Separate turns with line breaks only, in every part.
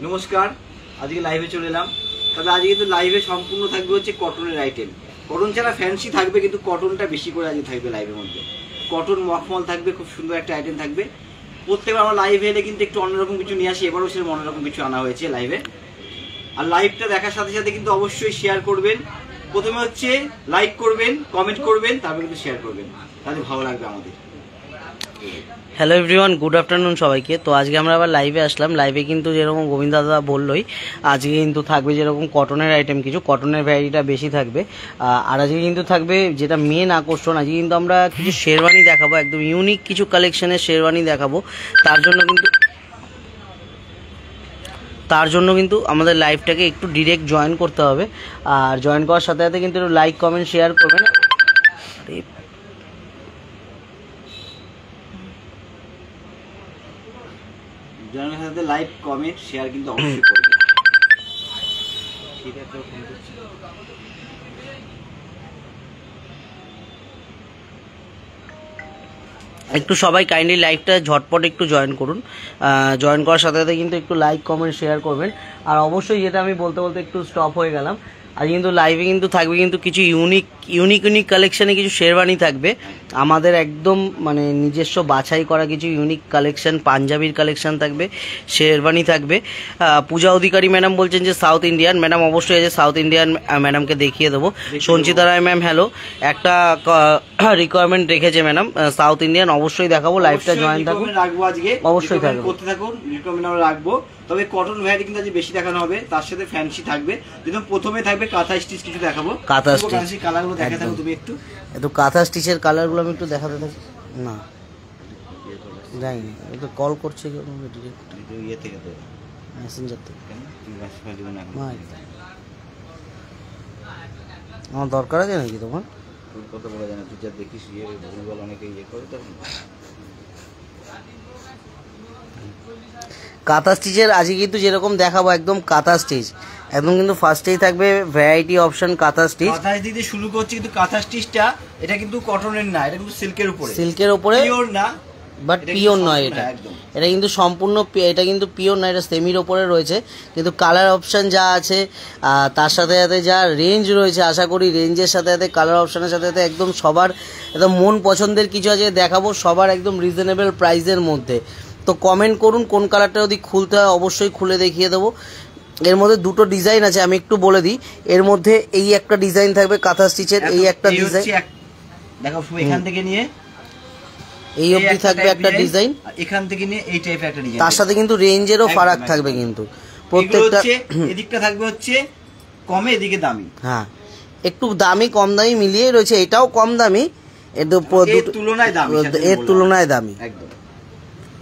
নমস্কার, আজকে লাইভে চলে এলাম। তবে আজকে কিন্তু লাইভে সম্পূর্ণ থাকবে হচ্ছে কটনের আইটেম। কটন ছাড়া ফ্যান্সি থাকবে, কিন্তু কটনটা বেশি করে আজকে থাকবে লাইভের মধ্যে। কটন মখমল থাকবে, খুব সুন্দর একটা আইটেম থাকবে। প্রত্যেকবার আমরা লাইভে এলে কিন্তু একটু অন্যরকম কিছু নিয়ে আসি, এবারও সেরকম অন্যরকম কিছু আনা হয়েছে লাইভে। আর লাইভটা দেখার সাথে সাথে কিন্তু অবশ্যই শেয়ার করবেন। প্রথমে হচ্ছে লাইক করবেন, কমেন্ট করবেন, তারপরে কিন্তু শেয়ার করবেন, তাহলে ভালো লাগবে আমাদের।
হ্যালো এভরিওয়ান, গুড আফটারনুন সবাইকে। তো আজকে আমরা আবার লাইভে আসলাম। লাইভে কিন্তু যেরকম গোবিন্দ দাদা বললোই, আজকে কিন্তু থাকবে যেরকম কটনের আইটেম, কিছু কটনের ভ্যারাইটিটা বেশি থাকবে। আর আজকে কিন্তু থাকবে যেটা মেন আকর্ষণ, আজকে কিন্তু আমরা কিছু শেরওয়ানি দেখাবো, একদম ইউনিক কিছু কালেকশনের শেরওয়ানি দেখাবো। তার জন্য কিন্তু আমাদের লাইভটাকে একটু ডিরেক্ট জয়েন করতে হবে। আর জয়েন করার সাথে সাথে কিন্তু একটু লাইক কমেন্ট শেয়ার করবেন।
জয়েনের সাথে লাইক কমেন্ট শেয়ার কিন্তু অবশ্যই করবেন।
একটু সবাই কাইন্ডলি লাইভটা ঝটপট একটু জয়েন করুন। জয়েন করার সাথে সাথে কিন্তু একটু লাইক কমেন্ট শেয়ার করবেন। আর অবশ্যই যেটা আমি বলতে বলতে একটু স্টপ হয়ে গেলাম, আর কিন্তু লাইভে কিন্তু থাকবে কিন্তু কিছু ইউনিক কালেকশানে কিছু শেরওয়ানি থাকবে আমাদের, একদম মানে নিজস্ব বাছাই করা কিছু ইউনিক কালেকশন। পাঞ্জাবির কালেকশন থাকবে, শেরওয়ানি থাকবে। পূজা অধিকারী ম্যাডাম বলছেন যে সাউথ ইন্ডিয়ান। ম্যাডাম অবশ্যই আছে, সাউথ ইন্ডিয়ান ম্যাডামকে দেখিয়ে দেবো। সঞ্চিতা রায় ম্যাম হ্যালো, একটা রিকোয়ারমেন্ট রেখেছে ম্যাডাম সাউথ ইন্ডিয়ান, অবশ্যই দেখাবো। লাইভটা জয়েন থাকুন,
রাখবো আজকে,
অবশ্যই থাকবে,
করতে থাকুন, রিকমেন্ড আমরা রাখবো। তবে কটন ভ্যারাইটি কিন্তু আজকে বেশি দেখানো হবে, তার সাথে ফ্যান্সি থাকবে। যেমন প্রথমে থাকবে কাঁথা স্টিচ কিছু দেখাবো।
কাঁথা স্টিচ
কালারগুলো দেখা থাকো তুমি একটু।
কাঁথা স্টিচের কালারগুলো আমি একটু দেখাতে থাকি। না জানি না, একটু কল করছে
ইয়ে থেকে, তো
মেসেঞ্জার থেকে। আমার দরকার আছে নাকি তোমার?
কত বলা যায় না, তুই যা দেখিস ভুলভাল অনেকে ইয়ে করে তখন।
কাঁথা স্টিচের আজকে কিন্তু যেরকম দেখাবো একদম কাঁথা স্টিচ, একদম কিন্তু ফার্স্টেই থাকবে ভ্যারাইটি অপশন কাঁথা স্টিচ।
কাঁথা স্টিচ দিয়ে শুরু করছি, কিন্তু কাঁথা স্টিচটা এটা কিন্তু কটনের না, এটা কিন্তু সিল্কের উপরে, পিওর না,
বাট পিওর নয় এটা। এটা কিন্তু সম্পূর্ণ, এটা কিন্তু পিওর না, এটা সেমির ওপরে রয়েছে। কিন্তু কালার অপশান যা আছে, তার সাথে সাথে যা রেঞ্জ রয়েছে, আশা করি রেঞ্জের সাথে সাথে কালার অপশানের সাথে সাথে একদম সবার একদম মন পছন্দের কিছু আছে দেখাবো, সবার একদম রিজনেবল প্রাইসের মধ্যে। তো কমেন্ট করুন কোন কালারটা যদি খুলতে হয়, অবশ্যই খুলে দেখিয়ে দেবো। এর মধ্যে দুটো ডিজাইন আছে, আমি একটু বলে দিই। এর মধ্যে এই একটা ডিজাইন থাকবে কাঁথা স্টিচের, এই একটা ডিজাইন
দেখো, এখান থেকে নিয়ে
এই অবধি থাকবে একটা ডিজাইন,
এখান থেকে নিয়ে এই টাইপের একটা ডিজাইন।
তার সাথে কিন্তু রেঞ্জেরও ফারাক থাকবে, কিন্তু প্রত্যেকটা
এদিকটা থাকবে হচ্ছে কমে, এদিকে দামি।
হ্যাঁ, একটু দামি কম দামি মিলিয়ে রয়েছে। এটাও কম দামি, এর তুলনায় দামি
একদম।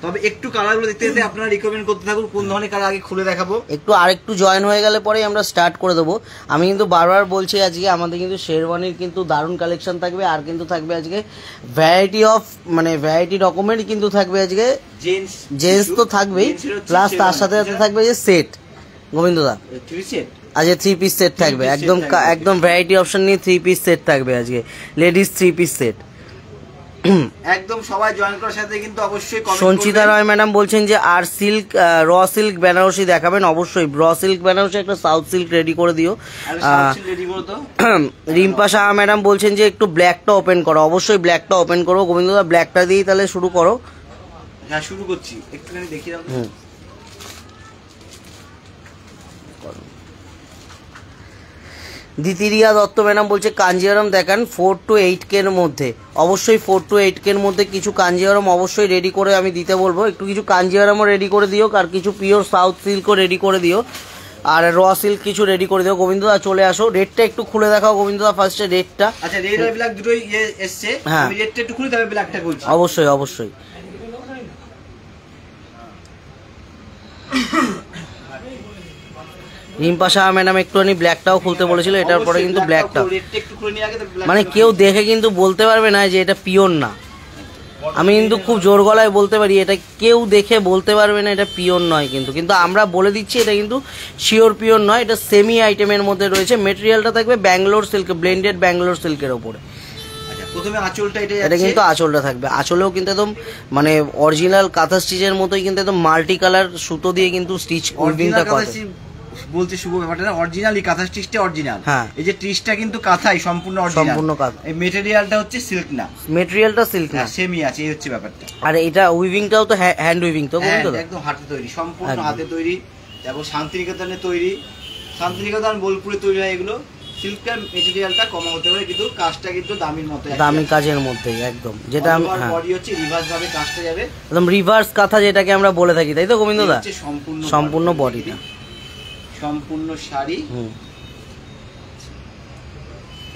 তবে একটু কালারগুলো দেখতে দেখতে আপনারা রিকমেন্ড করতে থাকুন কোন ধরনের কালার আগে খুলে দেখাবো।
আরেকটু জয়েন হয়ে গেলে পরেই আমরা স্টার্ট করে দেবো। আমি কিন্তু বারবার বলছি, আজকে আমাদের কিন্তু শেরওয়ানির কিন্তু দারুণ কালেকশন থাকবে। আর কিন্তু থাকবে আজকে ভ্যারাইটি রকমেরই কিন্তু থাকবে আজকে। জেন্টস তো থাকবেই, প্লাস তার সাথে সাথে থাকবে যে সেট গোবিন্দদা, আজকে 3 পিস সেট থাকবে। একদম ভ্যারাইটি অপশন নিয়ে 3 পিস সেট থাকবে আজকে, লেডিস 3 পিস সেট।
একদম সবাই জয়েন করার সাথে কিন্তু অবশ্যই কমেন্ট করবেন।
সঞ্চিতা রায় ম্যাডাম বলছেন যে আর সিল্ক, র সিল্ক বেনারসি দেখাবেন। অবশ্যই র সিল্ক বেনারসি, একটা সাউথ সিল্ক রেডি করে দিও। রিম্পা শাহ ম্যাডাম বলছেন যে একটু ব্ল্যাকটা ওপেন করো। অবশ্যই ব্ল্যাকটা ওপেন করো গোবিন্দদা, ব্ল্যাকটা দিয়েই তাহলে শুরু করো।
হ্যাঁ, শুরু করছি, একটুখানি দেখিয়ে দাও।
দ্বিতীয়া দত্ত ম্যাডাম বলছে কাঞ্জিওরাম দেখান 4 to 8K এর মধ্যে। অবশ্যই 4 to 8K এর মধ্যে কিছু কাঞ্জিওরাম অবশ্যই রেডি করে আমি দিতে বলবো। একটু কিছু কাঞ্জিওরামও রেডি করে দিও, আর কিছু পিওর সাউথ সিল্কও রেডি করে দিও, আর র সিল্ক কিছু রেডি করে দিও। গোবিন্দদা চলে আসো, রেটটা একটু খুলে দেখাও গোবিন্দদা ফার্স্টে রেটটা।
আচ্ছা, রেড আর ব্ল্যাক দুটোই এসছে, আমি রেটটা একটু খুলে, তবে ব্ল্যাকটা বলছি।
অবশ্যই রিম্পা শাহ ম্যাডাম একটুখানি ব্ল্যাকটাও খুলতে বলেছিল, এটার পরে কিন্তু ব্ল্যাকটা মানে কেউ দেখে কিন্তু বলতে পারবে না যে এটা পিওর না। আমি কিন্তু খুব জোর গলায় বলতে পারি, এটা কেউ দেখে বলতে পারবে না এটা পিওর নয়। কিন্তু আমরা বলে দিচ্ছি এটা কিন্তু শিওর পিওর নয়, এটা সেমি আইটেমের মধ্যে রয়েছে। মেটেরিয়ালটা থাকবে ব্যাঙ্গালোর সিল্ক, ব্লেন্ডেড ব্যাঙ্গালোর সিল্কের ওপরে।
প্রথমে আঁচলটা এটা
এটা কিন্তু আঁচলটা থাকবে, আঁচলেও কিন্তু একদম মানে অরিজিনাল কাঁথা স্টিচের মতোই কিন্তু একদম মাল্টি কালার সুতো দিয়ে কিন্তু স্টিচ উইভিংটা করা
বলতে শুভ ব্যাপারটা না, অরিজিনালি কাঁথা স্টিচটা অরিজিনাল।
হ্যাঁ,
এই যে স্টিচটা কিন্তু কাঁথাই সম্পূর্ণ অরিজিনাল,
সম্পূর্ণ কাঁথা।
এই মেটেরিয়ালটা হচ্ছে সিল্ক না,
মেটেরিয়ালটা সিল্ক না,
সেমি আছে, এই হচ্ছে ব্যাপারটা।
আর এটা উইভিংটাও তো হ্যান্ড উইভিং তো বলতো,
একদম হাতে তৈরি, সম্পূর্ণ হাতে তৈরি। এবং শান্তিনিকেতনে তৈরি, শান্তিনিকেতন বোলপুরে তৈরি হয় এগুলো। সিল্কের মেটেরিয়ালটা কম হতে পারে কিন্তু কাজটা কিন্তু দামির মতো,
দামি কাজের মধ্যেই একদম, যেটা আমি
বডি হচ্ছে রিভার্স ভাবে কাজটা যাবে,
একদম রিভার্স কাঁথা যেটাকে আমরা বলে থাকি, তাই তো গোবিন্দদা? সম্পূর্ণ বডিটা,
সম্পূর্ণ শাড়ি।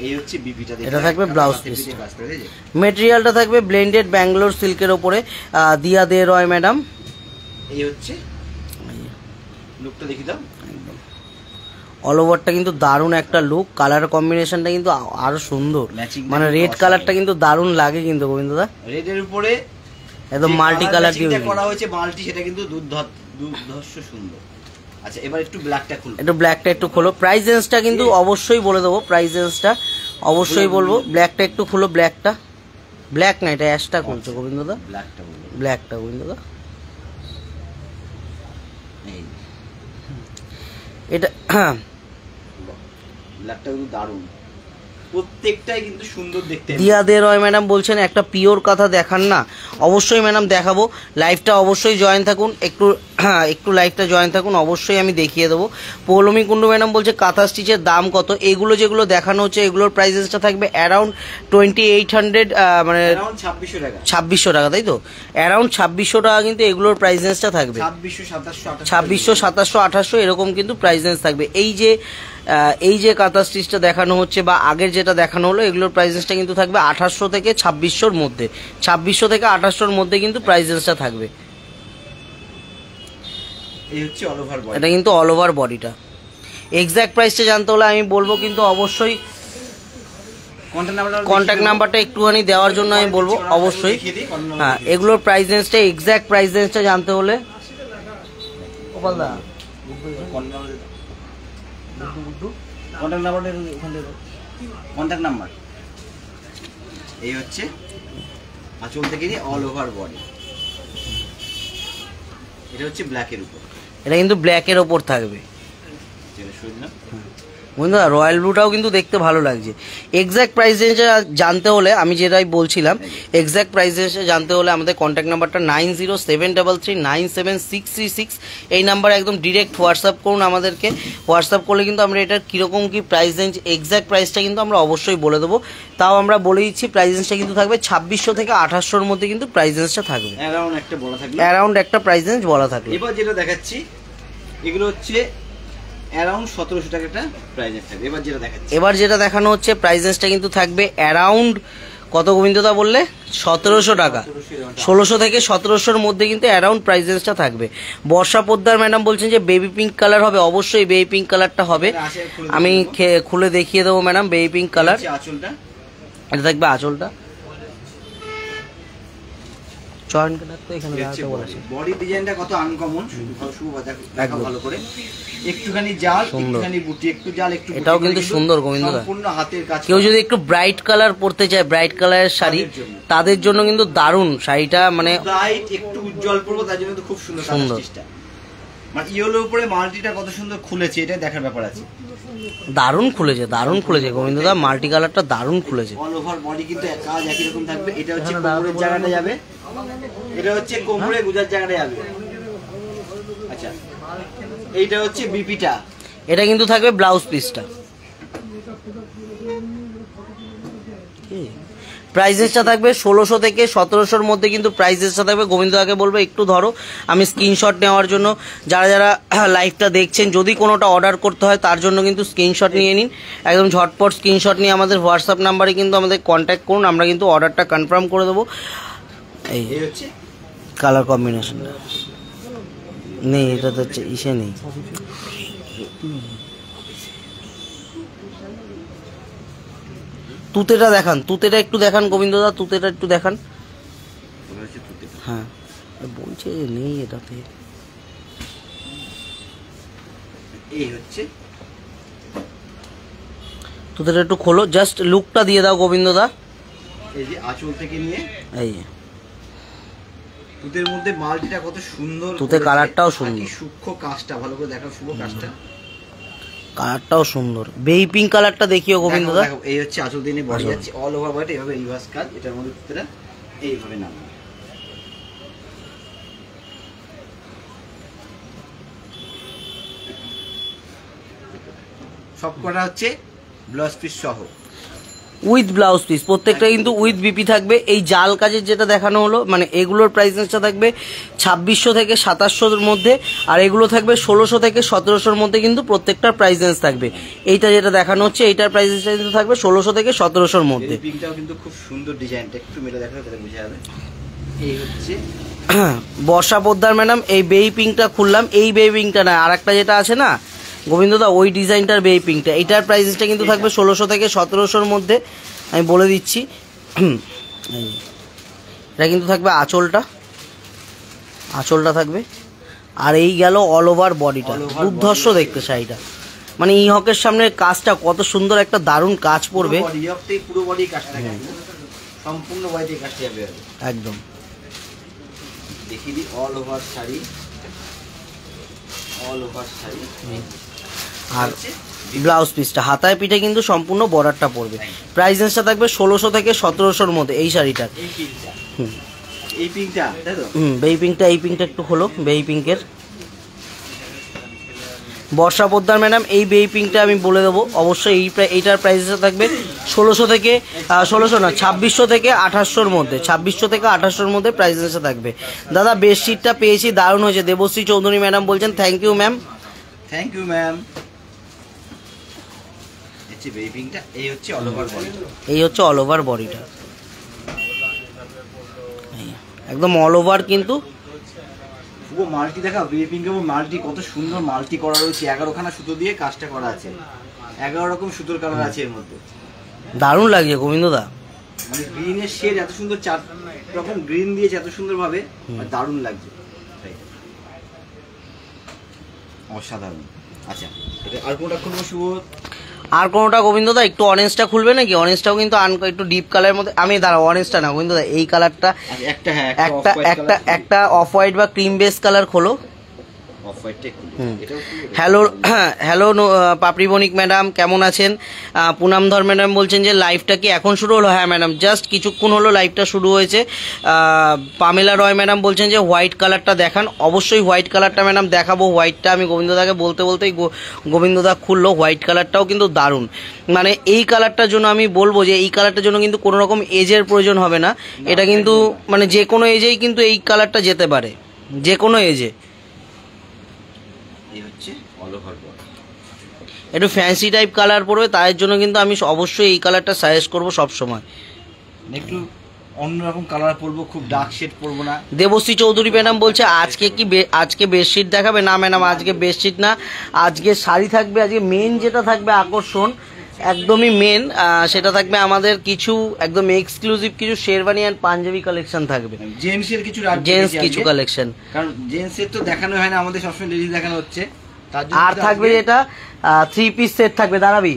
এই হচ্ছে বিপিটা,
এটা থাকবে ব্লাউজ পিস। মেটেরিয়ালটা থাকবে ব্লেন্ডেড ব্যাঙ্গালোর সিল্কের উপরে দিয়া দে রয় ম্যাডাম।
এই হচ্ছে লুকটা দেখি দাও,
অল ওভারটা কিন্তু দারুণ একটা লুক, কালার কম্বিনেশনটা কিন্তু আরো সুন্দর, মানে রেড কালারটা কিন্তু দারুণ লাগে কিন্তু গোবিন্দদা।
রেডের উপরে
একদম মাল্টি কালার দিয়ে
করা হয়েছে, মাল্টি, সেটা কিন্তু দুর্ধর্ষ সুন্দর। আচ্ছা, এবার একটু ব্ল্যাকটা খুলো,
একটু ব্ল্যাকটা একটু খোলো। প্রাইস রেঞ্জটা কিন্তু অবশ্যই বলে দেবো, প্রাইস রেঞ্জটা অবশ্যই বলবো। ব্ল্যাকটা একটু খুলো, ব্ল্যাকটা, ব্ল্যাক না এটা অ্যাশটা খুলছো গোবিন্দদা,
ব্ল্যাকটা বলবো,
ব্ল্যাকটা গোবিন্দদা। এটা
ব্ল্যাকটা কিন্তু দারুণ, প্রত্যেকটাই কিন্তু সুন্দর দেখতে।
দিয়া দে রয় ম্যাডাম বলছেন একটা পিওর কথা দেখান না, অবশ্যই ম্যাডাম দেখাবো, লাইভটা অবশ্যই জয়েন থাকুন, একটু লাইভটা জয়েন থাকুন, অবশ্যই আমি দেখিয়ে দেবো। পৌলমী কুন্ডু ম্যাডাম বলছে কাঁথা স্টিচের দাম কত? এগুলো যেগুলো দেখানো হচ্ছে এগুলোর প্রাইসেসটা থাকবে অ্যারাউন্ড 2800, মানে 2600 টাকা, তাই তো? অ্যারাউন্ড 2600 টাকা কিন্তু এগুলোর প্রাইসেসটা থাকবে, 2600, 2700, 2800 এরকম কিন্তু প্রাইসেস থাকবে। এই যে কাঁথা স্টিচটা দেখানো হচ্ছে বা আগের যেটা দেখানো হলো এগুলোর প্রাইসেসটা কিন্তু থাকবে 2800 থেকে 2600-র মধ্যে, 2600 থেকে 2800-র মধ্যে কিন্তু প্রাইসেসটা থাকবে।
এই হচ্ছে অল ওভার বডি,
এটা কিন্তু অল ওভার বডিটা। এক্সাক্ট প্রাইসটা জানতে হলে আমি বলবো কিন্তু অবশ্যই কন্ট্যাক্ট নাম্বারটা একটুখানি দেওয়ার জন্য আমি বলবো অবশ্যই। হ্যাঁ, এগুলোর প্রাইস রেঞ্জটা, এক্সাক্ট প্রাইস রেঞ্জটা জানতে হলে
কন্ট্যাক্ট নাম্বার। এই হচ্ছে আঁচল থেকে নিয়ে অল ওভার বডি, এটা হচ্ছে ব্ল্যাকের উপর,
এটা কিন্তু ব্ল্যাকের ওপর থাকবে বন্ধুরা। রয়্যাল ব্লুটাও কিন্তু দেখতে ভালো লাগছে। এক্স্যাক্ট প্রাইস রেঞ্জে জানতে হলে আমি যেটাই বলছিলাম, এক্স্যাক্ট প্রাইস রেঞ্জে জানতে হলে আমাদের কন্ট্যাক্ট নাম্বারটা 9073397636, এই নাম্বারে একদম ডিরেক্ট হোয়াটসঅ্যাপ করুন আমাদেরকে। হোয়াটসঅ্যাপ করলে কিন্তু আমরা এটার কীরকম কী প্রাইস রেঞ্জ, এক্স্যাক্ট প্রাইসটা কিন্তু আমরা অবশ্যই বলে দেবো। তাও আমরা বলে দিচ্ছি প্রাইস রেঞ্জটা কিন্তু থাকবে 2600 থেকে 2800-র মধ্যে কিন্তু প্রাইস রেঞ্জটা থাকবে, অ্যারাউন্ড একটা প্রাইস রেঞ্জ বলা থাকবে।
এবার যেটা দেখাচ্ছি এগুলো হচ্ছে অ্যারাউন্ড 1700 টাকা একটা প্রাইস থাকবে। এবার যেটা দেখানো হচ্ছে প্রাইস রেঞ্জটা কিন্তু থাকবে অ্যারাউন্ড কত গোবিন্দদা বললে? 1700 টাকা, 1600 থেকে 1700-র মধ্যে কিন্তু অ্যারাউন্ড প্রাইস রেঞ্জটা থাকবে। বর্ষা পোদ্দার ম্যাডাম বলছেন যে বেবি পিঙ্ক কালার হবে, অবশ্যই বেবি পিঙ্ক কালারটা হবে, আমি খুলে দেখিয়ে দেবো ম্যাডাম। বেবি পিঙ্ক কালার, এটা থাকবে আঁচলটা। বডি ডিজাইনটা কত আনকমন, ভালো করে একটুখানি জাল, একটুখানি বুটি, একটু জাল, একটু
এটাও কিন্তু সুন্দর গোবিন্দদা,
সম্পূর্ণ হাতের কাজ।
কেউ যদি একটু ব্রাইট কালার পরতে চায়, ব্রাইট কালারের শাড়ি, তাদের জন্য কিন্তু দারুণ শাড়িটা, মানে
ব্রাইট একটু উজ্জ্বল পরবো তার জন্য তো খুব সুন্দর সুন্দর। মানে ইয়েলোর উপরে মাল্টিটা কত সুন্দর খুলেছে, এটা দেখার ব্যাপার আছে।
দারুণ খুলেছে, দারুণ খুলেছে গোবিন্দদা, মাল্টি কালারটা দারুণ খুলেছে।
অল ওভার বডি কিন্তু কাজ একই রকম থাকবে। এটা হচ্ছে কোমরের জায়গাটা যাবে, এটা হচ্ছে কোমরে গুজার জায়গাটা যাবে। আচ্ছা, এইটা হচ্ছে বিপিটা,
এটা কিন্তু থাকবে ব্লাউজ পিসটা। প্রাইসেসটা থাকবে 1600 থেকে 1700-র মধ্যে কিন্তু প্রাইসেসটা থাকবে। গোবিন্দদাকে বলবো একটু ধরো, আমি স্ক্রিনশট নেওয়ার জন্য, যারা যারা লাইভটা দেখছেন যদি কোনোটা অর্ডার করতে হয় তার জন্য কিন্তু স্ক্রিনশট নিয়ে নিন, একদম ঝটপট স্ক্রিনশট নিয়ে আমাদের হোয়াটসঅ্যাপ নাম্বারে কিন্তু আমাদের কন্ট্যাক্ট করুন, আমরা কিন্তু অর্ডারটা কনফার্ম করে দেবো। এই
হচ্ছে
কালার কম্বিনেশনটা নেই, এটা তো ইসে নেই। তুতেটা দেখান, তুতেটা একটু দেখান গোবিন্দদা, তুতেটা একটু দেখান। হ্যাঁ, বলছে নেই এটাতে।
এই হচ্ছে
তুতেটা একটু খোলো, জাস্ট লুকটা দিয়ে দাও গোবিন্দদা।
এই যে আঁচল থেকে নিয়ে
এই
তুতের মধ্যে মাল্টিটা কত সুন্দর,
তুতে কালারটাও সুন্দর,
সূক্ষ্ম কাজটা ভালো করে দেখো, শুভ কাজটা,
কালারটাও সুন্দর। বেবি পিঙ্ক কালারটা দেখিও গোবিন্দদা।
এই হচ্ছে আঁচল দিয়ে বডি যাচ্ছে অল ওভার বডি, এভাবে রিভার্স কাজ, এটার মধ্যে তুতেরা এইভাবে নাম সব কটা হচ্ছে ব্লাউজ পিস সহ
উইথ ব্লাউজ পিস, প্রত্যেকটা কিন্তু উইথ বিপি থাকবে। এই জাল কাজের যেটা দেখানো হলো মানে এগুলোর প্রাইসটা থাকবে 2600 থেকে 2700-র মধ্যে, আর এগুলো থাকবে 1600 থেকে 1700-র মধ্যে, কিন্তু প্রত্যেকটার প্রাইস রেঞ্জ থাকবে। এইটা যেটা দেখানো হচ্ছে এইটার প্রাইস রেঞ্জটা কিন্তু থাকবে 1600 থেকে 1700-র মধ্যে।
এই পিঙ্কটাও কিন্তু খুব সুন্দর ডিজাইনটা, একটু মেলে দেখালে তাহলে বোঝা যাবে। এই হচ্ছে
বর্ষা পোদ্দার ম্যাডাম, এই বেবি পিঙ্কটা খুললাম, এই বেবি পিঙ্কটা না, আর একটা যেটা আছে না গোবিন্দদা ওই ডিজাইনটার বেবি পিঙ্কটা, এইটার প্রাইসটা কিন্তু থাকবে 1600 থেকে 1700-র মধ্যে, আমি বলে দিচ্ছি। এটা কিন্তু থাকবে আঁচলটা থাকবে, আর এই গেল অল ওভার বডিটা, দুর্ধর্ষ দেখতে শাড়িটা। মানে ই হকের সামনে কাজটা কত সুন্দর, একটা দারুণ কাজ পড়বে,
পুরো বডি কাজটা সম্পূর্ণ বডি কাজটা যাবে
একদম।
দেখিয়ে দিই অল ওভার শাড়ি,
আর ব্লাউজ পিসটা হাতায় পিঠে কিন্তু সম্পূর্ণ বর্ডারটা পড়বে। প্রাইস রেঞ্জটা থাকবে 1600 থেকে 1700-র মধ্যে এই শাড়িটার।
এই পিঙ্কটা তাই তো?
বেবি পিঙ্কটা, এই পিঙ্কটা একটু হলো বেবি পিঙ্কের। বর্ষা পোদ্দার ম্যাডাম, এই বেবি পিঙ্কটা আমি বলে দেবো অবশ্যই, এইটার প্রাইসটা থাকবে 1600 থেকে 2600 থেকে 2800-র মধ্যে, 2600 থেকে 2800-র মধ্যে প্রাইস রেঞ্জটা থাকবে। দাদা বেডশিটটা পেয়েছি, দারুণ হয়েছে। দেবশ্রী চৌধুরী ম্যাডাম বলছেন thank you ma'am.
Thank you ma'am. এই বেবি পিঙ্কটা, এই হচ্ছে অল ওভার বডি,
এই হচ্ছে অল ওভার বডিটা, একদম অল ওভার কিন্তু
পুরো মাল্টি দেখা। বেবি পিঙ্ক এবং মাল্টি কত সুন্দর মাল্টি করা রয়েছে, 11খানা সুতো দিয়ে কাজটা করা আছে, 11 রকম সুতোর কালার আছে এর মধ্যে,
দারুণ লাগছে গোবিন্দদা।
মানে গ্রিনের শেড এত সুন্দর, 4 রকম গ্রিন দিয়েছে এত সুন্দর ভাবে, দারুণ লাগছে, অসাধারণ। আচ্ছা এটা আর কোনটা খুলবো শুভ?
আর কোনোটা গোবিন্দদা একটু অরেঞ্জটা খুলবে নাকি? অরেঞ্জটাও কিন্তু একটু ডিপ কালারের মধ্যে, আমি দাঁড়াও অরেঞ্জটা না গোবিন্দদা, এই কালারটা একটা অফ হোয়াইট বা ক্রিম বেস কালার খোলো। হ্যালো পাপড়ি বণিক ম্যাডাম, কেমন আছেন? পুনামধর ম্যাডাম বলছেন যে লাইভটা কি এখন শুরু হলো? হ্যাঁ ম্যাডাম, জাস্ট কিছুক্ষণ হলো লাইভটা শুরু হয়েছে। পামেলা রয় ম্যাডাম বলছেন যে হোয়াইট কালারটা দেখান। অবশ্যই হোয়াইট কালারটা ম্যাডাম দেখাবো। হোয়াইটটা আমি গোবিন্দদাকে বলতেই গোবিন্দদা খুললো। হোয়াইট কালারটাও কিন্তু দারুণ, মানে এই কালারটার জন্য আমি বলবো যে এই কালারটার জন্য কিন্তু কোনো রকম এজের প্রয়োজন হবে না, এটা কিন্তু মানে যে কোনো এজেই কিন্তু এই কালারটা যেতে পারে, যে কোনো এজে। একটু ফ্যান্সি টাইপ কালার পড়বে, তার জন্য কিন্তু আমি অবশ্যই এই কালারটা সাজেস্ট করবো সবসময়।
একটু অন্যরকম কালার পরবো, খুব ডার্ক শেড পরবো না।
দেবশ্রী চৌধুরী ম্যাডাম বলছে আজকে বেডশিট দেখাবে? না ম্যাডাম, আজকে বেডশিট না, আজকে শাড়ি থাকবে। আজকে মেন যেটা থাকবে আকর্ষণ, একদমই মেন, সেটা থাকবে আমাদের কিছু একদম এক্সক্লুসিভ কিছু শেরওয়ানি অ্যান্ড পাঞ্জাবি কালেকশন থাকবে,
জেন্টসের কিছু
কালেকশন।
কারণ জেন্টসের তো দেখানো হয় না, আমাদের সবসময় লেডিস দেখানো হচ্ছে।
আর থাকবে যেটা 3 পিস সেট থাকবে, দাঁড়াবি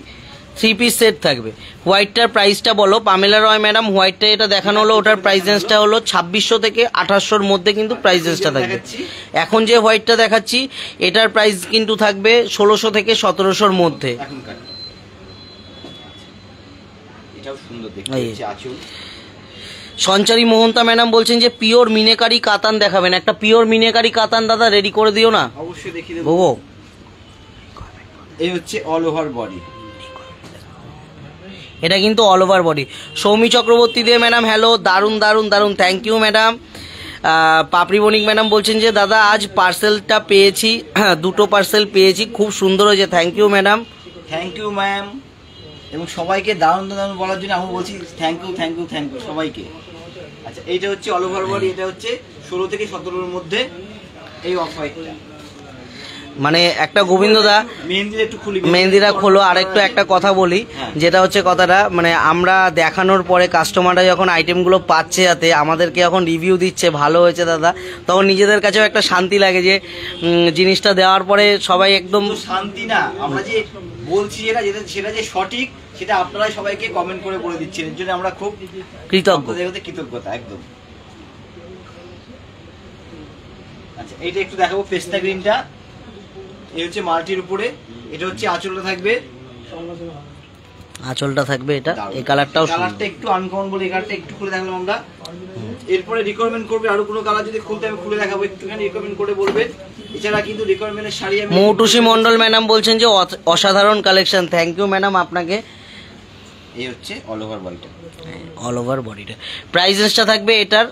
3 পিস সেট থাকবে। হোয়াইটটার প্রাইসটা বলো পামেলা রয় ম্যাডাম। হোয়াইটটা এটা দেখানো হলো, ওটার প্রাইস রেঞ্জটা হলো 2600 থেকে 2800-র মধ্যে কিন্তু প্রাইস রেঞ্জটা থাকবে। এখন যে হোয়াইটটা দেখাচ্ছি এটার প্রাইস কিন্তু থাকবে 1600 থেকে 1700-র মধ্যে। সঞ্চারী মোহন্তা ম্যাডাম বলছেন যে পিওর মিনেকারি কাতান দেখাবেন। একটা পিওর মিনেকারি কাতান দাদা রেডি করে দিও না।
অবশ্যই দেখিয়ে দেবো। এই হচ্ছে অল ওভার বডি,
এটা কিন্তু all over body. Soumi Chakraborty De madam hello, দারুণ দারুণ দারুণ, thank you madam. Papri Banik madam বলছেন যে দাদা আজ পার্সেলটা পেয়েছি, হ্যাঁ 2টো পার্সেল পেয়েছি, খুব সুন্দর হয়েছে, thank you madam.
Thank you ma'am. এবং সবাইকে দারুণ দারুণ বলার জন্য আমি বলছি thank you thank you thank you সবাইকে। আচ্ছা এইটা হচ্ছে অল ওভার বডি, এটা হচ্ছে 16 থেকে 17-র মধ্যে এই অফ হোয়াইটটা।
মানে একটা গোবিন্দদা মেহেন্দিরা খোলো। আর একটু একটা কথা বলি, যেটা হচ্ছে কথাটা মানে আমরা দেখানোর পরে কাস্টমাররা যখন আইটেমগুলো পাচ্ছে, যাতে আমাদেরকে যখন রিভিউ দিচ্ছে ভালো হয়েছে দাদা, তখন নিজেদের কাছেও একটা শান্তি লাগে যে জিনিসটা দেওয়ার পরে সবাই একদম
শান্তি না, আমরা যে বলছি সেটা যে সঠিক সেটা আপনারাই সবাইকে কমেন্ট করে বলে দিচ্ছেন, এর জন্য আমরা খুব কৃতজ্ঞতা একদম। আচ্ছা এইটা একটু দেখাবো পেস্তা গ্রিনটা, এই হচ্ছে মাল্টির উপরে, এটা হচ্ছে আঁচলটা থাকবে,
আঁচলটা থাকবে এটা, এই কালারটাও
কালারটা একটু আনকমন বলে এই কালারটা একটু খুলে দেখালাম আমরা। এরপরে রিকোয়ারমেন্ট করবে আরো কোনো কালার যদি খুলতে আমি খুলে দেখাবো, একটুখানি রিকোয়ারমেন্ট করে বলবে। এছাড়া কিন্তু রিকোয়ারমেন্টের শাড়ি আমি
মৌটুসী মন্ডল ম্যাডাম বলছেন যে অসাধারণ কালেকশন, থ্যাংক ইউ ম্যাডাম আপনাকে।
এই হচ্ছে অল ওভার বডিটা,
অল ওভার বডিটা। প্রাইস রেঞ্জটা থাকবে এটার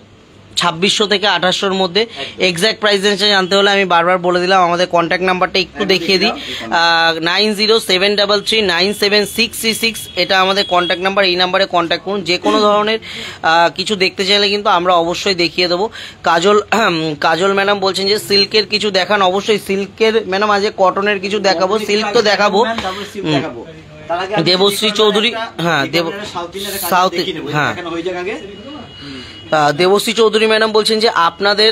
2600 থেকে 2800-র মধ্যে। এক্স্যাক্ট প্রাইস রেঞ্জটা জানতে হলে আমি বারবার বলে দিলাম, আমাদের কন্ট্যাক্ট নাম্বারটা একটু দেখিয়ে দিই, 9073339766, এটা আমাদের কন্ট্যাক্ট নাম্বার। এই নাম্বারে কন্ট্যাক্ট করুন, যে কোনো ধরনের কিছু দেখতে চাইলে কিন্তু আমরা অবশ্যই দেখিয়ে দেবো। কাজল ম্যাডাম বলছেন যে সিল্কের কিছু দেখান, অবশ্যই সিল্কের ম্যাডাম আজকে কটনের কিছু দেখাবো, সিল্ক তো দেখাবো। দেবশ্রী চৌধুরী, হ্যাঁ সাউথ, হ্যাঁ দেবশ্রী চৌধুরী ম্যাডাম বলছেন যে আপনাদের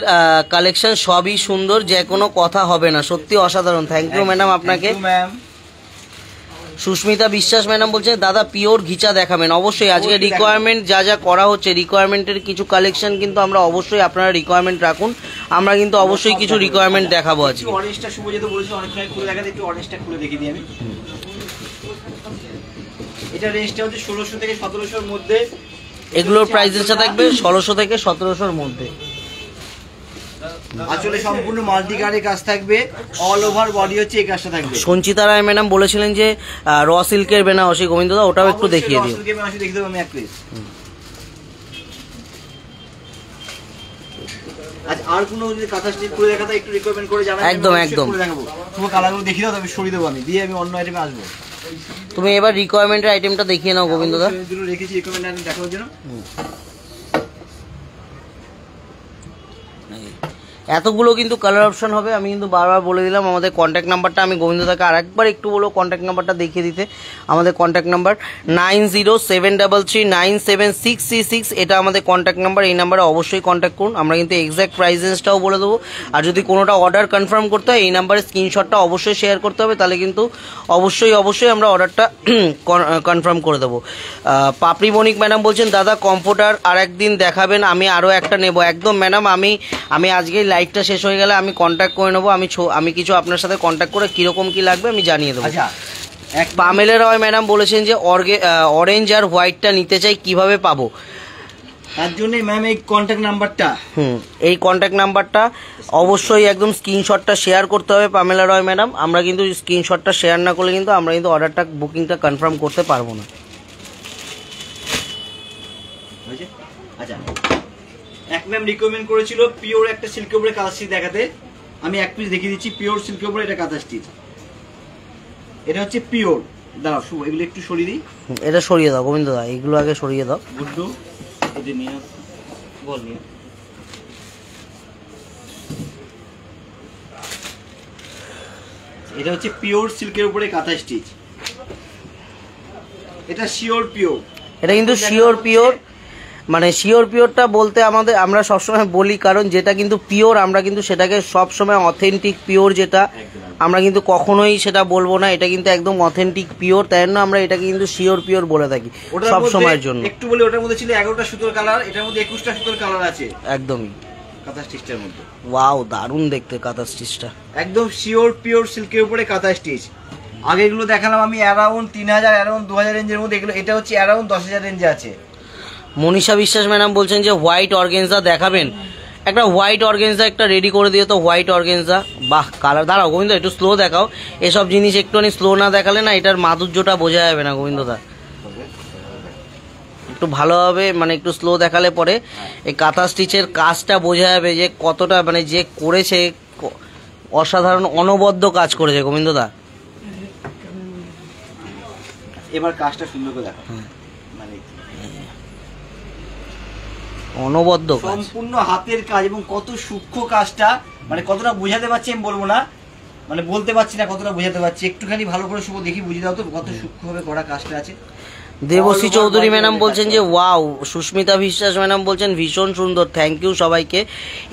কালেকশন সবই সুন্দর, যে কোনো কথা হবে না, সত্যি অসাধারণ, থ্যাংক ইউ ম্যাডাম আপনাকে। সুস্মিতা বিশ্বাস ম্যাডাম বলছেন দাদা পিওর ঘিচা দেখাবেন, অবশ্যই আজকে রিকোয়ারমেন্ট যা যা করা হচ্ছে, রিকোয়ারমেন্টের কিছু কালেকশন কিন্তু আমরা অবশ্যই, আপনারা রিকোয়ারমেন্ট রাখুন, আমরা কিন্তু অবশ্যই কিছু রিকোয়ারমেন্ট দেখাবো আজকে।
অরেঞ্জটা শুভজিৎ বলেছিল অনেকটা খুলে দেখাতে, একটু অরেঞ্জটা খুলে দেখিয়ে দিই আমি। এটা রেঞ্জটা হচ্ছে 1600 থেকে 1700-র মধ্যে,
এগুলোর প্রাইস থাকবে 1600 থেকে 1700-র মধ্যে।
আসলে সম্পূর্ণ মাল্টি কালারের কাজ থাকবে, অল ওভার বডি হচ্ছে এই কাজটা থাকবে।
সঞ্চিতা রায় ম্যাডাম বলেছিলেন যে র সিল্কের বেনারসি, গোবিন্দদা ওটাও একটু দেখিয়ে দিও।
দেখিয়ে দেবো আমি এক পিস। আচ্ছা আর কোনো যদি কাঁথা স্টিচ করে দেখাতে একটু রিকমেন্ড করে জানাবেন,
একদম একদম
করে দেখাবো। তোমার কালারগুলো দেখিয়ে দাও, আমি সরিয়ে দেবো, আমি দিয়ে আমি অন্য আইটেমে আসবো।
তুমি এবার রিকোয়ারমেন্টের আইটেমটা দেখিয়ে নাও গোবিন্দদা।
দুটো রেখেছি রিকমেন্ড আইটেম দেখানোর জন্য।
এতগুলো কিন্তু কালার অপশন হবে, আমি কিন্তু বারবার বলে দিলাম আমাদের কন্ট্যাক্ট নাম্বারটা, আমি গোবিন্দদাকে আরেকবার একটু বলবো কন্ট্যাক্ট নাম্বারটা দেখিয়ে দিতে। আমাদের কন্ট্যাক্ট নাম্বার 9073339766, এটা আমাদের কন্ট্যাক্ট নাম্বার, এই নাম্বারে অবশ্যই কন্ট্যাক্ট করুন, আমরা কিন্তু এক্স্যাক্ট প্রাইস রেঞ্জটাও বলে দেবো। আর যদি কোনোটা অর্ডার কনফার্ম করতে হয় এই নাম্বারে স্ক্রিনশটটা অবশ্যই শেয়ার করতে হবে, তাহলে কিন্তু অবশ্যই আমরা অর্ডারটা কনফার্ম করে দেবো। পাপড়ি বণিক ম্যাডাম বলছেন দাদা কমফোর্টার আর একদিন দেখাবেন, আমি আরও একটা নেব। একদম ম্যাডাম, আমি আজকেই লাইভটা শেষ হয়ে গেলে আমি কন্ট্যাক্ট করে নেবো, আমি কিছু আপনার সাথে কন্ট্যাক্ট করে কীরকম কী লাগবে আমি জানিয়ে দেবো। পামেলা রয় ম্যাডাম বলেছেন যে অরেঞ্জ আর হোয়াইটটা নিতে চাই, কিভাবে পাবো?
তার জন্য ম্যাম এই কন্ট্যাক্ট নাম্বারটা,
এই কন্ট্যাক্ট নাম্বারটা অবশ্যই একদম স্ক্রিনশটটা শেয়ার করতে হবে পামেলা রয় ম্যাডাম, আমরা কিন্তু স্ক্রিনশটটা শেয়ার না করলে কিন্তু আমরা কিন্তু অর্ডারটা বুকিংটা কনফার্ম করতে পারবো না।
আচ্ছা এক ম্যাম রিকমেন্ড করেছিল পিওর একটা সিল্কের উপরে কাঁথা স্টিচ দেখাতে, আমি এক পিস দেখিয়ে দিচ্ছি পিওর সিল্কের উপরে এটা কাঁথা স্টিচ, এটা হচ্ছে পিওর। দাঁড়াও শুভ এগুলো একটু সরিয়ে দিই,
এটা সরিয়ে দাও গোবিন্দদা, এগুলো আগে সরিয়ে দাও।
গুড্ডু এদের নিয়ে বল নিয়ে, এটা হচ্ছে পিওর সিল্কের উপরে কাঁথা স্টিচ, এটা শিওর পিওর,
এটা কিন্তু শিওর পিওর, মানে শিওর পিওরটা বলতে আমরা সবসময় বলি, কারণ যেটা কিন্তু পিওর আমরা কিন্তু সেটাকে সবসময় অথেন্টিক পিওর, যেটা আমরা কিন্তু কখনোই সেটা বলবো না, এটা কিন্তু একদম অথেন্টিক পিওর, তাই জন্য আমরা এটাকে কিন্তু শিওর পিওর বলে থাকি সব সময়ের জন্য।
একটু বলি ওটার মধ্যে ছিল 11টা সুতোর কালার, এটার মধ্যে 21টা সুতোর কালার আছে
একদমই
কাঁথা স্টিচটার মধ্যে।
ওয়াও দারুণ দেখতে কাঁথা স্টিচটা,
একদম শিওর পিওর সিল্কের উপরে কাঁথা স্টিচ। আগে এগুলো দেখালাম আমি অ্যারাউন্ড 3000 অ্যারাউন্ড 2000 রেঞ্জের মধ্যে, এগুলো এটা হচ্ছে অ্যারাউন্ড 10000 রেঞ্জে আছে।
মনীষা বিশ্বাস ম্যাডাম বলছেন যে হোয়াইট অর্গেনজা দেখাবেন, একটা হোয়াইট অর্গেনজা একটা রেডি করে দিও তো, হোয়াইট অর্গেনজা। বাহ কালার, দাঁড়াও গোবিন্দ একটু স্লো দেখাও, এসব জিনিস একটুখানি স্লো না দেখালে না এটার মাধুর্যটা বোঝা যাবে না গোবিন্দদা, একটু ভালোভাবে মানে একটু স্লো দেখালে পরে এই কাঁথা স্টিচের কাজটা বোঝা যাবে যে কতটা মানে যে করেছে অসাধারণ অনবদ্য কাজ করেছে গোবিন্দদা।
এবার কাজটা সুন্দর করে দেখো, মানে
অনবদ্য
সম্পূর্ণ হাতের কাজ এবং কত সূক্ষ্ম কাজটা, মানে কতটা বোঝাতে পারছি আমি বলবো না, মানে বলতে পারছি না কতটা বোঝাতে পারছি, একটুখানি ভালো করে শুভ দেখি বুঝিয়ে দাও তো কত সূক্ষ্মভাবে করা কাজটা আছে।
দেবশ্রী চৌধুরী ম্যাডাম বলছেন যে ওয়াও, সুস্মিতা বিশ্বাস ম্যাডাম বলছেন ভীষণ সুন্দর, থ্যাংক ইউ সবাইকে।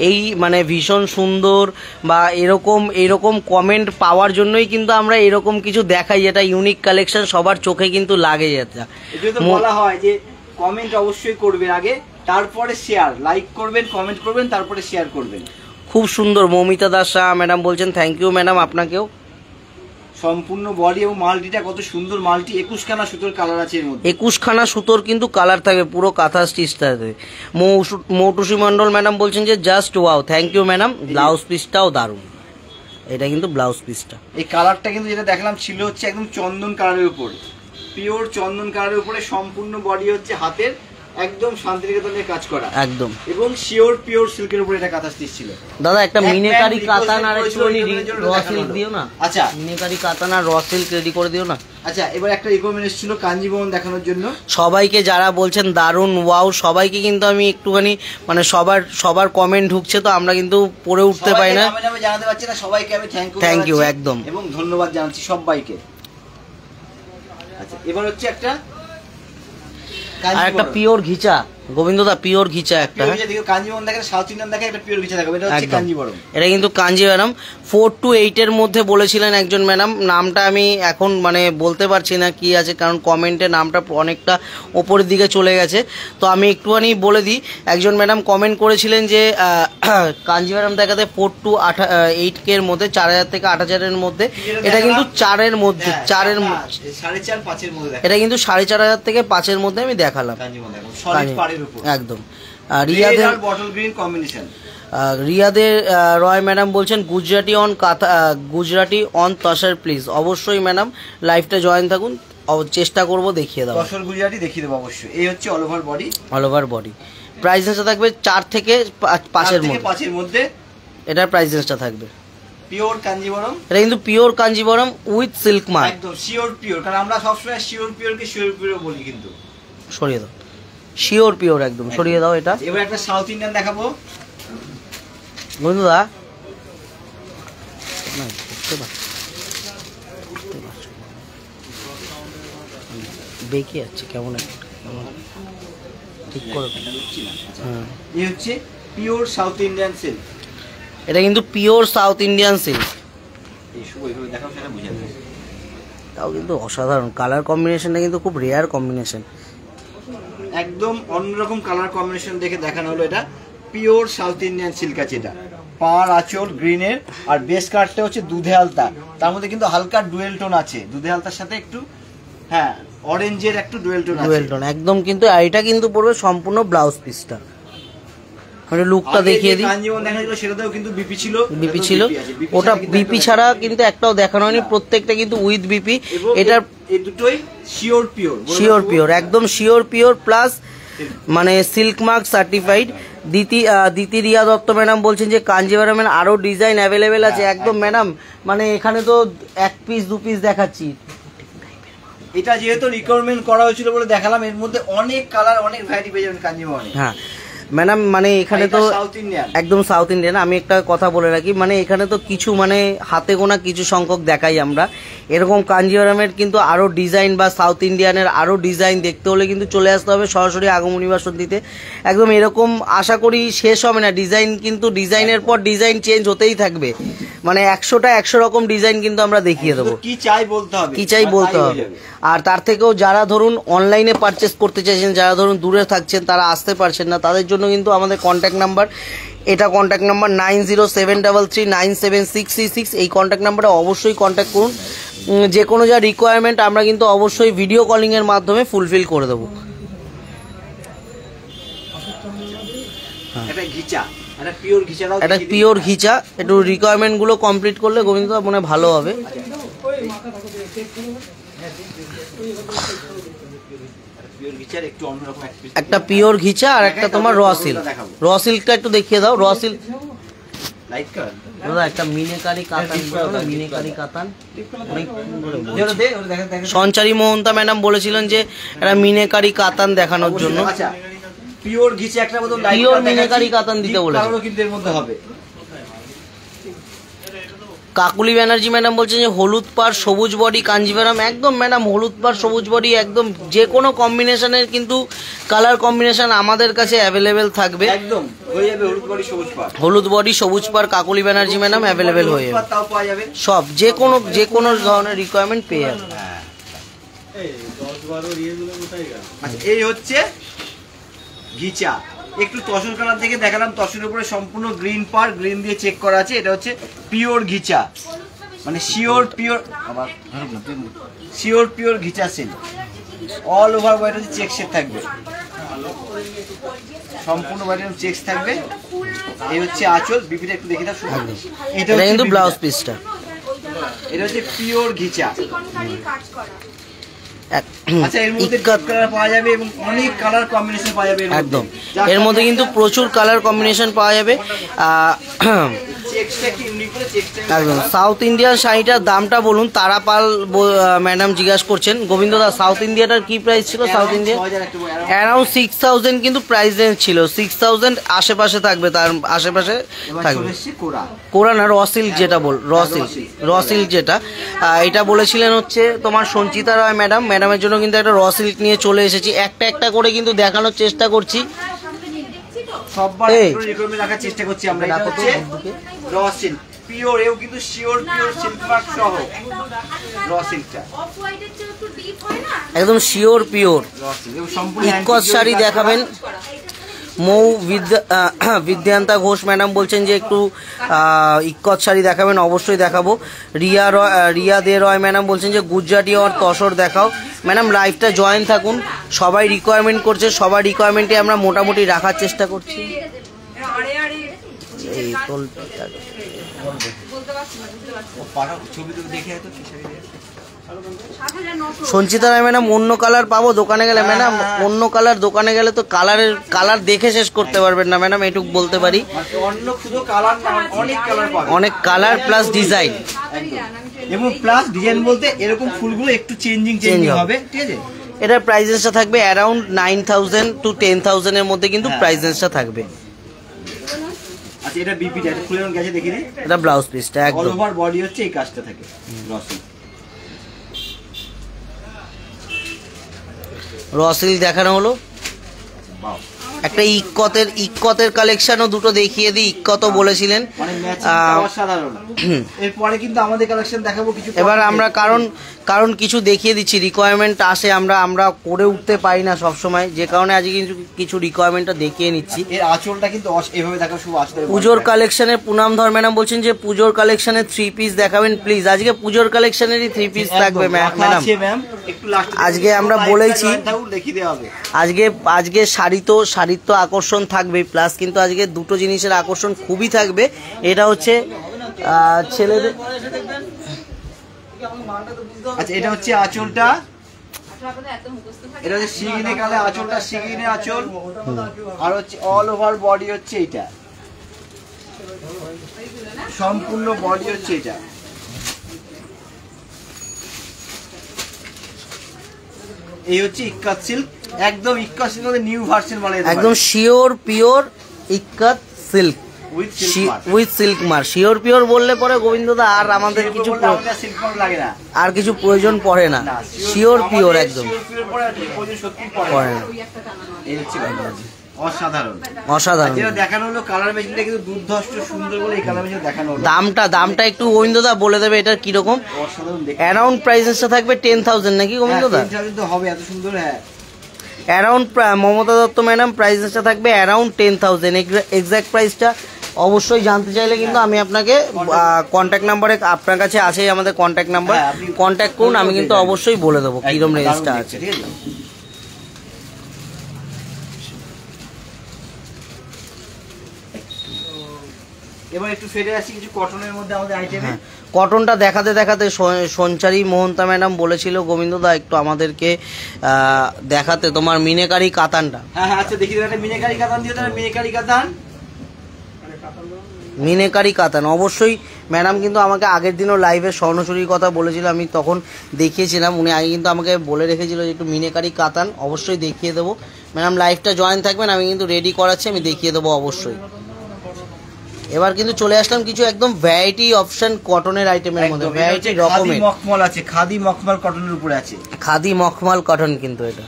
এই মানে ভীষণ সুন্দর বা এরকম কমেন্ট পাওয়ার জন্যই কিন্তু আমরা এরকম কিছু দেখাই, যেটা ইউনিক কালেকশন সবার চোখে কিন্তু লাগে। যেটা
বলা হয় যে কমেন্ট অবশ্যই করবেন আগে, তারপরে শেয়ার, লাইক করবেন, কমেন্ট করবেন, তারপরে শেয়ার করবেন।
খুব সুন্দর। মৌমিতা দাস শাহ ম্যাডাম বলছেন থ্যাংক ইউ ম্যাডাম আপনাকেও।
সম্পূর্ণ বডি এবং মাল্টিটা কত সুন্দর, মাল্টি 21খানা সুতোর কালার আছে এর মধ্যে,
21খানা সুতোর কিন্তু কালার থাকবে পুরো কাঁথা স্টিচটাতে। মৌটুসি মন্ডল ম্যাডাম বলছেন যে just wow, thank you madam. Blouse পিসটাও দারুণ, এটা কিন্তু ব্লাউজ পিসটা।
এই কালারটা কিন্তু যেটা দেখলাম ছিল হচ্ছে একদম চন্দন কালারের উপর, পিওর চন্দন কালারের উপরে সম্পূর্ণ বডি হচ্ছে হাতের একদম শান্তিনিকেতনের কাজ করা
একদম,
এবং শিওর পিওর সিল্কের উপরে এটা কাঁথা স্টিচ ছিল।
দাদা একটা মিনেকারি কাতান আর একটুখানি র সিল্ক দিও না।
আচ্ছা,
মিনেকারি কাতান আর র সিল্ক রেডি করে দিও না।
আচ্ছা, এবার একটা রিকমেন্ড এসেছিল কাঞ্জিবরম দেখানোর জন্য।
সবাইকে যারা বলছেন দারুণ ওয়াও, সবাইকে কিন্তু আমি একটুখানি মানে সবার কমেন্ট ঢুকছে, তো আমরা কিন্তু পড়ে উঠতে পারি না,
জানাতে পারছি না। সবাইকে আমি
থ্যাংক ইউ একদম,
এবং ধন্যবাদ জানাচ্ছি সবাইকে। আচ্ছা, এবার হচ্ছে একটা
আর একটা পিওর ঘিচা, গোবিন্দদা পিওর ঘিচা একটা,
কাঞ্জিবরম দেখেন, সাউথ ইন্ডিয়ান দেখেন, একটা পিওর ঘিচা দেখাবো। এটা হচ্ছে কাঞ্জিবরম,
এটা কিন্তু কাঞ্জি ম্যাডাম 4 to 8 এর মধ্যে বলেছিলেন একজন ম্যাডাম, নামটা আমি এখন মানে বলতে পারছি না কি আছে, কারণ কমেন্টে নামটা অনেকটা ওপরের দিকে চলে গেছে। তো আমি একটুখানি বলে দিই, একজন ম্যাডাম কমেন্ট করেছিলেন যে কাঞ্জি ম্যাডাম দেখাতে 4 to 8 এর মধ্যে, 4000 থেকে 8000 এর মধ্যে। এটা কিন্তু 4 এর মধ্যে,
4.5 এর মধ্যে,
এটা কিন্তু 4500 থেকে 5 এর মধ্যে আমি দেখালাম একদম। রিয়াদের
বটল গ্রিন কম্বিনেশন।
রিয়াদের রয় ম্যাডাম বলছেন গুজরাটি অন তসর প্লিজ। অবশ্যই ম্যাডাম লাইভটা জয়েন থাকুন, চেষ্টা করব দেখিয়ে দাও।
তসর গুজরাটি দেখিয়ে দেবো অবশ্যই। এই হচ্ছে অল ওভার বডি।
প্রাইস রেঞ্জটা থাকবে 4 থেকে 5 এর মধ্যে। এটার প্রাইস রেঞ্জটা থাকবে
পিওর কাঞ্জিবরম।
এটা কিন্তু pure Kanjeevaram with silk mark,
একদম শিওর পিওর, কারণ আমরা সবসময় শিওর পিওরকে শিওর পিওর বলি, কিন্তু
সরিয়ে দাও, শিওর পিওর একদম সরিয়ে দাও এটা।
এবার একটা সাউথ ইন্ডিয়ান দেখাবো
বন্ধুরা, বেঁকে যাচ্ছে কেমন ঠিক করে।
এই হচ্ছে পিওর সাউথ ইন্ডিয়ান সিল্ক,
এটা কিন্তু পিওর সাউথ ইন্ডিয়ান সিল্ক, তাও কিন্তু অসাধারণ কালার কম্বিনেশনটা, কিন্তু খুব রেয়ার কম্বিনেশন,
একদম অন্যরকম কালার কম্বিনেশন দেখে দেখানো হলো। এটা পিওর সাউথ ইন্ডিয়ান সিল্ক আছে, এটা পাড় আঁচল গ্রিনের, আর বেস কার্ডটা হচ্ছে দুধে আলতা, তার মধ্যে কিন্তু হালকা ডুয়েল টোন আছে, দুধে আলতার সাথে একটু অরেঞ্জের একটু ডুয়েল টোন
একদম। কিন্তু এটা কিন্তু পড়বে সম্পূর্ণ ব্লাউজ পিসটা, মানে লুকটা দেখিয়ে দিই।
কাঞ্জিবরম দেখানো সেটাতেও কিন্তু বিপি ছিল,
ওটা বিপি ছাড়া কিন্তু একটাও দেখানো হয়নি, প্রত্যেকটা কিন্তু উইথ বিপি। এটার
এই দুটোই শিওর
পিওর একদম শিওর পিওর প্লাস মানে সিল্ক মার্ক সার্টিফাইড। দিতি রিয়া দত্ত ম্যাডাম বলছেন যে কাঞ্জিবরমের আরো ডিজাইন অ্যাভেলেবেল আছে। একদম ম্যাডাম, মানে এখানে তো 1 পিস 2 পিস দেখাচ্ছি,
এটা যেহেতু রিকোয়ারমেন্ট করা হয়েছিল বলে দেখালাম। এর মধ্যে অনেক কালার, অনেক ভ্যারাইটি পেয়ে যাবেন কাঞ্জিবরমে।
হ্যাঁ ম্যাডাম, মানে এখানে তো একদম সাউথ ইন্ডিয়ান। আমি একটা কথা বলে রাখি, মানে এখানে তো কিছু মানে হাতে গোনা কিছু সংখ্যক দেখাই আমরা। এরকম কাঞ্জিবরমের কিন্তু আরও ডিজাইন বা সাউথ ইন্ডিয়ানের আরও ডিজাইন দেখতে হলে কিন্তু চলে আসতে হবে সরাসরি আগমনী বাসন্তীতে। একদম এরকম আশা করি শেষ হবে না ডিজাইন, কিন্তু ডিজাইনের পর ডিজাইন চেঞ্জ হতেই থাকবে। মানে 100টা 100 রকম ডিজাইন কিন্তু আমরা দেখিয়ে দেবো, কি চাই বলতে হবে। আর তার থেকেও যারা ধরুন অনলাইনে পারচেস করতে চাইছেন, যারা ধরুন দূরে থাকছেন, তারা আসতে পারছেন না, তাদের জন্য কিন্তু আমাদের কন্ট্যাক্ট নাম্বার, এটা কন্ট্যাক্ট নাম্বার 9073339766। এই কন্ট্যাক্ট নাম্বারে অবশ্যই কন্ট্যাক্ট করুন। যে কোনো যা রিকোয়ারমেন্ট আমরা কিন্তু অবশ্যই ভিডিও কলিংয়ের মাধ্যমে ফুলফিল করে দেবো। একটা পিওর ঘিচা, একটু রিকোয়ারমেন্টগুলো কমপ্লিট করলে গোবিন্দ মনে ভালো হবে। একটা পিওর ঘিচা আর একটা তোমার র সিল্কটা একটু দেখিয়ে দাও। র সিল্ক একটা মিনেকারি কাতান, সঞ্চারী মোহন্তা ম্যাডাম বলেছিলেন যে একটা মিনেকারি কাতান দেখানোর জন্য।
পিওর ঘিচে একটা মতো
পিওর মিনেকারি কাতান দিতে বলেছে,
কিন্তু এর মধ্যে হবে
কাকুলি ব্যানার্জি ম্যাডাম বলছেন যে হলুদ পাড় সবুজ বডি কাঞ্জিভারাম, একদম ম্যাডাম হলুদ পাড় সবুজ বডি একদম যে কোনো কম্বিনেশনের কিন্তু কালার কম্বিনেশন আমাদের কাছে অ্যাভেলেবেল থাকবে।
একদম হয়ে যাবে হলুদ বডি সবুজ পাড়,
হলুদ বডি সবুজ পাড় কাকুলি ব্যানার্জি ম্যাডাম অ্যাভেলেবেল হয়ে যাবে,
তাও পাওয়া যাবে
সব যে কোনো ধরনের রিকোয়ারমেন্ট পেয়ে যাবে।
আচ্ছা এই হচ্ছে ঘিচা, একটু তসর কালার থেকে দেখালাম, তসরের উপরে সম্পূর্ণ গ্রিন পার, গ্রিন দিয়ে চেক করা আছে। এটা হচ্ছে পিওর ঘিচা, মানে শিওর পিওর ঘিচা সিল্ক, অল ওভার হোয়াইট হচ্ছে চেক শেড থাকবে, সম্পূর্ণ হোয়াইট চেকস থাকবে। এই হচ্ছে আঁচল, বিপিটা একটু দেখে দাও।
এটা কিন্তু ব্লাউজ পিসটা,
এটা হচ্ছে পিওর ঘিচা। আচ্ছা এর মধ্যে কালার পাওয়া যাবে এবং অনেক কালার কম্বিনেশন পাওয়া যাবে
একদম, এর মধ্যে কিন্তু প্রচুর কালার কম্বিনেশন পাওয়া যাবে। একদম সাউথ ইন্ডিয়ান শাড়িটার দামটা বলুন, তারাপাল ম্যাডাম জিজ্ঞাসা করছেন। গোবিন্দ দা সাউথ ইন্ডিয়াটার কি প্রাইস ছিল? সাউথ ইন্ডিয়া অ্যারাউন্ড 6000 কিন্তু প্রাইস রেঞ্জ ছিল, 6000 আশেপাশে থাকবে, তার আশেপাশে থাকবে। কোরা না র সিল্ক যেটা র সিল্ক যেটা এটা বলেছিলেন হচ্ছে তোমার সঞ্চিতা রয় ম্যাডাম, ম্যাডামের জন্য কিন্তু একটা র সিল্ক নিয়ে চলে এসেছি, একটা একটা করে কিন্তু দেখানোর চেষ্টা করছি,
সববার রিকোয়ারমেন্ট রাখার চেষ্টা করছি আমরা। এটা হচ্ছে র সিল্ক পিওর, এও কিন্তু শিওর পিওর সিল্ক মার্ক সহ র সিল্কটা,
একদম শিওর পিওর
র সিল্ক এবং সম্পূর্ণ
ইকস শাড়ি দেখাবেন। মৌ বিদ্যান্তা ঘোষ ম্যাডাম বলছেন যে একটু ইকস শাড়ি দেখাবেন, অবশ্যই দেখাবো। রিয়া দে রয় ম্যাডাম বলছেন যে গুজরাটি আর তসর দেখাও। ম্যাডাম লাইভটা জয়েন থাকুন, সবাই রিকোয়ারমেন্ট করছে, সবার রিকোয়ারমেন্টে আমরা মোটামুটি রাখার চেষ্টা করছি। এই সঞ্চিতা রায় ম্যাডাম অন্য কালার পাবো দোকানে গেলে? ম্যাডাম অন্য কালার দোকানে গেলে তো কালার দেখে শেষ করতে পারবেন না ম্যাডাম, এটুকু বলতে পারি। অনেক কালার প্লাস ডিজাইন,
এবং প্লাস ডিজাইন বলতে এরকম ফুলগুলো একটু চেঞ্জিং হবে, ঠিক আছে।
এটার প্রাইসেসটা থাকবে অ্যারাউন্ড 9000 to 10000 এর মধ্যে কিন্তু প্রাইসেসটা থাকবে।
আচ্ছা এটা বিপিটা, এটা খুলে গেছে দেখিয়ে দিই।
এটা ব্লাউজ পিসটা একদম
অল ওভার বডি হচ্ছে এই কাজটা থাকে
রসিল দেখানো হলো। একটা ইক্কতের কালেকশনও দুটো দেখিয়ে দিই, ইক্কতও বলেছিলেন।
এরপরে কিন্তু আমাদের কালেকশন দেখাবো কিছু,
এবার আমরা কারণ কিছু দেখিয়ে দিচ্ছি, রিকোয়ারমেন্ট আসে, আমরা করে উঠতে পারি না সব সময়, যে কারণে আজকে কিন্তু কিছু রিকোয়ারমেন্টটা দেখিয়ে নিচ্ছি।
এর আঁচলটা কিন্তু এভাবে দেখা শুভ আসলে
পুজোর কালেকশনে পুনাম ধর ম্যাডাম বলছেন যে পুজোর কালেকশনে 3 পিস দেখাবেন প্লিজ। আজকে পুজোর কালেকশনেরই 3 পিস থাকবে ম্যাডাম। আজকে আমরা বলেছি আজকে শাড়ির তো আকর্ষণ থাকবে, প্লাস কিন্তু আজকে দুটো জিনিসের আকর্ষণ খুবই থাকবে। এটা হচ্ছে ছেলেদের,
আচ্ছা এটা হচ্ছে আঁচলটা, এটা হচ্ছে শিগিনে কালে আঁচলটা, শিগিনে আঁচল, আর হচ্ছে অল ওভার বডি হচ্ছে এটা, সম্পূর্ণ বডি হচ্ছে এটা। এই হচ্ছে ইক্কাত সিল্ক, একদম ইক্কাত সিল্ক নিউ ভার্সন বলে,
একদম sure pure ikat silk with silk মার। শিওর পিওর বললে পরে গোবিন্দদা আর আমাদের কিছু
লাগে না,
আর কিছু প্রয়োজন পড়ে না, শিওর পিওর একদম পড়ে না। অসাধারণ
দেখানো হলো কালার মেশিনটা কিন্তু দুর্ধর্ষ সুন্দর বলে এই কালার মেশিন দেখানো হলো।
দামটা একটু গোবিন্দদা বলে দেবে এটা কিরকম? অ্যারাউন্ড প্রাইসেসটা থাকবে 10000 নাকি গোবিন্দদা?
10000 তো হবে, এত সুন্দর। হ্যাঁ
অ্যারাউন্ড মমতা দত্ত ম্যাডাম প্রাইসেসটা থাকবে অ্যারাউন্ড 10000। এক্সাক্ট প্রাইসটা অবশ্যই জানতে চাইলে কিন্তু আমি আপনাকে কন্ট্যাক্ট নাম্বারে, আপনার কাছে আছেই আমাদের কন্ট্যাক্ট নাম্বার, কন্ট্যাক্ট করুন, আমি কিন্তু অবশ্যই বলে দেবো কিরকম রেঞ্জটা আছে।
এবার একটু ফেরে আসি কিছু কটনের মধ্যে আমাদের আইটেমে।
কটনটা দেখাতে সঞ্চারী মোহন্তা ম্যাডাম বলেছিল গোবিন্দদা একটু আমাদেরকে দেখাতে তোমার মিনেকারি কাতানটা।
হ্যাঁ আচ্ছা দেখি একটা মিনেকারি কাতান দিয়ে দাও।
মিনেকারি কাতান অবশ্যই ম্যাডাম কিন্তু আমাকে আগের দিনও লাইভে স্বর্ণচুরির কথা বলেছিল, আমি তখন দেখিয়েছিলাম, উনি আগে কিন্তু আমাকে বলে রেখেছিল যে একটু মিনেকারি কাতান অবশ্যই দেখিয়ে দেবো। ম্যাডাম লাইভটা জয়েন থাকবেন, আমি কিন্তু রেডি করাচ্ছি, আমি দেখিয়ে দেবো অবশ্যই। এবার কিন্তু চলে আসলাম কিছু একদম ভ্যারাইটি অপশন কটনের আইটেমের মধ্যে, ভ্যারাইটি রকমের।
মখমল আছে, খাদি মখমল কটনের উপরে আছে,
খাদি মখমল কটন কিন্তু এটা।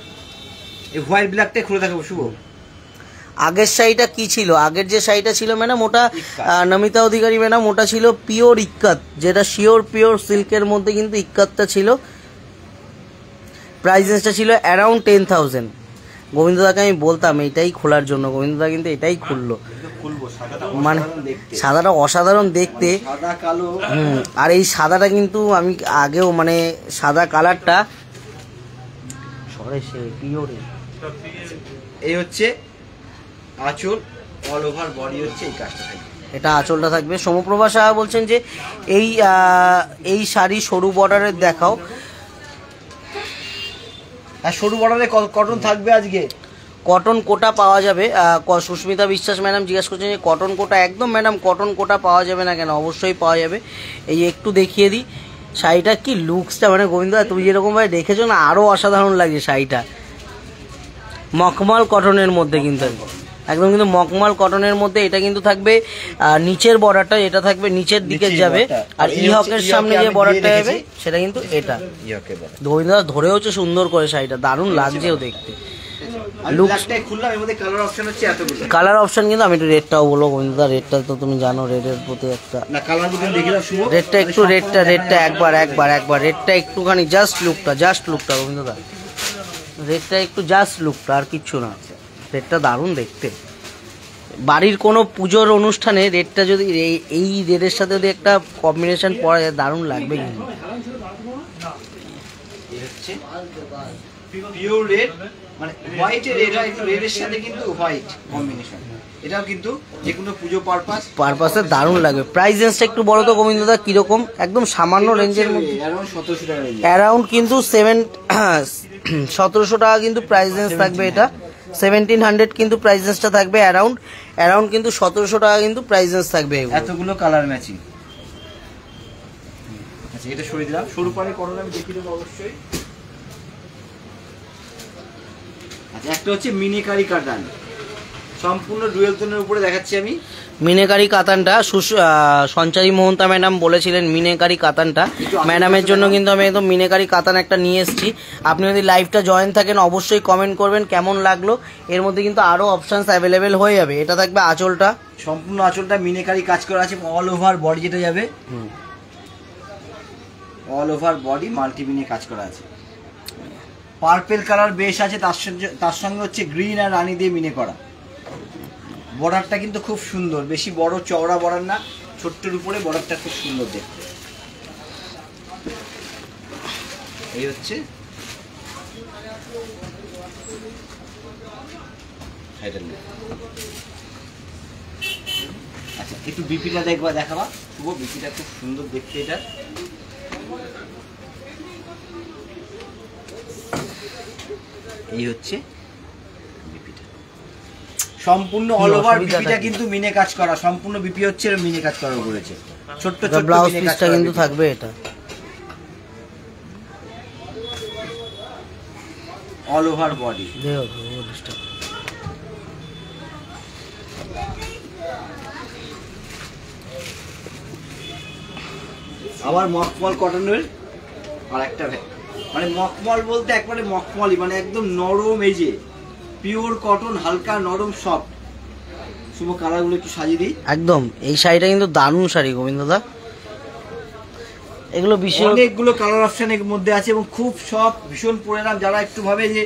এই হোয়াইট ব্ল্যাকটা খুলে দেখাবো শুভ।
আগের শাড়িটা কি ছিল, আগের যে শাড়িটা ছিল ম্যাডাম ওটা নমিতা অধিকারী ম্যাডাম, ওটা ছিল পিওর ইক্কাত, যেটা শিওর পিওর সিল্কের মধ্যে কিন্তু ইক্কাতটা ছিল। প্রাইসটা ছিল অ্যারাউন্ড 10,000। গোবিন্দদাকে আমি বলতাম এইটাই খোলার জন্য, গোবিন্দদা কিন্তু এটাই খুললো। মানে সাদাটা অসাধারণ দেখতে, আর এই সাদাটা কিন্তু আমি আগেও মানে সাদা কালারটা
এই হচ্ছে আঁচল, অল ওভার বডি হচ্ছে এই কাজটা থাকবে,
এটা আঁচলটা থাকবে। সমপ্রভা সাহা বলছেন যে এই শাড়ি সরু বর্ডারের দেখাও।
আর সরু বর্ডারে কটন থাকবে আজকে,
কটন কোটা পাওয়া যাবে। সুস্মিতা বিশ্বাস ম্যাডাম জিজ্ঞেস করছেন যে কটন কোটা, একদম ম্যাডাম কটন কোটা পাওয়া যাবে না কেন, অবশ্যই পাওয়া যাবে। এই একটু দেখিয়ে দিই শাড়িটা কি লুকসটা, মানে গোবিন্দা তুমি যেরকমভাবে দেখেছো না আরও অসাধারণ লাগছে শাড়িটা। মখমল কটনের মধ্যে কিন্তু একদম কিন্তু মখমল কটনের মধ্যে এটা কিন্তু থাকবে। নিচের বর্ডারটা এটা থাকবে নিচের দিকে যাবে, আর ইহকের সামনে যে বর্ডারটা যাবে সেটা কিন্তু এটা। গোবিন্দা ধরেওছে সুন্দর করে শাড়িটা, দারুণ লাগছেও দেখতে। কালার অপশন কিন্তু আমি একটু রেডটাও বলবো গোবিন্দা, রেডটা তো তুমি জানো, রেডের প্রতি একটা রেডটা একটু রেডটা একবার রেডটা একটুখানি জাস্ট লুকটা গোবিন্দা, রেডটা একটু জাস্ট লুকটা, আর কিচ্ছু না। রেডটা দারুণ দেখতে। বাড়ির কোনো পুজোর অনুষ্ঠানে রেডটা যদি এই রেডের সাথে যদি একটা কম্বিনেশন পড়া যায় দারুণ লাগবে কিন্তু।
পিওর রেড, মানে হোয়াইটের রেড হয়, একটু রেডের সাথে কিন্তু হোয়াইট কম্বিনেশন, এটাও কিন্তু যে কোনো পুজো পারপাসে
দারুণ লাগবে। প্রাইস রেঞ্জটা একটু বলো তো গোবিন্দদা কিরকম? একদম সামান্য রেঞ্জের মধ্যে, অ্যারাউন্ড কিন্তু 1700 টাকা কিন্তু প্রাইস রেঞ্জ থাকবে। এটা 1700 কিন্তু প্রাইস রেঞ্জটা থাকবে, অ্যারাউন্ড কিন্তু 1700 টাকা কিন্তু প্রাইস রেঞ্জ থাকবে।
এতগুলো কালার ম্যাচিং। আচ্ছা এটা সরিয়ে দিলাম, সরু পাড়ে কটন আমি দেখিয়ে দেবো অবশ্যই। আচ্ছা একটা হচ্ছে মিনিকারি কাতান, সম্পূর্ণ ডুয়েল টোনের উপরে দেখাচ্ছি আমি।
মিনেকারি কাতানটা সঞ্চারী মোহন্তা ম্যাডাম বলেছিলেন মিনেকারি কাতানটা, ম্যাডামের জন্য কিন্তু আমি একদম মিনেকারি কাতান একটা নিয়ে এসেছি। আপনি যদি লাইভটা জয়েন থাকেন অবশ্যই কমেন্ট করবেন কেমন লাগলো। এর মধ্যে কিন্তু আরও অপশানস অ্যাভেলেবেল হয়ে যাবে। এটা থাকবে আঁচলটা,
সম্পূর্ণ আঁচলটা মিনেকারি কাজ করা আছে, অল ওভার বডি যেটা যাবে, অল ওভার বডি মাল্টি মিনে কাজ করা আছে। পার্পেল কালার বেশ আছে, তার সঙ্গে হচ্ছে গ্রিন আর রানি দিয়ে মিনে করা। বর্ডারটা কিন্তু খুব সুন্দর, বেশি বড় চওড়া বর্ডার না, ছোট্টের উপরে বর্ডারটা খুব সুন্দর দেখতে। এই হচ্ছে আচ্ছা একটু বিপিটা দেখাবা শুভ, বিপিটা খুব সুন্দর দেখতে। এটা এই হচ্ছে সম্পূর্ণ অল ওভার বিপিটা কিন্তু মিনে কাজ করা, সম্পূর্ণ বিপি হচ্ছে মিনে কাজ করা করেছে। ছোট্ট ছোট্ট
ব্লাউজ পিসটা কিন্তু থাকবে, এটা
অল ওভার বডি। আবার মখমল কটনের আর একটা, মানে মখমল বলতে একবারে মখমলই, মানে একদম নরম, এই যে পিওর কটন, হালকা নরম সফট। শুভ কালারগুলো একটু সাজিয়ে দিই।
একদম এই শাড়িটা কিন্তু দারুণ শাড়ি গোবিন্দদা, এগুলো বিশেষ
অনেকগুলো কালার অপশন এর মধ্যে আছে এবং খুব সফট, ভীষণ পরে আরাম। যারা একটু ভাবে যে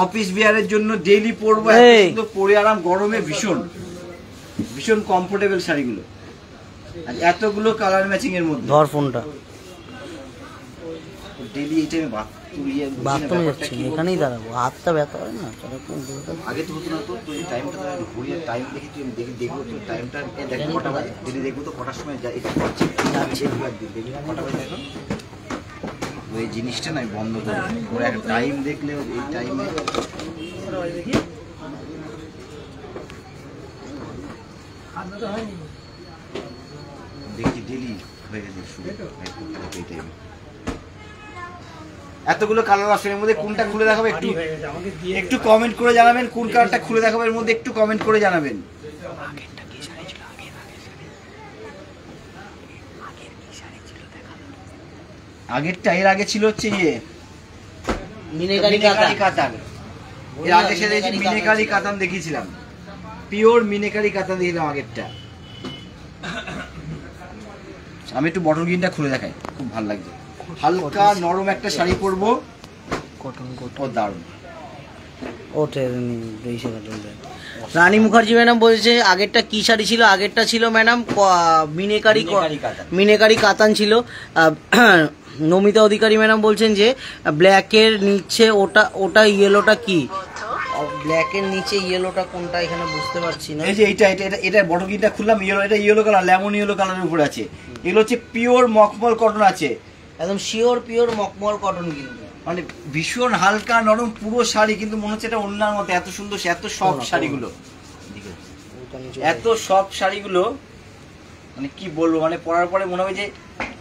অফিস বিয়ারের জন্য ডেইলি পরবো, কিন্তু পরে আরাম, গরমে ভীষণ ভীষণ কমফোর্টেবল শাড়িগুলো। আর এতগুলো কালার ম্যাচিং এর মধ্যে,
ধর ফোনটা
ডেইলি এই টাইমে
বাথরুমে যাচ্ছি, এখানেই দাঁড়াবো, হাতটা ব্যথা হয় না।
আগে তো হতো না, তো তুই টাইমটা ঘুরিয়ে টাইম দেখি, তুই দেখবো তো টাইমটা, দেখ কটা বাজে, ডেলি দেখবো তো কটার সময় এটা যাচ্ছে, দেখবি কটা বাজে এখন। ওই জিনিসটা না বন্ধ করে ওরা একটা টাইম দেখলে এই টাইমে দেখি ডেলি হয়ে গেছে এই টাইমে। এতগুলো কালার আছে এর মধ্যে কোনটা খুলে দেখাবো একটু কমেন্ট করে জানাবেন, কোন কালারটা খুলে দেখাবো এর মধ্যে একটু কমেন্ট করে জানাবেন। আগেরটা এর আগে ছিল হচ্ছে
মিনেকারি
কাতান। এর আগে সেটা মিনেকারি কাতান দেখিয়েছিলাম, পিওর মিনেকারি কাতান দিয়েছিলাম আগেরটা। আমি একটু বটল গ্রিনটা খুলে দেখাই, খুব ভালো লাগছে। হালকা নরম একটা শাড়ি পরবো,
কটন
ও দারুণ।
ওঠে রানী মুখার্জি ম্যাডাম বলছে আগেরটা কি শাড়ি ছিল? আগেরটা ছিল ম্যাডাম মিনেকারি কাতান ছিল। নমিতা অধিকারী ম্যাডাম বলছেন যে ব্ল্যাকের নিচে ওটা ইয়েলোটা কি? ব্ল্যাকের নিচে ইয়েলোটা কোনটা এখানে বুঝতে পারছি না।
এই যে এটা বটল গ্রিনটা খুললাম, ইয়েলো, এটা ইয়েলো কালার, লেমন ইয়েলো কালারের উপরে আছে। এগুলো হচ্ছে পিওর মখমল কটন আছে,
একদম পিওর মখমল কটন, কিন্তু
মানে ভীষণ হালকা নরম পুরো শাড়ি, কিন্তু মনে হচ্ছে এটা অন্যান্য মতো এত সুন্দর, এত সফট শাড়িগুলো, এত সফট শাড়িগুলো মানে কি বলবো, মানে পরার পরে মনে হবে যে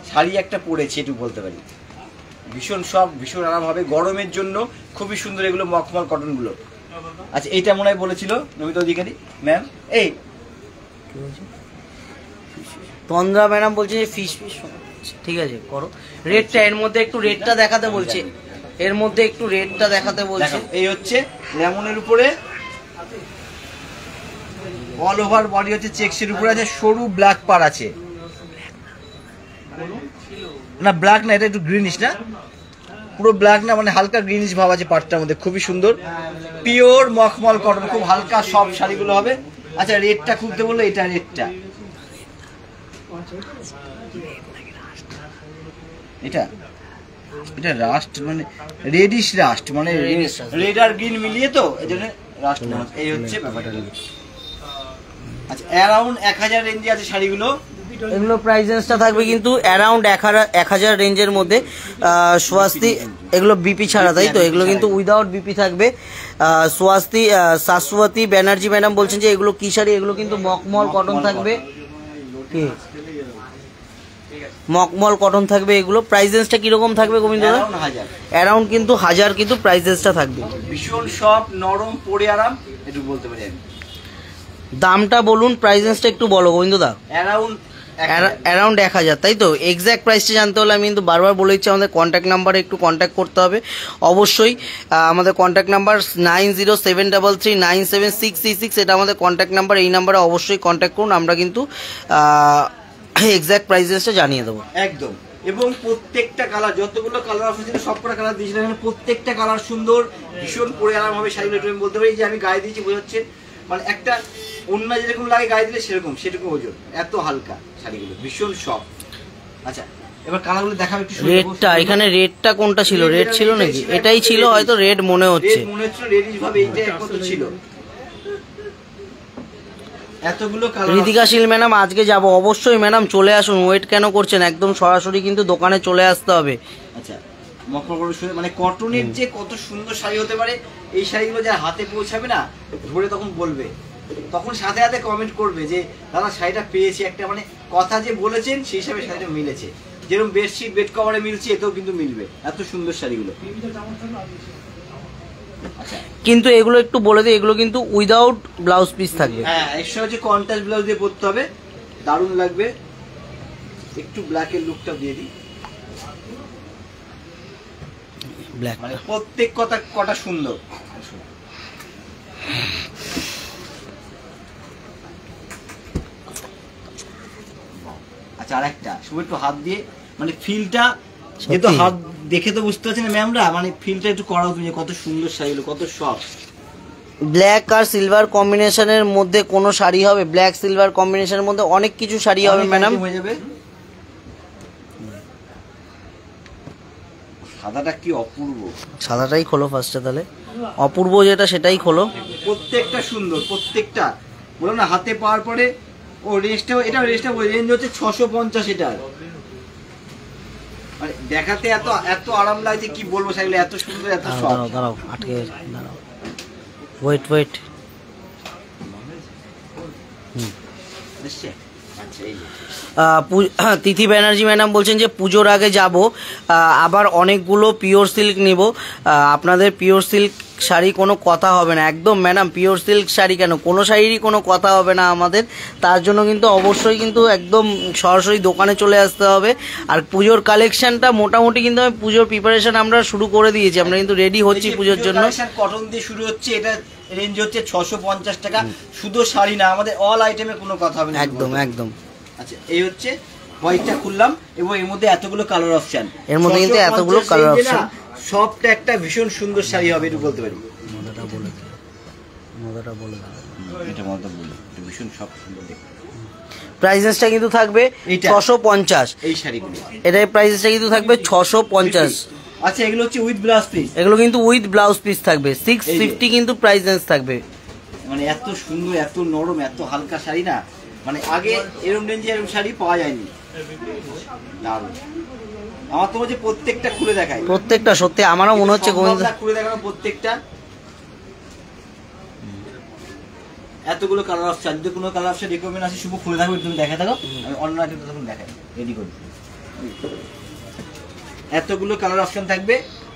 শাড়ি একটা পরেছি, এটুকু বলতে পারি। ভীষণ সফট, ভীষণ আরাম হবে, গরমের জন্য খুবই সুন্দর এগুলো মখমল কটনগুলো। আচ্ছা এইটা মনে হয় বলেছিল নমিতা অধিকারী ম্যাম। এই
তন্দ্রা ম্যাডাম বলছে যে ফিশ ঠিক আছে করো। রেডটা এর মধ্যে একটু রেডটা দেখাতে বলছে, এর মধ্যে একটু রেডটা দেখাতে বলছে।
এই হচ্ছে লেমনের উপরে, অল ওভার বডি হচ্ছে চেকসের উপরে আছে, সরু ব্ল্যাক পার আছে, না ব্ল্যাক না, এটা একটু গ্রিনিশ, না পুরো ব্ল্যাক না, মানে হালকা গ্রিনিশ ভাব আছে পাটটার মধ্যে, খুবই সুন্দর পিওর মখমল কটন, খুব হালকা সব শাড়িগুলো হবে। আচ্ছা রেডটা খুলতে বললো, এটা রেডটা, এটা রাস্ট, মানে রেডিশ রাস্ট, মানে রেড আর গ্রিন মিলিয়ে তো এই জন্য রাস্ট। এই হচ্ছে ব্যাপারটা। আচ্ছা অ্যারাউন্ড 1000 রেঞ্জে আছে শাড়িগুলো।
এগুলো প্রাইস রেঞ্জটা থাকবে কিন্তু অ্যারাউন্ড 1000 রেঞ্জের মধ্যে। সোয়াস্তি এগুলো বিপি ছাড়া, তাই তো? এগুলো কিন্তু উইদাউট বিপি থাকবে। সোয়াস্তি শাশ্বতী ব্যানার্জি ম্যাডাম বলছেন যে এগুলো কি শাড়ি? এগুলো কিন্তু মখমল কটন থাকবে, কি মখমল কটন থাকবে। এগুলো প্রাইস রেঞ্জটা কিরকম থাকবে গোবিন্দদা? অ্যারাউন্ড কিন্তু 1000 কিন্তু প্রাইস রেঞ্জটা থাকবে।
ভীষণ সফট নরম, পরে আরাম, একটু বলতে পারি আমি।
দামটা বলুন, প্রাইস রেঞ্জটা একটু বলো গোবিন্দদা। অ্যারাউন্ড 1000, তাই তো? এক্স্যাক্ট প্রাইসটা জানতে হলে আমি কিন্তু বারবার বলে দিচ্ছি, আমাদের কন্ট্যাক্ট নাম্বারে একটু কন্ট্যাক্ট করতে হবে অবশ্যই। আমাদের কন্ট্যাক্ট নাম্বার 9073339766, এটা আমাদের কন্ট্যাক্ট নাম্বার। এই নাম্বারে অবশ্যই কন্ট্যাক্ট করুন, আমরা কিন্তু এক্স্যাক্ট প্রাইসটা জানিয়ে দেবো
একদম। এবং প্রত্যেকটা কালার, যতগুলো কালার আছে সবকটা কালার দিয়েছিলাম, প্রত্যেকটা কালার সুন্দর, ভীষণ পরে আরাম হবে শাড়িগুলো। আমি বলতে পারি যে আমি গায়ে দিয়েছি, বোঝাচ্ছে মানে একটা অন্য যেরকম লাগে গায়ে দিলে সেরকম ওজন, এত হালকা শাড়িগুলো, ভীষণ সফট। আচ্ছা এবার কালারগুলো দেখাবো একটু।
রেডটা এখানে, রেডটা কোনটা ছিল? রেড ছিল নাকি? এটাই ছিল হয়তো, রেড মনে হচ্ছে,
রেডিশ ভাবে এইটা কত ছিল। এতগুলো কালার।
ঋতিকা শীল ম্যাডাম আজকে যাব, অবশ্যই ম্যাডাম চলে আসুন, ওয়েট কেন করছেন? একদম সরাসরি কিন্তু দোকানে চলে আসতে হবে।
আচ্ছা মানে কটনের যে কত সুন্দর শাড়ি হতে পারে, এই শাড়িগুলো যারা হাতে পৌঁছাবে না ধরে তখন বলবে, তখন সাথে সাথে কমেন্ট করবে যে দাদা শাড়িটা পেয়েছি, একটা মানে কথা যে বলেছেন সেই হিসাবে শাড়িটা মিলেছে। যেরকম বেডশিট বেড কভারে মিলছে, এতেও কিন্তু মিলবে, এত সুন্দর শাড়িগুলো। আচ্ছা
কিন্তু এগুলো একটু বলে দিই, এগুলো কিন্তু উইদাউট ব্লাউজ পিস থাকবে।
হ্যাঁ এক্সট্রা হচ্ছে কন্ট্রাস্ট ব্লাউজ দিয়ে পরতে হবে, দারুণ লাগবে। একটু ব্ল্যাকের লুকটা দিয়ে দিই,
ব্ল্যাক
মানে প্রত্যেক কটা সুন্দর। আচ্ছা আরেকটা শুধু একটু হাত দিয়ে মানে ফিলটা, যেহেতু হাত দেখে তো বুঝতে পারছি না ম্যামরা, মানে ফিলটা একটু করাও তুমি, কত সুন্দর শাড়িগুলো, কত সফট।
ব্ল্যাক আর সিলভার কম্বিনেশনের মধ্যে কোনো শাড়ি হবে? ব্ল্যাক সিলভার কম্বিনেশনের মধ্যে অনেক কিছু শাড়ি হবে ম্যাডাম।
হয়ে যাবে। সাদাটা কি অপূর্ব,
সাদাটাই খোলো ফার্স্টে, তাহলে অপূর্ব যেটা সেটাই খোলো।
প্রত্যেকটা সুন্দর, প্রত্যেকটা বলো না হাতে পাওয়ার পরে। ও রেঞ্জটা, এটা রেঞ্জটা রেঞ্জ হচ্ছে 650। এটা মানে দেখাতে এত আরাম লাগছে, কি বলবো, শাড়িগুলো এত সুন্দর, এত সফট।
দাঁড়াও আটকে দাঁড়াও, ওয়েট
দেখছে আচ্ছা এই যে
তিথি ব্যানার্জি ম্যাডাম বলছেন যে পুজোর আগে যাব, আবার অনেকগুলো পিওর সিল্ক নিব, আপনাদের পিওর সিল্ক শাড়ি কোনো কথা হবে না। একদম ম্যাডাম, পিওর সিল্ক শাড়ি কেন, কোনো শাড়িরই কোনো কথা হবে না আমাদের। তার জন্য কিন্তু অবশ্যই কিন্তু একদম সরাসরি দোকানে চলে আসতে হবে। আর পুজোর কালেকশনটা মোটামুটি কিন্তু আমি পুজোর প্রিপারেশন আমরা শুরু করে দিয়েছি, আমরা কিন্তু রেডি হচ্ছি পুজোর জন্য।
কটন দিয়ে শুরু হচ্ছে, এটা রেঞ্জ হচ্ছে 650 টাকা। শুধু শাড়ি না, আমাদের অল আইটেমে কোনো কথা হবে না।
একদম একদম।
আচ্ছা এই হচ্ছে হোয়াইটটা খুললাম এবং এর মধ্যে এতগুলো কালার অপশন,
এর মধ্যে কিন্তু এতগুলো কালার অপশন,
সবটা একটা ভীষণ সুন্দর শাড়ি হবে, একটু বলতে পারি।
মজাটা বলে
এটা মজা বলি, এটা ভীষণ সব সুন্দর দেখতে।
প্রাইসেসটা কিন্তু থাকবে 650
এই শাড়িগুলো,
এটার প্রাইসটা কিন্তু থাকবে 650।
আচ্ছা এগুলো হচ্ছে উইথ ব্লাউজ পিস,
এগুলো কিন্তু উইথ ব্লাউজ পিস থাকবে, 650 কিন্তু প্রাইসেস থাকবে।
মানে এত সুন্দর, এত নরম, এত হালকা শাড়ি না, মানে আগে এরকম রেঞ্জে এরকম শাড়ি পাওয়া যায়নি। দারুণ। আমার তো হচ্ছে প্রত্যেকটা খুলে দেখাই,
প্রত্যেকটা সত্যি আমারও মনে হচ্ছে
খুলে দেখানো প্রত্যেকটা। এতগুলো কালার অপশন, যদি কোনো কালার অপশন রিকমেন্ড আছে শুভ খুলে থাকবে, তুমি দেখা থাকো, আমি অন্য আইটেম তখন দেখাই, রেডি করি। এতগুলো কালার অপশন থাকবে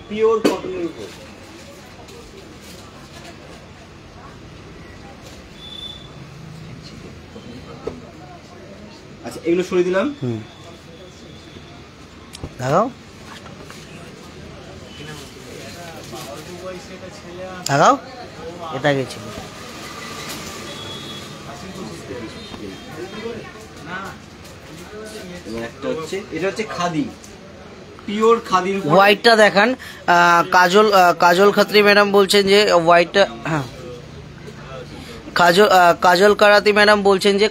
পিওর কটনের উপর। আচ্ছা এগুলো সরিয়ে দিলাম,
দেখাও দেখাও, এটা গেছিল।
একটা হচ্ছে, এটা হচ্ছে খাদি, পিওর খাদির উপর।
হোয়াইটটা দেখান, কাজল খাত্রি ম্যাডাম বলছেন যে হোয়াইটটা, হ্যাঁ কাজল কারাতি ম্যাডাম বলছেন যে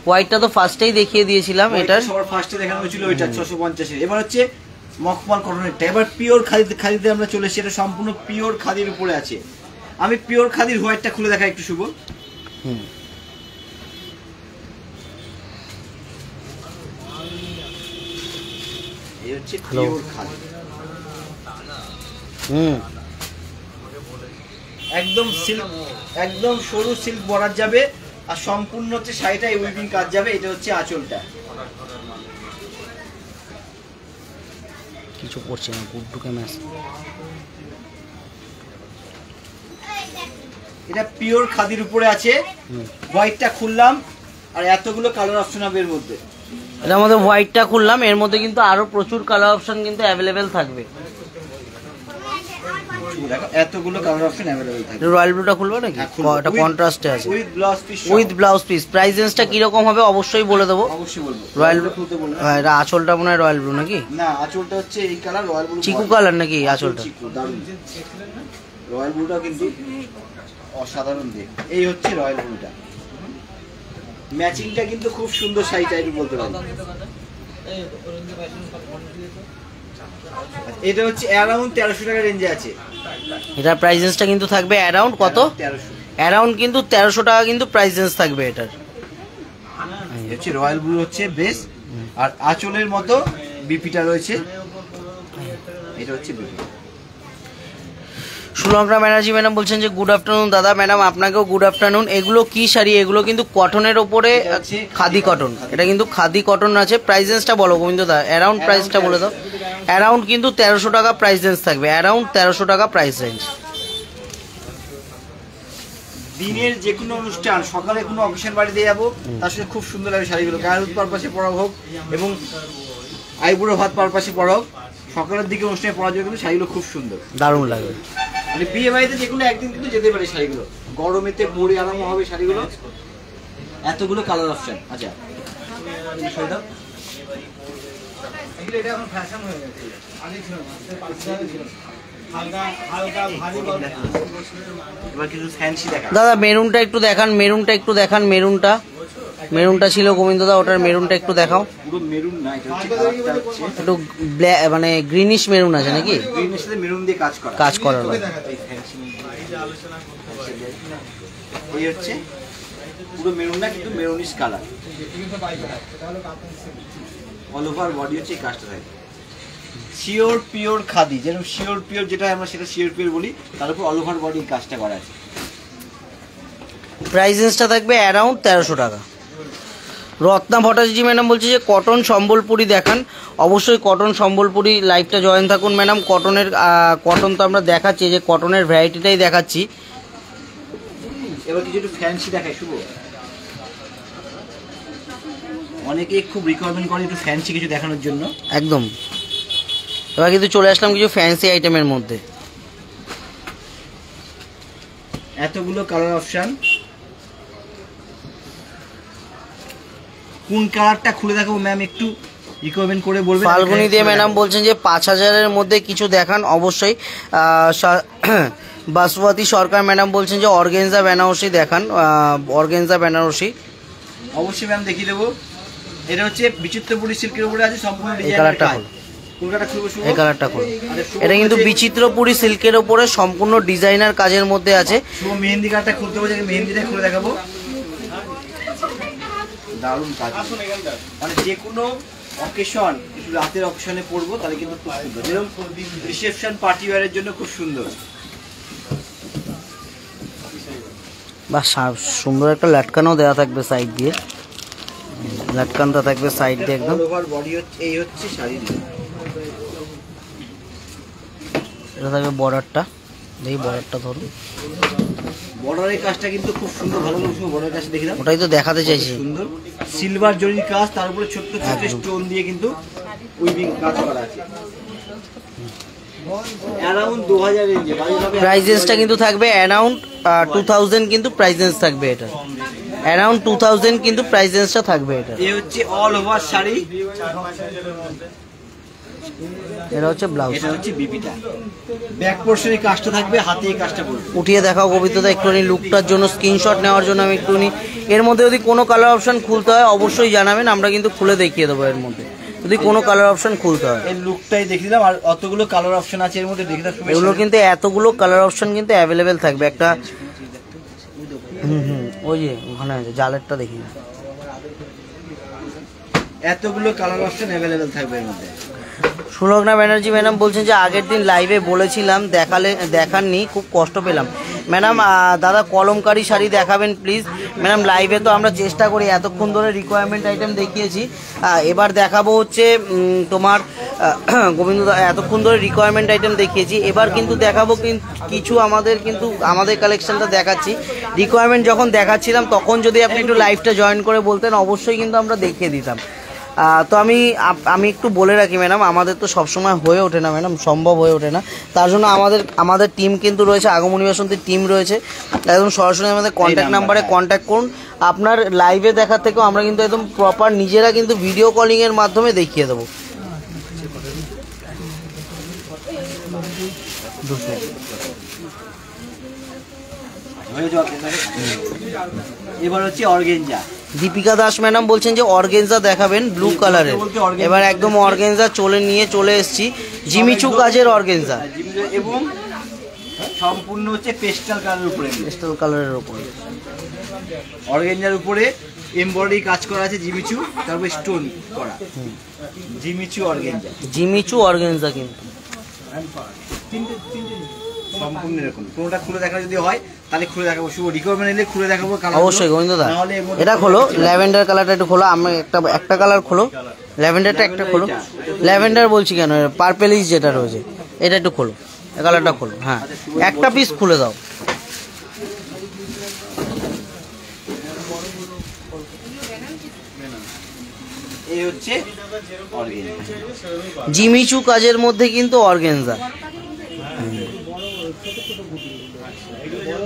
হোয়াইটটা তো ফার্স্টেই দেখিয়ে দিয়েছিলাম, এটার
সবার ফার্স্টে দেখানো হয়েছিল ওইটা 650 এর। এবার হচ্ছে মখমল কটনেরটা, এবার পিওর খাদিতে আমরা চলে এসেছি, এটা সম্পূর্ণ পিওর খাদির উপরে আছে। আমি পিওর খাদির হোয়াইটটা খুলে দেখাই একটু শুভ। এই হচ্ছে পিওর খাদি, একদম সিল্ক, একদম সরু সিল্ক বর্ডার যাবে, আর সম্পূর্ণ হচ্ছে শাড়িটা উইভিং কাজ যাবে। এটা হচ্ছে আঁচলটা,
কিছু করছে না, গুড্ডুকে ম্যাচ।
এটা পিওর খাদির উপরে আছে। হোয়াইটটা খুললাম, আর এতগুলো কালার অপশন হবে এর মধ্যে।
এটা আমাদের হোয়াইটটা খুললাম, এর মধ্যে কিন্তু আরো প্রচুর কালার অপশন কিন্তু অ্যাভেলেবেল থাকবে।
এতগুলো কালার অপশন अवेलेबल থাকে।
রয়্যাল ব্লুটা খুলবো নাকি? এটা কন্ট্রাস্টে আছে,
with blouse piece.
With blouse piece. Price রেঞ্জটা কি রকম হবে অবশ্যই বলে দেবো।
অবশ্যই বলবো।
রয়্যাল ব্লু খুলতে বলবো। হ্যাঁ, এটা আঁচলটা মনে হয় রয়্যাল ব্লু নাকি?
না, আঁচলটা হচ্ছে এই কালার, রয়্যাল ব্লু
চিকু কালার নাকি আঁচলটা?
চিকু, দারুণ। রয়্যাল ব্লুটা কিন্তু অসাধারণ দেখ। এই হচ্ছে রয়্যাল ব্লুটা, ম্যাচিংটা কিন্তু খুব সুন্দর শাড়িটা, একটু বলতে পারি। এটা হচ্ছে অ্যারাউন্ড 1300 টাকা রেঞ্জে আছে।
এটা প্রাইস রেঞ্জটা কিন্তু থাকবে অ্যারাউন্ড কত? 1300। অ্যারাউন্ড কিন্তু 1300 টাকা কিন্তু প্রাইস রেঞ্জ থাকবে এটার।
হচ্ছে রয়্যাল ব্লু হচ্ছে বেস, আর আঁচলের মতো বিপিটা রয়েছে। এটা হচ্ছে বিপি।
সুলগ্না ব্যানার্জি ম্যাডাম বলছেন যে গুড আফটারনুন দাদা। ম্যাডাম আপনাকেও গুড আফটারনুন। এগুলো কি শাড়ি? এগুলো কিন্তু কটনের ওপরে, খাদি কটন। এটা কিন্তু খাদি কটন আছে। প্রাইস রেঞ্জটা বলো গোবিন্দ দা, অ্যারাউন্ড প্রাইসটা বলে দাও। অ্যারাউন্ড কিন্তু 1300 টাকা প্রাইস রেঞ্জ থাকবে, অ্যারাউন্ড 1300 টাকা প্রাইস রেঞ্জ।
দিনের যে কোনো অনুষ্ঠান, সকালে কোনো অকেশন বাড়িতে যাবো, তার সাথে খুব সুন্দর লাগে শাড়িগুলো। গায়ের হলুদ পারপাসে পরা হোক এবং আইবুড়ো ভাত পারপাসে পরা হোক, সকালের দিকে অনুষ্ঠানে পরা যাবে, কিন্তু শাড়িগুলো খুব সুন্দর, দারুণ লাগে। মানে বিয়ে বাড়িতে যে কোনো একদিন কিন্তু যেতে পারে শাড়িগুলো, গরমেতে পরে আরাম হবে শাড়িগুলো। এতগুলো কালার অপশন। আচ্ছা এটা এখন ফ্যাশন হয়ে গেছে, আগে ছিল না।
দাদা মেরুনটা একটু দেখান, মেরুনটা একটু দেখান। মেরুনটা ছিল গোবিন্দ দা, ওটার মেরুনটা একটু দেখাও।
পুরো মেরুন না, এটা হচ্ছে কালারটা হচ্ছে
একটু ব্ল্যাক, মানে গ্রিনিশ মেরুন আছে নাকি?
গ্রিনের সাথে মেরুন দিয়ে কাজ করা এই হচ্ছে পুরো মেরুন না, কিন্তু maroonish colour. All over body হচ্ছে এই কাজটা থাকে। শিওর পিওর খাদি, যেরকম শিওর পিওর যেটা আমরা সেটা শিওর পিওর বলি, তার উপর অল ওভার বডি কাজটা করা আছে।
প্রাইস রেঞ্জটা থাকবে অ্যারাউন্ড 1300 টাকা। রত্না ভট্টাচার্য ম্যাডাম বলছে যে কটন সম্বলপুরি দেখান। অবশ্যই কটন সম্বলপুরি লাইভটা জয়েন থাকুন ম্যাডাম। কটনের কটন তো আমরা দেখাচ্ছি, যে কটনের ভ্যারাইটিটাই দেখাচ্ছি।
এবার কিছু একটু ফ্যান্সি দেখাই শুভ, অনেকেই খুব রিকোয়ারমেন্ট করে একটু ফ্যান্সি কিছু দেখানোর জন্য।
একদম। এবার কিন্তু চলে আসলাম কিছু ফ্যান্সি আইটেমের মধ্যে।
এতগুলো কালার অপশন, কোন কালারটা খুলে দেখাবো ম্যাম একটু রিকমেন্ড করে বলবেন।
ফাল্গুনি দিয়ে ম্যাডাম বলছেন যে 5000-এর মধ্যে কিছু দেখান। অবশ্যই বাসুমতী সরকার ম্যাডাম বলছেন যে অর্গেনজা বেনারসি দেখান, অর্গেনজা বেনারসি।
অবশ্যই ম্যাম দেখিয়ে দেবো। এটা হচ্ছে বিচিত্রপুরী সিল্কের উপরে আছে সম্পূর্ণ
এই কালারটা হলো, এই কালারটা হলো। এটা কিন্তু বিচিত্রপুরী সিল্কের উপরে সম্পূর্ণ ডিজাইনার কাজের মধ্যে আছে।
শুভ মেহেন্দি কার্ডটা খুলতে বলছে, মেহেন্দিটা খুলে দেখাবো। দারুণ কাজ, মানে যে কোনো অকেশন, একটু রাতের অকেশনে পরবো তাহলে কিন্তু খুব সুন্দর, যেরকম রিসেপশন পার্টি ওয়্যারের জন্য খুব সুন্দর।
বা সুন্দর একটা লাটকানও দেওয়া থাকবে সাইড দিয়ে, লাটকানটা থাকবে সাইড দিয়ে একদম।
ওভার বডি হচ্ছে এই হচ্ছে শাড়ি,
এটা থাকবে বর্ডারটা, দেখি বর্ডারটা ধরুন।
বর্ডারের কাজটা কিন্তু খুব সুন্দর, ভালো করে বর্ডারের কাজটা দেখলাম,
ওটাই তো দেখাতে চাইছি।
সুন্দর সিলভার জরির কাজ, তার উপরে ছোট্ট ছোট্ট স্টোন দিয়ে কিন্তু উইভিং কাজ করা আছে। অ্যারাউন্ড 2000 রেঞ্জে
প্রাইসেসটা কিন্তু থাকবে অ্যারাউন্ড 2000 কিন্তু প্রাইসেস থাকবে এটা, অ্যারাউন্ড 2000 কিন্তু প্রাইসেসটা থাকবে এটা।
এই হচ্ছে অল ওভার শাড়ি,
এটা হচ্ছে ব্লাউজ,
এটা হচ্ছে বিপিটা। ব্যাক পোরশনে কাজটা থাকবে, হাতে এই কাজটা করবে।
উঠিয়ে দেখাও কবিতা একটুখানি লুকটার জন্য, স্ক্রিনশট নেওয়ার জন্য আমি একটুখানি। এর মধ্যে যদি কোনো কালার অপশন খুলতে হয় অবশ্যই জানাবেন, আমরা কিন্তু খুলে দেখিয়ে দেবো এর মধ্যে যদি কোনো কালার অপশন খুলতে হয়।
এই লুকটাই দেখে দিলাম, আর অতগুলো কালার অপশন আছে এর মধ্যে, দেখে দাও।
এগুলো কিন্তু এতগুলো কালার অপশন কিন্তু অ্যাভেলেবেল থাকবে। একটা ওই যে ওখানে জালেরটা দেখি,
এতগুলো কালার অপশন অ্যাভেলেবেল থাকবে এর মধ্যে।
সুলগ্না ব্যানার্জি ম্যাডাম বলছেন যে আগের দিন লাইভে বলেছিলাম দেখাননি, খুব কষ্ট পেলাম। ম্যাডাম দাদা কলমকারি শাড়ি দেখাবেন প্লিজ। ম্যাডাম লাইভে তো আমরা চেষ্টা করি, এতক্ষণ ধরে রিকোয়ারমেন্ট আইটেম দেখিয়েছি, এবার দেখাবো হচ্ছে তোমার গোবিন্দ এতক্ষণ ধরে রিকোয়ারমেন্ট আইটেম দেখিয়েছি, এবার কিন্তু দেখাবো কিছু আমাদের কালেকশনটা দেখাচ্ছি। রিকোয়ারমেন্ট যখন দেখাচ্ছিলাম তখন যদি আপনি একটু লাইভটা জয়েন করে বলতেন অবশ্যই কিন্তু আমরা দেখিয়ে দিতাম। তো আমি একটু বলে রাখি ম্যাডাম, আমাদের তো সবসময় হয়ে ওঠে না ম্যাডাম, সম্ভব হয়ে ওঠে না। তার জন্য আমাদের টিম কিন্তু রয়েছে, আগমনী বাসন্তীর টিম রয়েছে, একদম সরাসরি আমাদের কন্ট্যাক্ট নাম্বারে কন্ট্যাক্ট করুন। আপনার লাইভে দেখার থেকেও আমরা কিন্তু একদম প্রপার নিজেরা কিন্তু ভিডিও কলিংয়ের মাধ্যমে দেখিয়ে দেবো।
এবার হচ্ছে অর্গেঞ্জা।
দীপিকা দাস ম্যাডাম বলছেন যে অর্গেঞ্জা দেখাবেন ব্লু কালারের। এবার একদম অর্গেঞ্জা চলে এসেছি, জিমিচু কাজের অর্গেঞ্জা,
এবং সম্পূর্ণ হচ্ছে পেস্টাল কালারের উপরে,
পেস্টাল কালারের উপরে
অর্গেঞ্জার উপরে এমব্রয়ডারি কাজ করা আছে, জিমিচু, তারপর স্টোন করা, জিমিচু অর্গেঞ্জা কিন্তু সম্পূর্ণ এরকম। কোনটা খুলে দেখা যদি হয় তাহলে খুলে দেখাবো, শুভ রিকোয়ারমেন্ট এলে খুলে দেখাবো
অবশ্যই গোবিন্দদা। এটা খোলো, ল্যাভেন্ডার কালারটা একটু খোলো, আমি একটা কালার খোলো, ল্যাভেন্ডারটা একটা খোলো। ল্যাভেন্ডার বলছি কেন, পার্পেলিশ যেটা রয়েছে এটা একটু খোলো, এই কালারটা খোলো। হ্যাঁ, একটা পিস খুলে দাও।
এই হচ্ছে অর্গেঞ্জা,
জিমিচু কাজের মধ্যে কিন্তু অর্গেঞ্জা।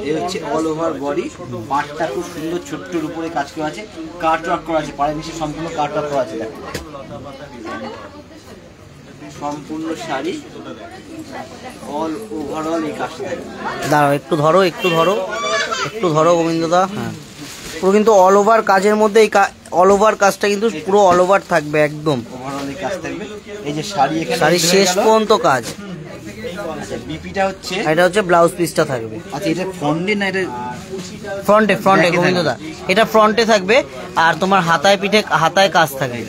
এই হচ্ছে অল ওভার বডি, পাটটা খুব সুন্দর ছোট্টর উপরে কাজ করা আছে, কাট ওয়ার্ক করা আছে, পাড়ের নিচে সম্পূর্ণ কাট ওয়ার্ক করা আছে। দেখো সম্পূর্ণ শাড়ি অল ওভারঅল এই কাজটা থাকে।
দাঁড়াও একটু ধরো গোবিন্দদা। হ্যাঁ, পুরো কিন্তু অল ওভার কাজের মধ্যে এই অল ওভার কাজটা কিন্তু পুরো অল ওভার থাকবে, একদম
ওভারঅল এই কাজ থাকবে। এই যে শাড়ি, এখানে
শাড়ি শেষ পর্যন্ত কাজ।
আচ্ছা, বিপিটা হচ্ছে,
এটা হচ্ছে ব্লাউজ পিসটা থাকবে।
আচ্ছা এটা ফ্রন্টে না এটা
ফ্রন্টে গোবিন্দদা, এটা ফ্রন্টে থাকবে, আর তোমার হাতায় কাজ থাকবে,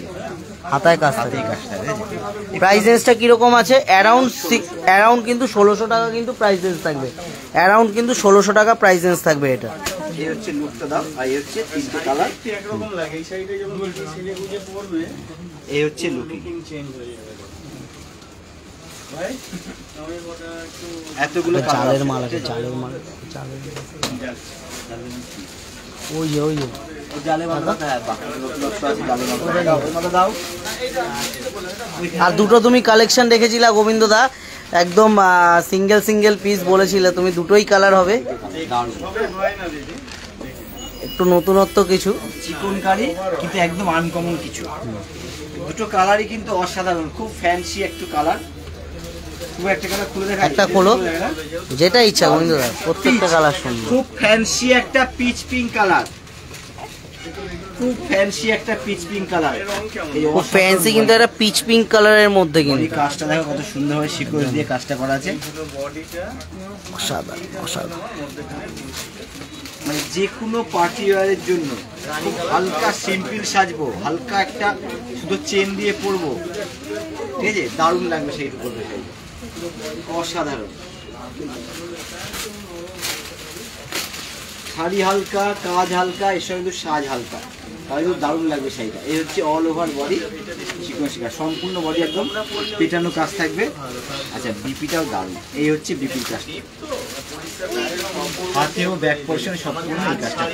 প্রাইস রেঞ্জটা কিরকম আছে? অ্যারাউন্ড কিন্তু 1600 টাকা কিন্তু প্রাইস রেঞ্জ থাকবে, অ্যারাউন্ড কিন্তু 1600 টাকা প্রাইস রেঞ্জ থাকবে এটা।
এই হচ্ছে লুকটা দাও, আর এই হচ্ছে তিনটে কালার,
একরকম লাগে এই সাইডে যখন ছেলে বুঝে পড়বে
এই হচ্ছে লুকিং।
চেঞ্জ হয়ে যাবে ভাই। আমি ওটা একটু
এতগুলো
চালের মাল আছে, চালের মাল, চালের ওই যে ওই যে
জালে বাঁধা, হ্যাঁ বাকি নষ্ট আছে জালে বাঁধা, দাও ওই মাথা দাও।
আর দুটো তুমি কালেকশন রেখেছিলা গোবিন্দ দা, একদম সিঙ্গেল সিঙ্গেল পিস বলেছিলে তুমি, দুটোই কালার হবে,
দারুণ
হয় না দিদি।
একটু নতুনত্ব কিছু।
চিকন কারি কিন্তু একদম আনকমন কিছু, দুটো কালারই কিন্তু অসাধারণ, খুব ফ্যান্সি একটু কালার। খুব একটা কালার খুলে দেখা,
একটা খোলো, যেটা ইচ্ছা গোবিন্দ দা, প্রত্যেকটা কালার সুন্দর।
খুব ফ্যান্সি একটা পিচ পিঙ্ক কালার, খুব ফ্যান্সি একটা পিচ পিঙ্ক কালার,
খুব ফ্যান্সি কিন্তু একটা পিচ পিঙ্ক কালারের মধ্যে কিন্তু
এই কাজটা দেখো কত সুন্দর ভাবে সিকোয়েন্স দিয়ে কাজটা করা আছে,
বডিটা
অসাধারণ অসাধারণ।
মানে যে কোনো পার্টি ওয়ারের জন্য খুব হালকা সিম্পল সাজবো, হালকা একটা শুধু চেন দিয়ে পরবো, ঠিক আছে, দারুণ লাগবে সেইটা পরবে, সেই অসাধারণ। শাড়ি হালকা, কাজ হালকা, এর সঙ্গে কিন্তু সাজ হালকা, তাহলে কিন্তু দারুণ লাগবে শাড়িটা। এই হচ্ছে অল ওভার বডি সিকোয়েন্স কাজ, সম্পূর্ণ বডি একদম পেটানো কাজ থাকবে। আচ্ছা বিপিটাও দারুণ, এই হচ্ছে বিপির কাজটা, হাতেও ব্যাক পোর্শন সম্পূর্ণ এই কাজটা।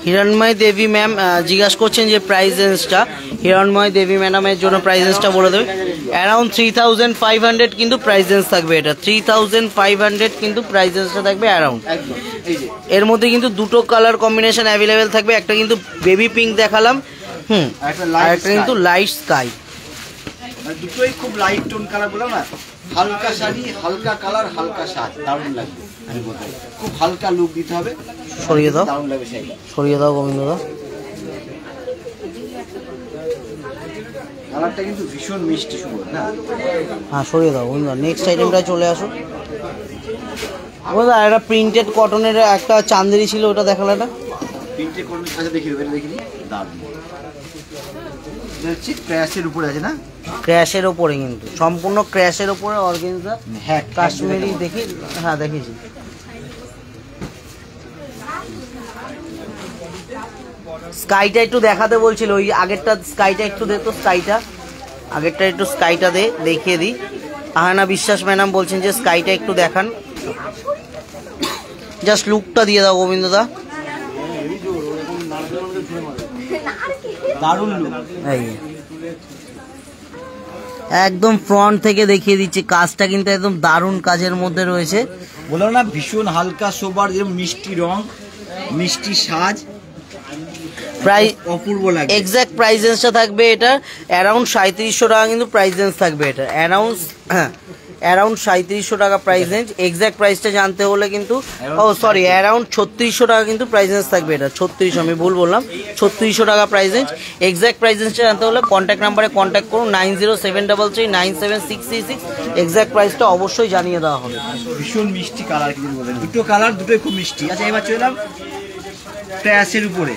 হিরণময় দেবী ম্যাম জিজ্ঞাসা করছেন যে প্রাইস রেঞ্জটা, হিরণময় দেবী ম্যাডামের জন্য প্রাইস রেঞ্জটা বলে দেবে। অ্যারাউন্ড 3500 কিন্তু প্রাইস রেঞ্জ থাকবে, এটা 3500 কিন্তু প্রাইস রেঞ্জটা থাকবে অ্যারাউন্ড।
একদম এই যে
এর মধ্যে কিন্তু দুটো কালার কম্বিনেশন অ্যাভেলেবেল থাকবে, একটা কিন্তু বেবি পিঙ্ক দেখালাম, আর একটা কিন্তু লাইট স্কাই।
মানে দুটোই খুব লাইট টোন কালার, বললাম না, হালকা শাড়ি, হালকা কালার, হালকা সাজ, দারুণ লাগবে। আমি বলতে পারি, খুব হালকা লুক দিতে হবে,
সরিয়ে দাও,
দারুণ লাগবে শাড়িটা।
সরিয়ে দাও গোবিন্দ দা।
কালারটা কিন্তু ভীষণ মিষ্টি সুন্দর না,
হ্যাঁ সরিয়ে দাও গোবিন্দ দা। নেক্সট আইটেমটা চলে আসো গোবিন্দ দা, একটা প্রিন্টেড কটনের একটা চান্দেরি ছিল, ওটা দেখালো এটা
তিনটে কোন কাছে দেখি দেবে, দেখিনি, দারুণ। এটা হচ্ছে ক্র্যাশের উপরে আছে না,
ক্র্যাশের ওপরে, কিন্তু সম্পূর্ণ ক্র্যাশের ওপরে অর্গানজা
হ্যাঁ
কাশ্মীরি দেখি, হ্যাঁ দেখেছি। স্কাইটা একটু দেখাতে বলছিল, ওই আগেরটা স্কাইটা একটু দে তো, স্কাইটা আগেরটা একটু স্কাইটা দেখিয়ে দিই। আহানা বিশ্বাস ম্যাডাম বলছেন যে স্কাইটা একটু দেখান, জাস্ট লুকটা দিয়ে দাও গোবিন্দ দা।
দারুণ লুক।
এই একদম ফ্রন্ট থেকে দেখিয়ে দিচ্ছি, কাজটা কিন্তু একদম দারুণ কাজের মধ্যে রয়েছে।
বললাম না ভীষণ হালকা সোবার, যেরকম মিষ্টি রং, মিষ্টি সাজ,
প্রাইস
অপূর্ব লাগে।
এক্সাক্ট প্রাইস রেঞ্জটা থাকবে এটা অ্যারাউন্ড 3700 টাকা কিন্তু প্রাইস রেঞ্জ থাকবে এটা, অ্যারাউন্ড 3700 টাকা প্রাইস রেঞ্জ। এক্সাক্ট প্রাইসটা জানতে হলে কিন্তু, ও সরি, অ্যারাউন্ড 3600 টাকা কিন্তু প্রাইস রেঞ্জ থাকবে এটা, 3600, আমি ভুল বললাম, 3600 টাকা প্রাইস রেঞ্জ। এক্সাক্ট প্রাইস রেঞ্জটা জানতে হলে কন্ট্যাক্ট নাম্বারে কন্ট্যাক্ট করুন, 9073397666। এক্সাক্ট প্রাইসটা অবশ্যই জানিয়ে দেওয়া হবে।
ভীষণ মিষ্টি কালার, কিন্তু বলেন দুটো কালার দুটোই খুব মিষ্টি। আচ্ছা এবার চলে এলাম ক্র্যাশের উপরে,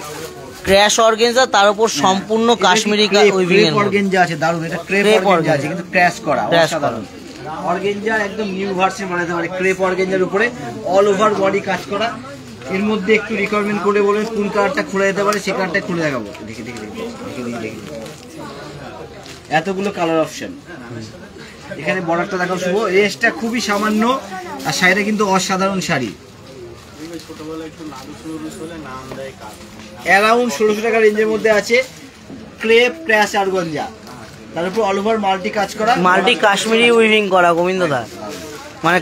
ক্র্যাশ অর্গানজা, তার উপর সম্পূর্ণ কাশ্মীরি উইভিং এর মধ্যে।
অর্গানজা আছে দারুণ, এটা ক্রেপ অর্গানজা আছে কিন্তু ক্র্যাশ করা, অসাধারণ। অর্গানজা একদম নিউ ভার্সন বানাতে পারে, ক্রেপ অর্গানজার উপরে অল ওভার বডি কাজ করা। এর মধ্যে একটু রিকোয়ারমেন্ট করে বলেন কোন কালারটা খুলে যেতে পারে, সে কালারটা খুলে দেখাবো। দেখে দেখে দেখে দেখে দেখে এতগুলো কালার অপশন। এখানে বর্ডারটা দেখাও শুভ, রেঞ্জটা খুবই সামান্য, আর শাড়িটা কিন্তু অসাধারণ শাড়ি।
ছোটবেলায় একটু নাড়ু সরু হলে নাম দেয় কাজ,
অ্যারাউন্ড 1600 টাকা রেঞ্জের মধ্যে আছে, ক্রেপ ক্র্যাশ অর্গানজা, তার উপর অল ওভার মাল্টি কাজ করা,
মাল্টি কাশ্মীরি উইভিং করা গোবিন্দ দা। মানে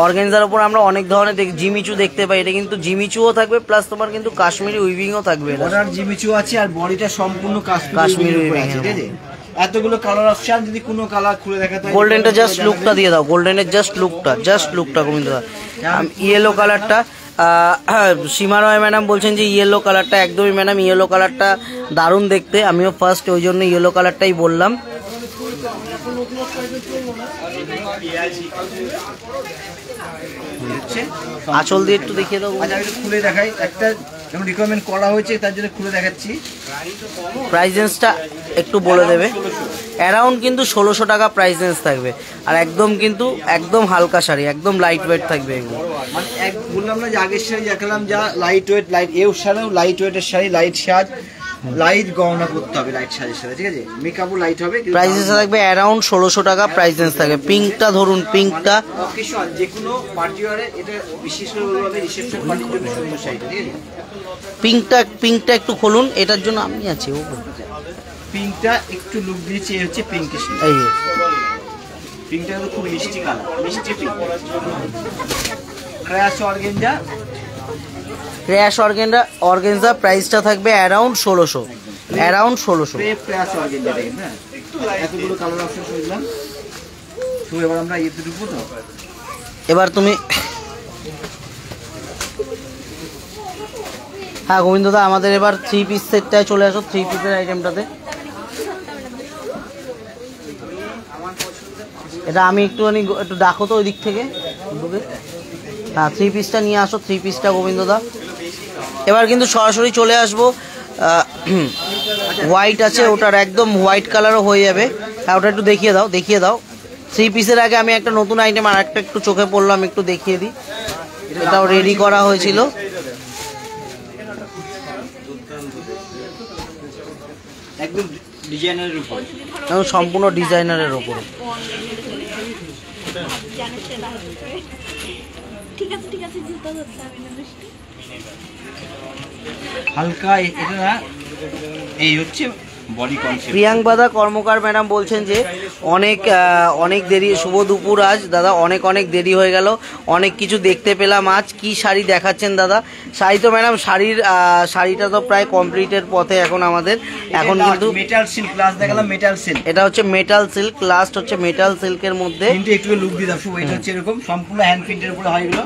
অর্গানজার উপর আমরা অনেক ধরনের জিমিচু দেখতে পাই, এটা কিন্তু জিমিচুও থাকবে, প্লাস তোমার কিন্তু কাশ্মীরি উইভিংও থাকবে।
বর্ডার জিমিচু আছে, আর বডিটা সম্পূর্ণ
কাশ্মীরি
কাশ্মীরি উইভিং
উইভিং,
আছে, ঠিক আছে। এতগুলো কালার অপশন, যদি কোনো কালার খুলে দেখাতে হয়,
গোল্ডেনটা জাস্ট লুকটা দিয়ে দাও, গোল্ডেনের জাস্ট লুকটা গোবিন্দ দা। ইয়েলো কালারটা, সীমা রয় ম্যাডাম বলছেন যে ইয়েলো কালারটা, একদমই ম্যাডাম ইয়েলো কালারটা দারুণ দেখতে, আমিও ফার্স্ট ওই জন্য ইয়েলো কালারটাই বললাম। আঁচল দিয়ে একটু দেখিয়ে দাও।
আচ্ছা আমি একটু খুলে দেখাই, একটা যেমন রিকমেন্ড করা হয়েছে তার জন্য খুলে দেখাচ্ছি।
প্রাইস রেঞ্জটা একটু বলে দেবে। অ্যারাউন্ড কিন্তু 1600 টাকা প্রাইস রেঞ্জ থাকবে। আর একদম কিন্তু একদম হালকা শাড়ি, একদম লাইট ওয়েট থাকবে এগুলো।
মানে বললাম না যে আগের শাড়ি দেখালাম যা লাইট ওয়েট, এও শাড়িও লাইট ওয়েটের শাড়ি, লাইট সাজ, লাইট গহনা করতে হবে লাইট সাজের সাথে, ঠিক আছে? মেকআপও লাইট হবে।
প্রাইসেস থাকবে অ্যারাউন্ড 1600 টাকা প্রাইস রেঞ্জ থাকবে। পিঙ্কটা ধরুন, পিঙ্কটা
অকেশন যে কোনো পার্টি ওয়ারে এটা বিশেষ করে বলবো আমি রিসেপশন পার্টির জন্য সুন্দর শাড়িটা, ঠিক আছে?
পিঙ্কটা একটু খুলুন, এটার জন্য আমি আছি। ও
পিঙ্কটা একটু লুক দিয়েছে, হচ্ছে পিঙ্কের শাড়ি।
এই
পিঙ্কটা কিন্তু খুব মিষ্টি কালার, মিষ্টি pink. Crash organza,
crash organza প্রাইসটা থাকবে অ্যারাউন্ড 1600, অ্যারাউন্ড 1600।
ক্র্যাশ অর্গেঞ্জা দেখেন, হ্যাঁ এতগুলো কালার অপশন শুনলাম। তো এবার আমরা ইয়েতে ঢুকবো। তো
এবার তুমি, হ্যাঁ গোবিন্দদা আমাদের এবার 3 পিস সেটটায় চলে আসো, 3 পিসের আইটেমটাতে। এটা আমি একটুখানি একটু দেখো তো ওই দিক থেকে, হ্যাঁ 3 পিসটা নিয়ে আসো, 3 পিসটা গোবিন্দদা। এবার কিন্তু সরাসরি চলে আসবো, হোয়াইট আছে, ওটার একদম হোয়াইট কালারও হয়ে যাবে। হ্যাঁ ওটা একটু দেখিয়ে দাও। 3 পিসের আগে আমি একটা নতুন আইটেম আর একটা একটু চোখে পড়লো, আমি একটু দেখিয়ে দিই। এটাও রেডি করা হয়েছিল,
একদম ডিজাইনারের উপর,
একদম সম্পূর্ণ ডিজাইনারের ওপরে।
হালকা এটা না, এই হচ্ছে বডি কনসেপ্ট।
প্রিয়াঙ্কদা কর্মকার ম্যাডাম বলছেন যে অনেক দেরি, শুভ দুপুর আজ দাদা, অনেক দেরি হয়ে গেল, অনেক কিছু দেখতে পেলাম আজ। কি শাড়ি দেখাচ্ছেন দাদা? শাড়ি তো ম্যাডাম শাড়িটা তো প্রায় কমপ্লিটের পথে এখন আমাদের। এখন কিন্তু
মেটাল সিল্ক লাস্ট দেখালাম, মেটাল সিল্ক,
এটা হচ্ছে মেটাল সিল্ক, লাস্ট হচ্ছে মেটাল সিল্কের মধ্যে।
কিন্তু একটু লুক দিয়ে দাও শুভ। এটা হচ্ছে এরকম সম্পূর্ণ হ্যান্ড প্রিন্টের উপরে হয় এগুলো।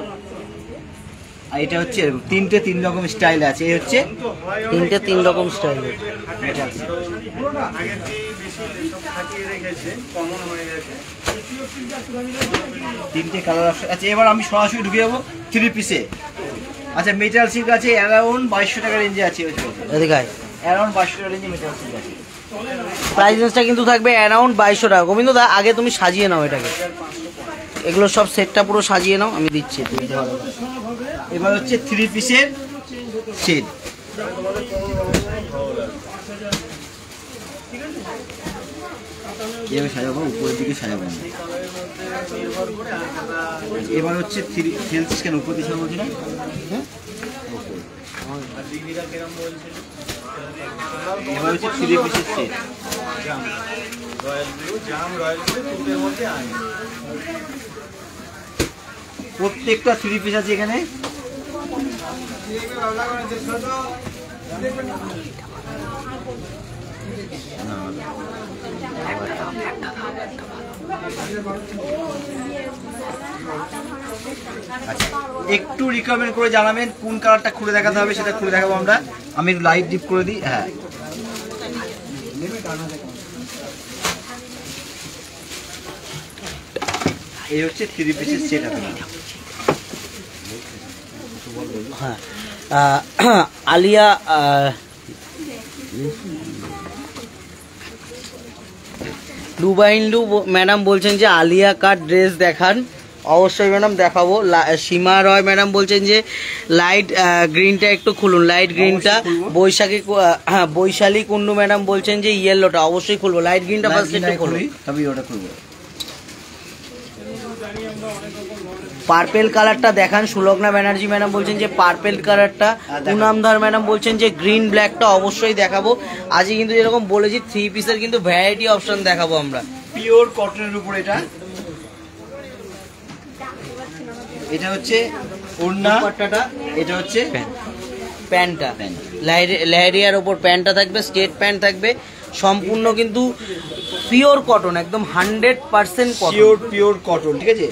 আর এটা হচ্ছে এরকম 3 রকম স্টাইল আছে। এই হচ্ছে
3 রকম স্টাইল
মেটাল সিল্ক। তিনটে কালার অপশন আছে। এবার আমি সরাসরি ঢুকে যাবো 3 পিসে। আচ্ছা মেটাল সিল্ক আছে অ্যারাউন্ড 2200 টাকা রেঞ্জে আছে।
এদিকে
অ্যারাউন্ড 2200 টাকা রেঞ্জে মেটাল সিল্ক আছে।
প্রাইস রেঞ্জটা কিন্তু থাকবে অ্যারাউন্ড 2200 টাকা। গোবিন্দদা আগে তুমি সাজিয়ে নাও এটাকে, এগুলো সব সেটটা পুরো সাজিয়ে নাও, আমি দিচ্ছি।
এবার হচ্ছে 3 পিসের সেট। এভাবে সাজাবো, উপরের দিকে সাজাবো। এবার হচ্ছে 3 কেন উপর দিকে সাজাবো না? এবার হচ্ছে 3 পিসের সেট। প্রত্যেকটা 3 পিস আছে এখানে। একটু রিকমেন্ড করে জানাবেন কোন কালারটা খুলে দেখাতে হবে, সেটা খুলে দেখাবো আমরা। আমি লাইট ডিপ করে দিই। হ্যাঁ এই হচ্ছে 3 পিসের সেট আছে।
হ্যাঁ আলিয়া লুবাইন্ডু ম্যাডাম বলছেন যে আলিয়া কাট ড্রেস দেখান। অবশ্যই ম্যাডাম দেখাবো। সীমা রয় ম্যাডাম বলছেন যে লাইট গ্রিনটা একটু খুলুন, লাইট গ্রিনটা। বৈশালী কুন্ডু ম্যাডাম বলছেন যে ইয়েলোটা অবশ্যই খুলবো, লাইট গ্রিনটা ফার্স্ট একটু খুলুন,
তবে ওটা খুলবো।
পার্পেল কালারটা দেখান। সুলগ্না ব্যানার্জি ম্যাডাম বলছেন যে পার্পেল কালারটা। পুনামধার ম্যাডাম বলছেন যে গ্রিন ব্ল্যাকটা অবশ্যই দেখাবো। আজকে কিন্তু যেরকম বলেছি 3 পিসের কিন্তু ভ্যারাইটি অপশন দেখাবো আমরা।
পিওর কটনের উপর এটা হচ্ছে ওড়না, এটা হচ্ছে
প্যান্টটা, লেহেরিয়ার ওপর প্যান্টটা থাকবে, স্টেট প্যান্ট থাকবে, সম্পূর্ণ কিন্তু পিওর কটন, একদম 100%
পিওর কটন, ঠিক আছে?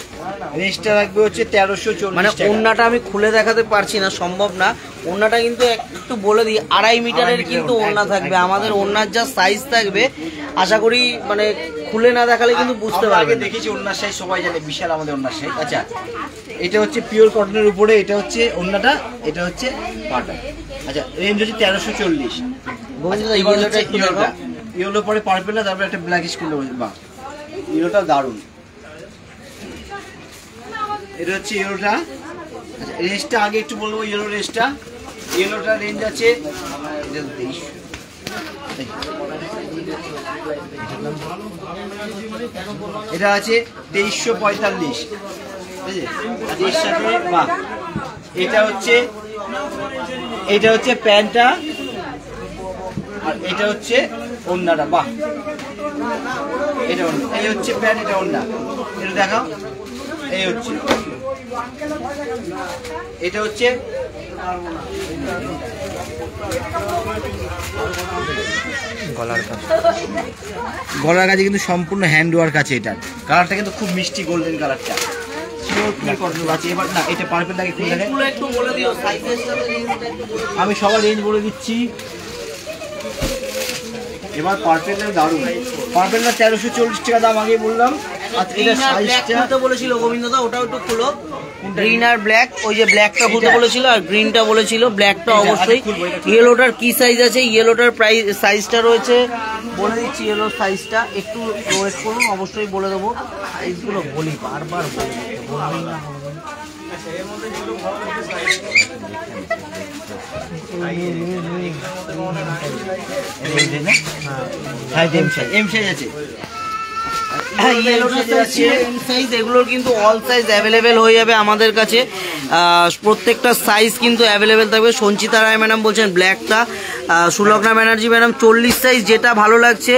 রেঞ্জটা রাখবে হচ্ছে 1340
মানে
টাকা।
ওড়নাটা আমি খুলে দেখাতে পারছি না, সম্ভব না। ওড়নাটা কিন্তু একটু বলে দিই 2.5 মিটারের কিন্তু ওড়না থাকবে। আমাদের ওড়নার যা সাইজ থাকবে আশা করি মানে খুলে না দেখালে কিন্তু বুঝতে পারবে।
আগে দেখেছি ওড়নার সাইজ, সবাই জানে বিশাল আমাদের ওড়নার সাইজ। আচ্ছা এটা হচ্ছে পিওর কটনের উপরে, এটা হচ্ছে ওড়নাটা, এটা হচ্ছে পাটা। আচ্ছা রেঞ্জ হচ্ছে 1340। ইয়েলো পরে পার্পল না, তারপরে একটা ব্ল্যাকিশ করলে বাহ, ইয়েলোটা দারুণ। এটা হচ্ছে ইয়েলোটা। আচ্ছা রেঞ্জটা আগে একটু বলবো, ইয়েলো রেঞ্জটা, ইয়েলোটা রেঞ্জ আছে এটা আছে 2345, ঠিক আছে। এর সাথে বাহ, এটা হচ্ছে প্যান্টটা, আর এটা হচ্ছে ওড়নাটা, বাহ এটা ওড়না, এই হচ্ছে প্যান্ট, এটা ওড়না, এটা দেখাও, এই হচ্ছে, এটা হচ্ছে গলার কাছে কিন্তু সম্পূর্ণ হ্যান্ড ওয়ার্ক আছে। এটার কালারটা কিন্তু খুব মিষ্টি গোল্ডেন কালারটা, এবার না এটা পার্পল লাগে খুলে দেখেন, আমি সবার রেঞ্জ বলে দিচ্ছি। এবার পার্পেলটা দারুণ, পার্পেলটা 1340 টাকা দাম আগে বললাম। আচ্ছা এটা সাইজটা
বলেছিল গোবিন্দদা, ওটাও একটু খুলো। গ্রিন আর ব্ল্যাক, ওই যে ব্ল্যাকটা খুলতে বলেছিল আর গ্রিনটা বলেছিল, ব্ল্যাকটা অবশ্যই। ইয়েলোটার কি সাইজ আছে? ইয়েলোটার প্রাইস সাইজটা রয়েছে বলে দিচ্ছি, ইয়েলোর সাইজটা একটু ওয়েট করুন, অবশ্যই বলে দেবো। সাইজগুলো বলি বারবার বলবেন না, এগুলোর কিন্তু অল সাইজ অ্যাভেলেবেল হয়ে যাবে আমাদের কাছে, প্রত্যেকটা সাইজ কিন্তু অ্যাভেলেবেল থাকবে। সঞ্চিতা রায় ম্যাডাম বলছেন ব্ল্যাকটা, সুলগ্না ব্যানার্জি ম্যাডাম 40 সাইজ, যেটা ভালো লাগছে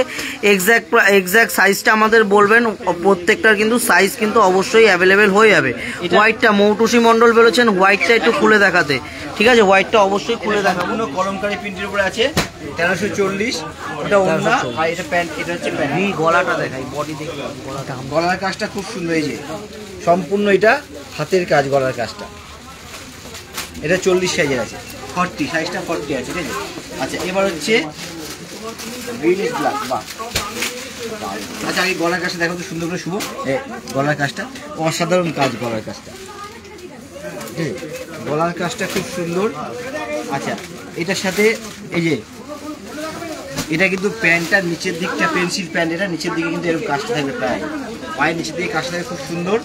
এক্স্যাক্ট সাইজটা আমাদের বলবেন, প্রত্যেকটার কিন্তু সাইজ কিন্তু অবশ্যই অ্যাভেলেবেল হয়ে যাবে। হোয়াইটটা মৌটুসি মণ্ডল বলেছেন হোয়াইটটা একটু খুলে দেখাতে, ঠিক আছে, হোয়াইটটা অবশ্যই খুলে দেখাবো।
কলমকারী প্রিন্টের উপরে আছে 1340, এটা ওড়না আর এটা প্যান্ট, এটা হচ্ছে প্যান্ট।
গলাটা দেখাই, বডি দেখি,
গলার কাজটা খুব সুন্দর, এই যে সম্পূর্ণ এটা হাতের কাজ, গলার কাজটা। এটা 40 সাইজের আছে, 40 সাইজটা 40 আছে, ঠিক আছে। আচ্ছা এবার হচ্ছে গ্রিনিশ ব্ল্যাক, বাহ। আচ্ছা আগে গলার কাজটা দেখো তো সুন্দর করে, শুভ গলার কাজটা অসাধারণ কাজ, গলার কাজটা, ঠিক আছে, গলার কাজটা খুব সুন্দর। আচ্ছা এটার সাথে এই যে এটা কিন্তু প্যান্টটার নিচের দিকটা পেন্সিল প্যান্ট, এটা নিচের দিকে কিন্তু এরকম কাজটা থাকবে, প্রায় পায়ের নিচের দিকে কাজটা থাকবে খুব সুন্দর।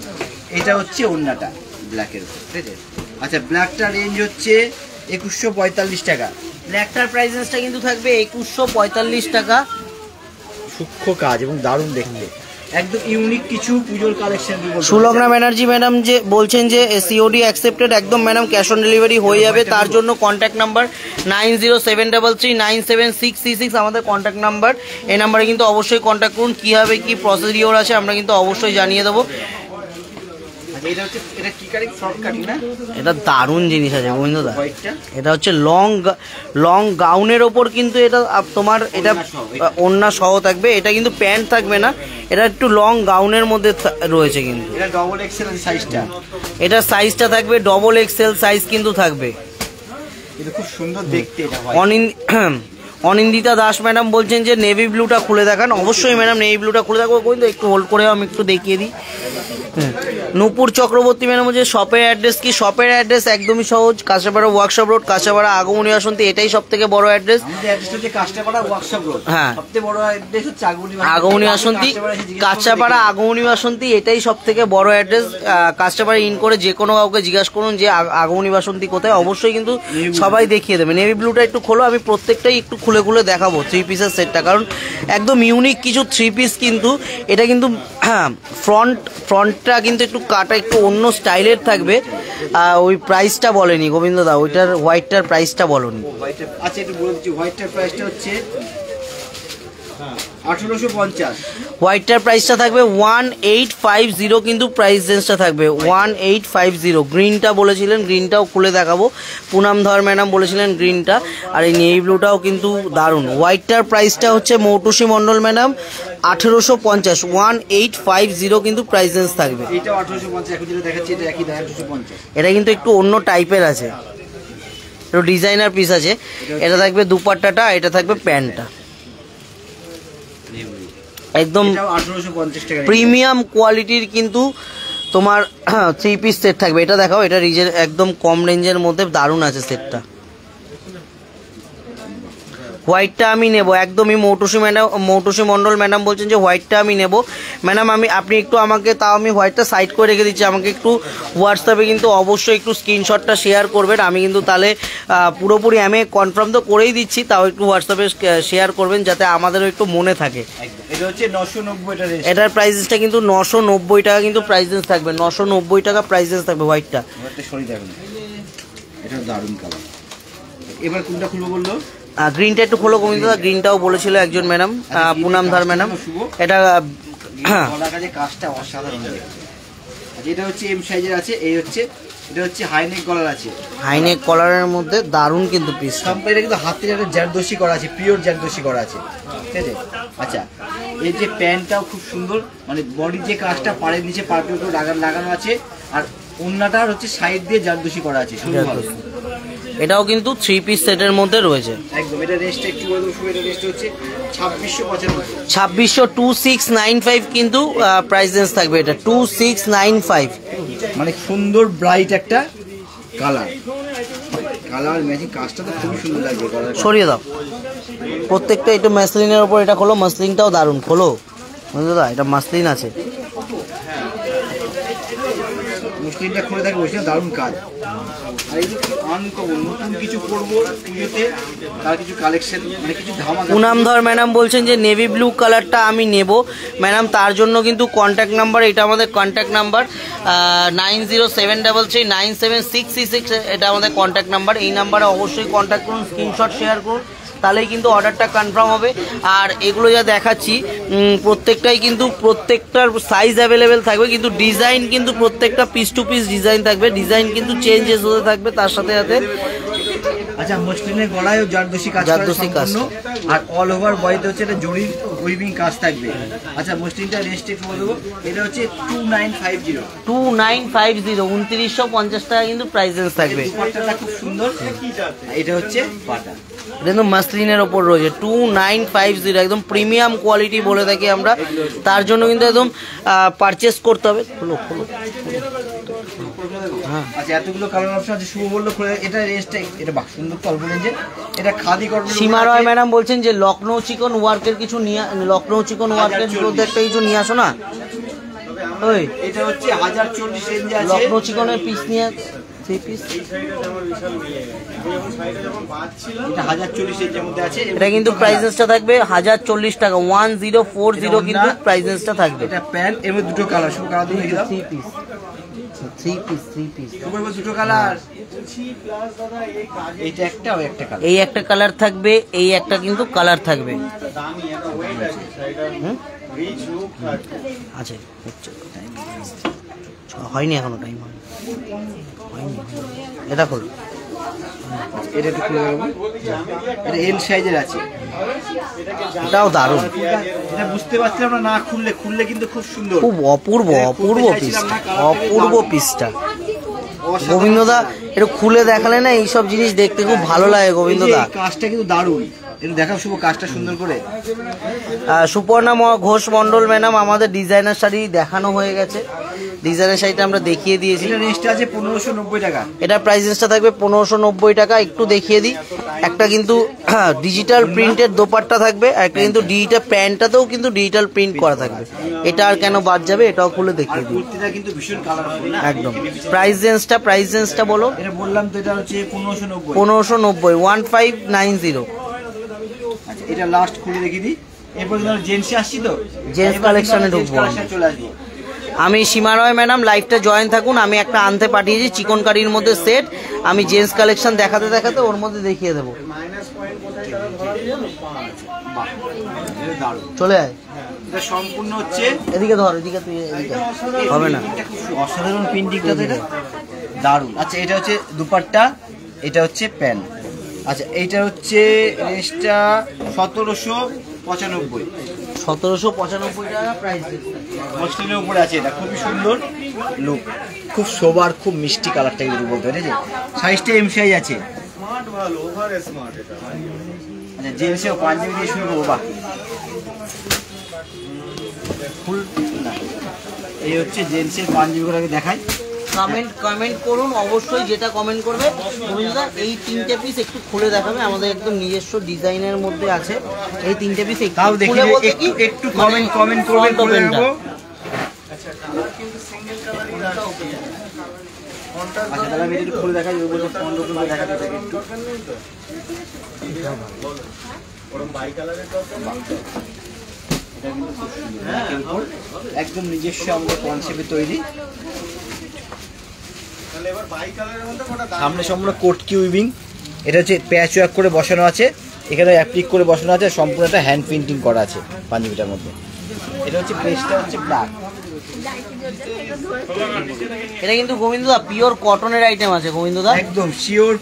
এটা হচ্ছে ওড়নাটা ব্ল্যাকের উপর, ঠিক আছে। আচ্ছা ব্ল্যাকটা রেঞ্জ হচ্ছে 2145 টাকা।
ব্ল্যাকটার প্রাইসেসটা কিন্তু থাকবে 2145 টাকা।
সূক্ষ্ম কাজ এবং দারুণ দেখতে, একদম ইউনিক কিছু পুজোর কালেকশন।
সুলগ্না ব্যানার্জি ম্যাডাম যে বলছেন যে সিওডি অ্যাকসেপ্টেড, একদম ম্যাডাম ক্যাশ অন ডেলিভারি হয়ে যাবে। তার জন্য কন্ট্যাক্ট নাম্বার 9073397666 আমাদের কন্ট্যাক্ট নাম্বার, এই নাম্বারে কিন্তু অবশ্যই কন্ট্যাক্ট করুন। কীভাবে কী প্রসিডিওর আছে আমরা কিন্তু অবশ্যই জানিয়ে দেবো। এটা দারুণ জিনিস আছে গোবিন্দদা, এটা হচ্ছে লং গাউনের ওপর কিন্তু এটা তোমার এটা ওড়না সহ থাকবে, এটা কিন্তু প্যান্ট থাকবে না, এটা একটু লং গাউনের মধ্যে রয়েছে কিন্তু।
এটা ডবল এক্সেল সাইজটা,
এটা সাইজটা থাকবে ডবল এক্সেল সাইজ কিন্তু থাকবে,
এটা খুব সুন্দর দেখতে। এটা
অনিন্দিতা দাস ম্যাডাম বলছেন যে নেভি ব্লুটা খুলে দেখান। অবশ্যই ম্যাডাম নেভি ব্লুটা খুলে দেখাবো, কিন্তু একটু হোল্ড করে আমি একটু দেখিয়ে দিই। নূপুর চক্রবর্তী ম্যাডাম বলছে শপের অ্যাড্রেস কি? শপের অ্যাড্রেস একদমই সহজ, কাঁচাপাড়া ওয়ার্কশপ রোড, কাঁচাপাড়া আগমনী বাসন্তী, এটাই সব থেকে বড় অ্যাড্রেস। হ্যাঁ আগমনী বাসন্তী, কাঁচাপাড়া আগমনী বাসন্তী, এটাই সব থেকে বড় অ্যাড্রেস। কাঁচাপাড়া ইন করে যে কোনো কাউকে জিজ্ঞাসা করুন যে আগমনী বাসন্তী কোথায়, অবশ্যই কিন্তু সবাই দেখিয়ে দেবে। নেভি ব্লুটা একটু খোলো, আমি প্রত্যেকটাই একটু খুলে খুলে দেখাবো 3 পিসের সেটটা, কারণ একদম ইউনিক কিছু 3 পিস কিন্তু। এটা কিন্তু হ্যাঁ ফ্রন্টটা কিন্তু একটু কাটা একটু অন্য স্টাইলের থাকবে। ওই প্রাইসটা বলেনি গোবিন্দদা, ওইটার হোয়াইটটার প্রাইসটা বলনি।
আচ্ছা একটু বলে দিচ্ছি, হোয়াইটটার প্রাইসটা হচ্ছে 1850।
হোয়াইটটার প্রাইসটা থাকবে 1850, কিন্তু প্রাইস রেঞ্জটা থাকবে 1850। গ্রিনটা বলেছিলেন, গ্রিনটাও খুলে দেখাবো। পুনাম ধর ম্যাডাম বলেছিলেন গ্রিনটা, আর এই নেভি ব্লুটাও কিন্তু দারুণ। হোয়াইটটার প্রাইসটা হচ্ছে মৌটুসি মণ্ডল ম্যাডাম 1850, 1850 কিন্তু প্রাইস রেঞ্জ থাকবে।
এটা 1850, এখন যেটা দেখাচ্ছি এটা একই দাম 1850।
এটা কিন্তু একটু অন্য টাইপের আছে, একটু ডিজাইনার পিস আছে। এটা থাকবে দুপাট্টাটা, এটা থাকবে প্যান্টটা, একদম
1850 টাকা
প্রিমিয়াম কোয়ালিটির কিন্তু তোমার 3 পিস সেট থাকবে। এটা দেখাও, এটা একদম কম রেঞ্জের মধ্যে দারুণ আছে সেটটা। হোয়াইটটা আমি নেব একদমই। মৌটুসি মণ্ডল ম্যাডাম বলছেন যে হোয়াইটটা আমি নেব। ম্যাডাম আপনি একটু আমাকে, তাও আমি হোয়াইটটা সাইড করে রেখে দিচ্ছি, আমাকে একটু হোয়াটসঅ্যাপে কিন্তু অবশ্যই একটু স্ক্রিনশটটা শেয়ার করবেন। আমি কিন্তু তাহলে পুরোপুরি আমি কনফার্ম তো করেই দিচ্ছি, তাও একটু হোয়াটসঅ্যাপে শেয়ার করবেন যাতে আমাদেরও একটু মনে থাকে।
এটা হচ্ছে 990
এটার প্রাইসটা কিন্তু 990 টাকা কিন্তু প্রাইসেস থাকবে, 990 টাকা প্রাইসেস থাকবে হোয়াইটটা।
সরি দেখুন, এটা দারুণ কালার। এবার কোনটা খুলবো বললো?
গ্রিনটা একটু খোলো গোবিন্দদা, গ্রিনটাও বলেছিল একজন ম্যাডাম, পুনাম ধার ম্যাডাম। এটা
কাজে কাজটা অসাধারণ। এটা হচ্ছে এম সাইজের আছে, এটা হচ্ছে হাইনেক কলার আছে।
হাইনেক কলারের মধ্যে দারুণ কিন্তু পিস।
এটা কিন্তু হাতে একটা জারদোসি করা আছে, পিওর জারদোসি করা আছে, ঠিক আছে। আচ্ছা, এই যে প্যান্টটাও খুব সুন্দর, মানে বডির যে কাজটা পাড়ের নিচে পার্পল করে লাগানো আছে, আর ওন্নাটার হচ্ছে সাইড দিয়ে জারদোসি করা আছে।
এটাও কিন্তু 3 পিস সেটের মধ্যে রয়েছে
একদম। এটা রেস্টটা একটু বলবো, এটা রেস্ট হচ্ছে 2695।
2695 কিন্তু প্রাইস রেঞ্জ থাকবে। এটা 2695,
মানে সুন্দর ব্রাইট একটা কালার ম্যাচিং। কাজটা তো খুবই সুন্দর লাগবে।
সরিয়ে দাও প্রত্যেকটা। এটা মাসলিনের উপর, এটা খোলো, মাসলিনটাও দারুণ। খোলো দাদা, এটা মাসলিন আছে।
মুসলিমটা খুলে থাকে, বলছি দারুণ কাজ। আর এই যে আনকমন নতুন কিছু করবো পুজোতে, তার কিছু কালেকশন, মানে কিছু ধামাকা।
পুনামধর ম্যাডাম বলছেন যে নেভি ব্লু কালারটা আমি নেব। ম্যাডাম তার জন্য কিন্তু কন্ট্যাক্ট নাম্বার, এটা আমাদের কন্ট্যাক্ট নাম্বার 9073339766, এটা আমাদের কন্ট্যাক্ট নাম্বার। এই নাম্বারে অবশ্যই কন্ট্যাক্ট করুন, স্ক্রিনশট শেয়ার করুন, তাহলেই কিন্তু অর্ডারটা কনফার্ম হবে। আর এগুলো যা দেখাচ্ছি প্রত্যেকটাই কিন্তু প্রত্যেকটার সাইজ অ্যাভেলেবেল থাকবে, কিন্তু ডিজাইন কিন্তু প্রত্যেকটা পিস টু পিস ডিজাইন থাকবে। ডিজাইন কিন্তু চেঞ্জেস হতে থাকবে তার সাথে সাথে।
আচ্ছা, মসলিনের গলায়ও জারদোসি কাজ, আর অল ওভার বডিতে হচ্ছে এটা জরির উইভিং কাজ থাকবে। আচ্ছা, মসলিনটা রেস্ট একটু বলবো, এটা হচ্ছে 2950।
2950 টাকা কিন্তু প্রাইস রেঞ্জ থাকবে।
দুপাট্টাটা খুব সুন্দর। এটা হচ্ছে পাটা,
এটা কিন্তু মাসলিনের ওপর রয়েছে। 2950, একদম প্রিমিয়াম কোয়ালিটি বলে থাকি আমরা। তার জন্য কিন্তু একদম পারচেস করতে হবে। খোলো খোলো।
আচ্ছা, এতগুলো কালার অপশন আছে। শুভ বললো এটা রেস্টটা, এটা বাহ সুন্দর তো অল্প রেঞ্জে। এটা খাদি কটন।
সীমা রয় ম্যাডাম বলছেন যে লখনৌ চিকন ওয়ার্কের কিছু নিয়ে, লখনৌ চিকন ওয়ার্কের মধ্যে একটা কিছু নিয়ে আসো না। ওই
এটা হচ্ছে 1040 রেঞ্জে আছে।
লখনৌ চিকনের পিস নিয়ে 3 পিস।
এটা 1040 রেঞ্জের মধ্যে আছে।
এটা কিন্তু প্রাইসেসটা থাকবে 1040 টাকা, 1040 কিন্তু প্রাইসেসটা থাকবে।
এটা প্যান্ট, এর মধ্যে দুটো কালার, শুভ কালার দুটো দেখিয়ে দাও।
3 পিস
দুটো কালার। এইটা একটা, ওই একটা কালার।
এই একটা কালার থাকবে, এই একটা কিন্তু কালার থাকবে। আচ্ছা, হয়নি এখনো, টাইম হয়নি। এটা খোলো।
এটা একটু খুলে দেবো। এটা এল সাইজের আছে।
এটাও দারুণ।
এটা বুঝতে পারছিলাম না, না খুললে কিন্তু খুব সুন্দর,
খুব অপূর্ব পিসটা। গোবিন্দদা একটু খুলে দেখালে না, এইসব জিনিস দেখতে খুব ভালো লাগে গোবিন্দদা।
কাজটা কিন্তু দারুণ, একটু দেখাও শুভ কাজটা সুন্দর করে।
সুপর্ণা ঘোষ মন্ডল ম্যাডাম, আমাদের ডিজাইনার শাড়ি দেখানো হয়ে গেছে। ডিজাইনার শাড়িটা আমরা দেখিয়ে দিয়েছি।
এটা রেঞ্জটা আছে 1590 টাকা।
এটা প্রাইসটা থাকবে 1590 টাকা। একটু দেখিয়ে দিই, একটা কিন্তু ডিজিটাল প্রিন্টের দোপাট্টা থাকবে, আর একটা কিন্তু ডিজিটাল প্যান্টটাতেও কিন্তু ডিজিটাল প্রিন্ট করা থাকবে। এটা আর কেন বাদ যাবে, এটাও খুলে দেখিয়ে দিই।
কুর্তিটা কিন্তু ভীষণ কালারফুল না
একদম। প্রাইস রেঞ্জটা বলো।
এটা বললাম তো, এটা হচ্ছে 1590।
1590।
আচ্ছা, এটা লাস্ট খুলে দেখিয়ে দিই। এরপর কিন্তু জেন্টস আসছি, তো
জেন্টস কালেকশনে ঢুকবো।
চলে আসবো
আমি। সীমা রয় ম্যাডাম লাইভটা জয়েন থাকুন। আমি একটা আনতে পাঠিয়েছি চিকন কারির মধ্যে সেট। আমি জেন্টস কালেকশন দেখাতে দেখাতে ওর মধ্যে দেখিয়ে দেবো। চলে আয়।
এটা সম্পূর্ণ হচ্ছে,
এদিকে ধর, এদিকে তুই, এদিকে হবে না।
অসাধারণ প্রিন্টিংটা তো, এটা দারুণ। আচ্ছা, এটা হচ্ছে দুপাট্টা, এটা হচ্ছে প্যান্ট। আচ্ছা, এইটা হচ্ছে রেঞ্জটা 1795।
1795 টাকা প্রাইস।
মসলিনের উপরে আছে। এটা খুবই সুন্দর লুক, খুব সোবার, খুব মিষ্টি কালারটা কিন্তু বলতে পারে। সাইজটা এম সাইজ আছে। আচ্ছা, জেন্টসেও পাঞ্জাবি দিয়ে শুরু করবো। বাহ, ফুল। এই হচ্ছে জেন্টসের পাঞ্জাবিগুলোকে দেখাই।
কমেন্ট করুন অবশ্যই, যেটা কমেন্ট করবে গোবিন্দদা এই 3টে পিস একটু খুলে দেখাবে, আমাদের একদম নিজস্ব ডিজাইনের মধ্যে আছে এই 3টে পিস একটু খুলে বলতে কি
একটু কমেন্ট করবে করে দেব।
আচ্ছা কালার কিন্তু সিঙ্গেল কালারই আছে।
আচ্ছা তাহলে আমি একটু খুলে দেখাই, ওই বলে ফন্ট ওপেন করে দেখাতে থাকে একটু।
ওরকম বাই কালারের দরকার নেই তো?
এটা কিন্তু খুব সুন্দর, একদম নিজস্ব আমাদের কনসেপ্টে তৈরি।
তাহলে এবার বাই কালারের মধ্যে কোনটা দাম?
সামনে সম্পূর্ণ কোটকি উইভিং, এটা হচ্ছে প্যাচ ওয়ার্ক করে বসানো আছে, এখানে অ্যাপ্লিক করে বসানো আছে, সম্পূর্ণ একটা হ্যান্ড প্রিন্টিং করা আছে পাঞ্জাবিটার মধ্যে। এটা হচ্ছে বেসটা হচ্ছে ব্ল্যাক।
এটা কিন্তু গোবিন্দদা পিওর কটনের আইটেম আছে গোবিন্দদা,
একদম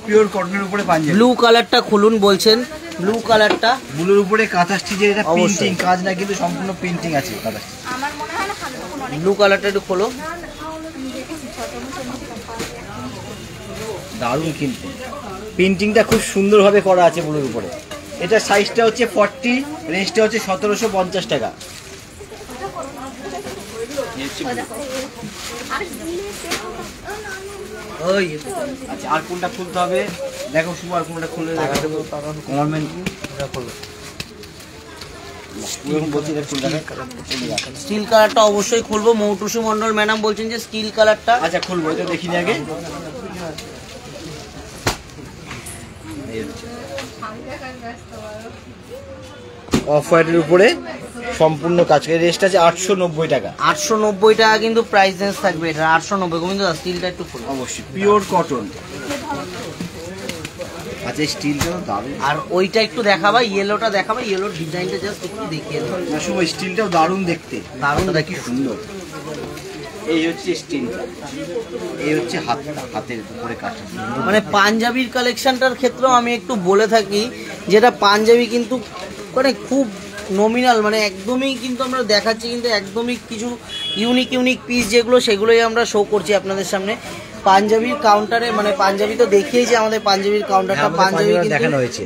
পিওর কটনের উপরে পাঞ্জাবি।
ব্লু কালারটা খুলুন বলছেন, ব্লু কালারটা
ব্লুর উপরে কাঁথা স্টিচের, এটা
অবশ্যই।
প্রিন্টিং কাজ না কিন্তু সম্পূর্ণ প্রিন্টিং আছে কাঁথা স্টিচ।
ব্লু কালারটা একটু খোলো।
দারুণ কিন্তু প্রিন্টিংটা খুব সুন্দরভাবে করা আছে ব্লুর উপরে। এটা সাইজটা হচ্ছে 40, রেঞ্জটা হচ্ছে 1750 টাকা।
ওই
আচ্ছা আর কোনটা খুলতে হবে দেখো, শুভ আর কোনটা খুললে দেখা দেবো। গভর্নমেন্ট বলছি এটা খুলে দেখা।
স্টিল কালারটা অবশ্যই খুলবো, মৌটুসু মন্ডল ম্যাডাম বলছেন যে স্টিল কালারটা।
আচ্ছা খুলবো, এটা দেখিনি আগে। অফ হোয়াইটের উপরে সম্পূর্ণ কাজ, রেস্ট আছে 890 টাকা।
890 টাকা কিন্তু প্রাইস রেঞ্জ থাকবে এটা, 890। গোবিন্দদা স্টিলটা একটু খুলো।
অবশ্যই পিওর কটন। আচ্ছা স্টিলটাও দারুণ।
আর ওইটা একটু দেখাবা, ইয়েলোটা দেখাবা, ইয়েলোর ডিজাইনটা জাস্ট একটু দেখিয়ে দাও।
শুভ স্টিলটাও দারুণ দেখতে,
দারুণ
কি সুন্দর। এই হচ্ছে স্টিলটা, এই হচ্ছে হাতের উপরে কাজ।
মানে পাঞ্জাবির কালেকশনটার ক্ষেত্রেও আমি একটু বলে থাকি, যেটা পাঞ্জাবি কিন্তু মানে খুব নমিনাল, মানে একদমই কিন্তু আমরা দেখাচ্ছি কিন্তু একদমই কিছু ইউনিক পিস যেগুলো সেগুলোই আমরা শো করছি আপনাদের সামনে। পাঞ্জাবির কাউন্টারে মানে পাঞ্জাবি তো দেখিয়েছি, আমাদের পাঞ্জাবির কাউন্টারটা পাঞ্জাবি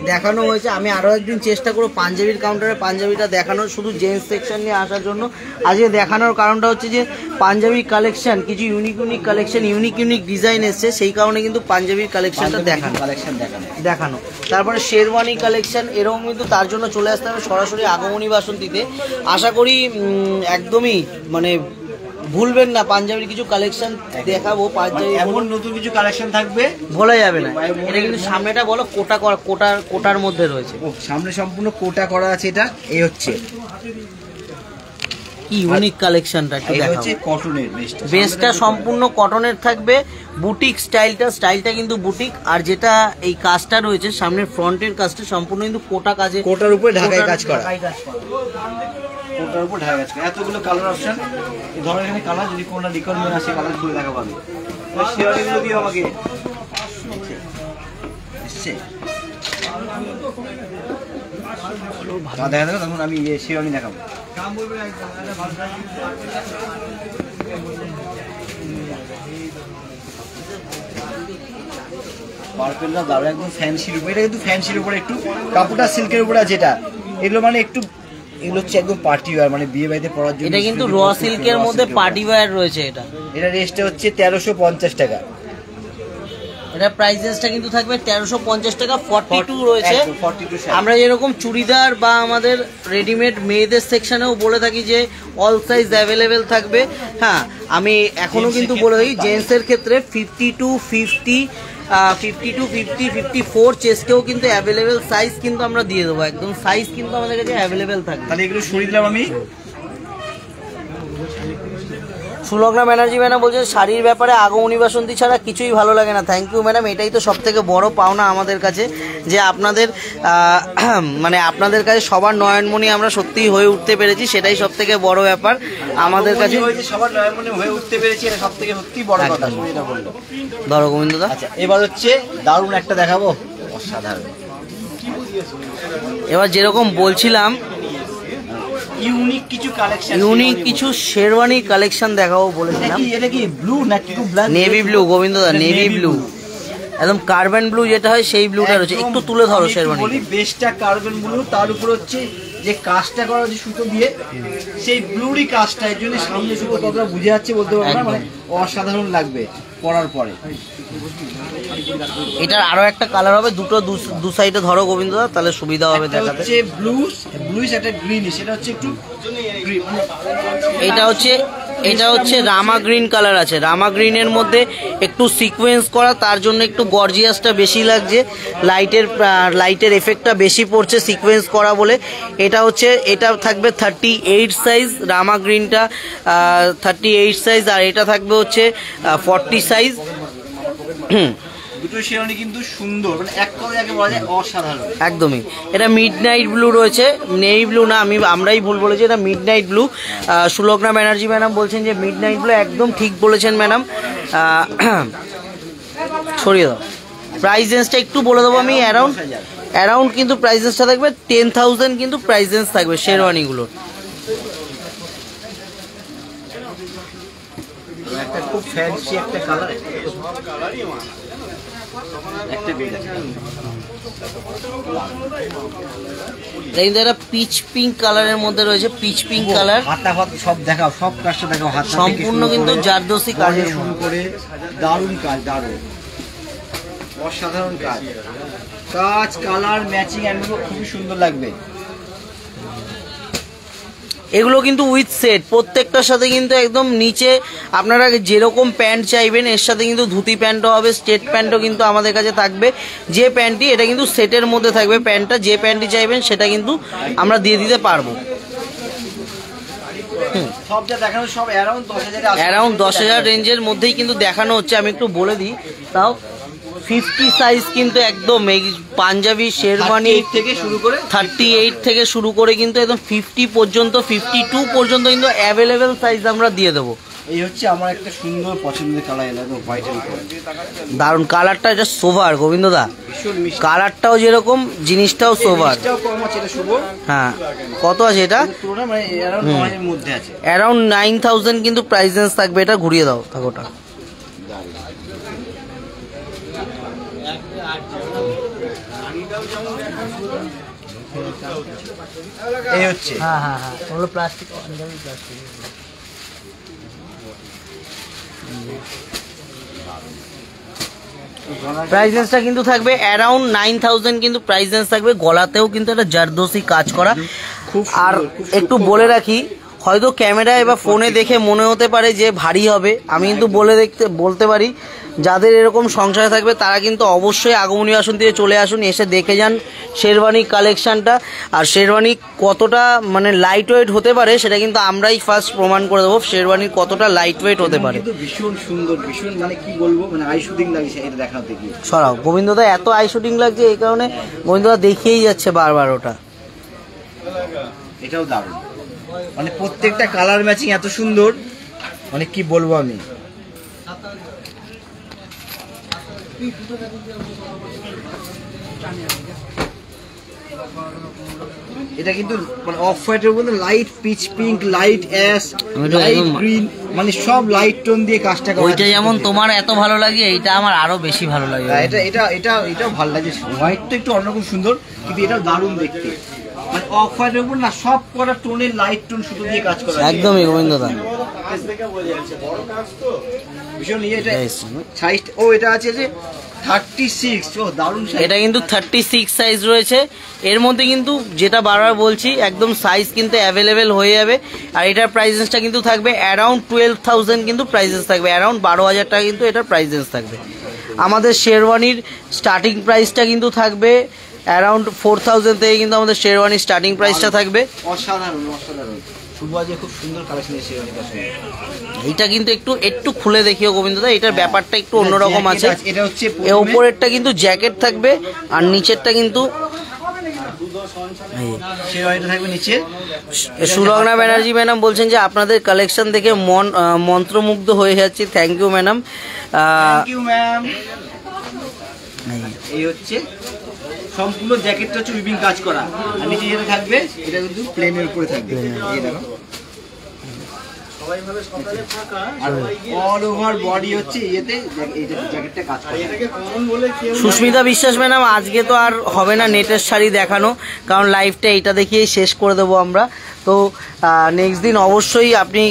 দেখানো হয়েছে। আমি আরও একদিন চেষ্টা করবো পাঞ্জাবির কাউন্টারে পাঞ্জাবিটা দেখানোর, শুধু জেন্টস সেকশন নিয়ে আসার জন্য। আজকে দেখানোর কারণটা হচ্ছে যে পাঞ্জাবি কালেকশন কিছু ইউনিক কালেকশন, ইউনিক ডিজাইন এসছে, সেই কারণে কিন্তু পাঞ্জাবির কালেকশনটা দেখানো। তারপরে শেরওয়ানি কালেকশন, এরকম কিন্তু তার জন্য চলে আসতে হবে সরাসরি আগমনী বাসন্তীতে। আশা করি একদমই মানে ভুলবেন না, পাঞ্জাবির কিছু কালেকশন দেখাবো, পাঞ্জাবি
এমন নতুন কিছু কালেকশন থাকবে
বলা যাবে না। এটা কিন্তু সামনেটা বলো কোটার মধ্যে রয়েছে,
সামনে সম্পূর্ণ কোটা করা আছে। এটা এই হচ্ছে
কি ইউনিক কালেকশনটা একটু
এটা
দেখাও।
হচ্ছে কটনের
বেসটা সম্পূর্ণ কটনের থাকবে, বুটিক স্টাইলটা কিন্তু বুটিক। আর যেটা এই কাজটা রয়েছে সামনের ফ্রন্টের কাজটা সম্পূর্ণ কিন্তু
কোটার উপরে ঢাকায় কাজ করা। কোটার উপর ঢাকা কাজ করা। এতগুলো কালার অপশন, এই ধরনের এখানে কালার যদি কোনটা রিকোয়ারমেন্ট আসে কালার খুলে দেখা পাবে। শেয়ারিংগুলো দিও আমাকে। এসছে দেখা দেখো, তখন আমি শেয়ারিং দেখাবো। পার্পেলটা দারুণ একদম ফ্যান্সির উপরে, এটা কিন্তু ফ্যান্সির উপরে একটু কাপড়টা সিল্কের উপরে আছে। এটা এগুলো মানে একটু এগুলো হচ্ছে একদম পার্টি ওয়্যার, মানে বিয়ে বাড়িতে পরার জন্য।
এটা কিন্তু র সিল্কের মধ্যে পার্টি ওয়্যার রয়েছে।
এটা রেটটা হচ্ছে 1350 টাকা।
এটা প্রাইস রেঞ্জটা কিন্তু থাকবে 1350 টাকা। 42 রয়েছে।
42
আমরা যেরকম চুড়িদার বা আমাদের রেডিমেড মেয়েদের সেকশনেও বলে থাকি যে অল সাইজ অ্যাভেলেবেল থাকবে। হ্যাঁ, আমি এখনো কিন্তু বলে দিই জেন্টসের ক্ষেত্রে 52, 50, 54 চেস্টেও কিন্তু অ্যাভেলেবেল সাইজ কিন্তু আমরা দিয়ে দেবো, একদম সাইজ কিন্তু আমাদের কাছে অ্যাভেলেবেল থাকবে।
তাহলে এগুলো সরিয়ে দিলাম আমি।
সুলগ্না ব্যানার্জি ম্যাডাম বলছেন শাড়ির ব্যাপারে আগমনী বাসন্তী ছাড়া কিছুই ভালো লাগে না। থ্যাংক ইউ ম্যাডাম, এটাই তো সব থেকে বড় পাওনা আমাদের কাছে, যে আপনাদের মানে আপনাদের কাছে সবার নয়নমণি আমরা সত্যিই হয়ে উঠতে পেরেছি, সেটাই সব থেকে বড় ব্যাপার আমাদের কাছে।
সবার নয়নমণি হয়ে উঠতে পেরেছি, এটা সব থেকে সত্যি বড় কথা।
ধরো গোবিন্দদা।
আচ্ছা এবার হচ্ছে দারুণ একটা দেখাবো, অসাধারণ।
এবার যেরকম বলছিলাম
ইউনিক কিছু কালেকশন,
ইউনিক কিছু শেরওয়ানি কালেকশন দেখাবো বলেছিলাম।
এটা কি ব্লু নাকি ব্ল্যাক?
নেভি ব্লু গোবিন্দদা, নেভি ব্লু, একদম কার্বন ব্লু যেটা হয় সেই ব্লুটা রয়েছে। একটু তুলে ধরো শেরওয়ানি।
বলি বেসটা কার্বন ব্লু, তার উপর হচ্ছে যে কাজটা করা হচ্ছে সুতো দিয়ে, সেই ব্লুরই কাজটা, এর জন্য সামনে সুতো কতটা বুঝে যাচ্ছে বলতে পারবো না, মানে অসাধারণ লাগবে। পরার পরে।
এটার আরো একটা কালার হবে, দুটো দু সাইডে ধরো গোবিন্দদা, তাহলে সুবিধা হবে দেখাতে।
হচ্ছে ব্লুইশ একটা গ্রিনিশ, এটা হচ্ছে একটু
এটা হচ্ছে রামা গ্রিন কালার আছে, রামা গ্রিনের মধ্যে একটু সিকোয়েন্স করা, তার জন্য একটু গর্জিয়াসটা বেশি লাগছে, লাইটের এফেক্টটা বেশি পড়ছে সিকোয়েন্স করা বলে। এটা থাকবে 38 সাইজ, রামা গ্রিনটা 38 সাইজ, আর এটা থাকবে হচ্ছে 40 সাইজ।
দুটো শেরওয়ানি কিন্তু সুন্দর, মানে এক কথায় যাকে বলা যায় অসাধারণ।
একদমই। এটা মিডনাইট ব্লু রয়েছে, নেভি ব্লু না, আমরাই ভুল বলেছি, এটা midnight blue. Sulagna Banerjee madam বলছেন যে মিডনাইট ব্লু, একদম ঠিক বলেছেন ম্যাডাম। সরিয়ে দাও। প্রাইস রেঞ্জটা একটু বলে দেবো আমি, অ্যারাউন্ড কিন্তু প্রাইস রেঞ্জটা থাকবে 10,000 কিন্তু প্রাইস রেঞ্জ থাকবে শেরওয়ানিগুলোর।
একটা খুব ফ্যান্সি একটা কালার,
কিন্তু এটা পিচ পিঙ্ক কালারের মধ্যে রয়েছে, পিচ পিঙ্ক কালার।
হাতা সব দেখাও, সব কাজটা দেখাও, হাত
সম্পূর্ণ কিন্তু জারদোসি কাজের
শুরু করে দারুণ কাজ, দারুণ অসাধারণ কাজ, কালার ম্যাচিং এগুলো খুবই সুন্দর লাগবে।
এগুলো কিন্তু উইথ সেট, প্রত্যেকটার সাথে কিন্তু একদম নিচে আপনারা যেরকম প্যান্ট চাইবেন এর সাথে কিন্তু ধুতি প্যান্টও হবে, স্ট্রেট প্যান্টও কিন্তু আমাদের কাছে থাকবে। যে প্যান্টটি, এটা কিন্তু সেটের মধ্যে থাকবে প্যান্টটা, যে প্যান্টটি চাইবেন সেটা কিন্তু আমরা দিয়ে দিতে পারবো।
সব যা দেখানো সব
অ্যারাউন্ড 10,000 রেঞ্জের মধ্যেই কিন্তু দেখানো হচ্ছে। আমি একটু বলে দিই, তাও 50 সাইজ কিন্তু একদম এই পাঞ্জাবি শেরওয়ানি
থেকে শুরু করে
38 থেকে শুরু করে কিন্তু একদম 50 পর্যন্ত, 52 পর্যন্ত কিন্তু অ্যাভেলেবেল সাইজ আমরা দিয়ে দেবো।
এই হচ্ছে আমার একটা সুন্দর পছন্দের কালার, এলো হোয়াইটের উপরে,
দারুণ কালারটা, এটা সোভার গোবিন্দদা,
ভীষণ মিষ্টি,
কালারটাও যেরকম জিনিসটাও সোভার। হ্যাঁ, কত আছে এটা?
মানে অ্যারাউন্ড 9,000 মধ্যে আছে,
অ্যারাউন্ড 9,000 কিন্তু প্রাইস রেঞ্জ থাকবে। এটা ঘুরিয়ে দাও থাকোটা।
এই হচ্ছে
হ্যাঁ হ্যাঁ হ্যাঁ, ওগুলো প্লাস্টিক, প্লাস্টিক। প্রাইস রেঞ্জটা কিন্তু থাকবে অ্যারাউন্ড 9,000 কিন্তু প্রাইস রেঞ্জ থাকবে। গলাতেও কিন্তু একটা জারদোসি কাজ করা। আর একটু বলে রাখি, হয়তো ক্যামেরায় বা ফোনে দেখে মনে হতে পারে যে ভারী হবে, আমি কিন্তু বলতে পারি যাদের এরকম সংসারে থাকবে তারা কিন্তু অবশ্যই আগমনী আসন দিয়ে চলে আসুন, এসে দেখে যান শেরওয়ানি কালেকশনটা। আর শেরওয়ানি কতটা মানে লাইট ওয়েট হতে পারে সেটা কিন্তু আমরাই ফার্স্ট প্রমাণ করে দেবো, শেরওয়ানি কতটা লাইট ওয়েট হতে পারে।
ভীষণ সুন্দর, ভীষণ মানে কি বলবো, মানে আই শুটিং লাগছে এটা দেখাতে গিয়ে।
সরাও গোবিন্দদা, এত আই শুটিং লাগছে এই কারণে গোবিন্দদা দেখিয়েই যাচ্ছে বারবার ওটা।
এটাও দারুণ, মানে প্রত্যেকটা কালার ম্যাচিং এত সুন্দর, মানে কি বলবো আমি। এটা কিন্তু মানে অফ হোয়াইটের মধ্যে light pitch pink, light ash, light green, মানে সব লাইট টোন দিয়ে কাজটা করা।
ওইটা যেমন তোমার এত ভালো লাগে, এইটা আমার আরো বেশি ভালো লাগে।
এটা ভালো লাগে। হোয়াইট তো একটু অন্যরকম সুন্দর, কিন্তু এটাও দারুণ দেখতে, মানে অফ হোয়াইটের উপর না সব করা টোনের লাইট টোন সুতো দিয়ে কাজ করা।
একদমই গোবিন্দদা,
ভীষণ এটা সাইজ। ও এটা আছে যে 36, ও দারুণ সাইজ।
এটা কিন্তু 36 সাইজ রয়েছে। এর মধ্যে কিন্তু যেটা বারবার বলছি, একদম সাইজ কিন্তু অ্যাভেলেবেল হয়ে যাবে। আর এটার প্রাইসেসটা কিন্তু থাকবে অ্যারাউন্ড 12,000 কিন্তু প্রাইসেস থাকবে, অ্যারাউন্ড 12,000 টাকা কিন্তু এটার প্রাইসেস থাকবে। আমাদের শেরওয়ানির স্টার্টিং প্রাইসটা কিন্তু থাকবে অ্যারাউন্ড 4,000 থেকে কিন্তু আমাদের শেরওয়ানির স্টার্টিং প্রাইসটা থাকবে।
অসাধারণ অসাধারণ, খুব সুন্দর কালেকশন এসে
এইটা কিন্তু একটু খুলে দেখিও গোবিন্দদা, এটার ব্যাপারটা একটু অন্যরকম আছে।
এটা হচ্ছে
উপরেরটা কিন্তু জ্যাকেট থাকবে, আর নিচেরটা কিন্তু সুলগ্না ব্যানার্জি ম্যাডাম বলছেন যে আপনাদের কালেকশন দেখে মন্ত্রমুগ্ধ হয়ে যাচ্ছে। Thank you madam.
এই হচ্ছে সম্পূর্ণ জ্যাকেটটা হচ্ছে উইভিং কাজ করা, আর নিচে যেটা থাকবে এটা কিন্তু প্লেনের উপরে থাকবে। এই দেখো অল ওভার বডি হচ্ছে ইয়েতে জ্যাকেটটা কাজ করে।
সুস্মিতা বিশ্বাস ম্যাডাম, আজকে তো আর হবে না নেটের শাড়ি দেখানো, কারণ লাইভটা এইটা দেখিয়েই শেষ করে দেবো আমরা। তো নেক্সট দিন অবশ্যই আপনি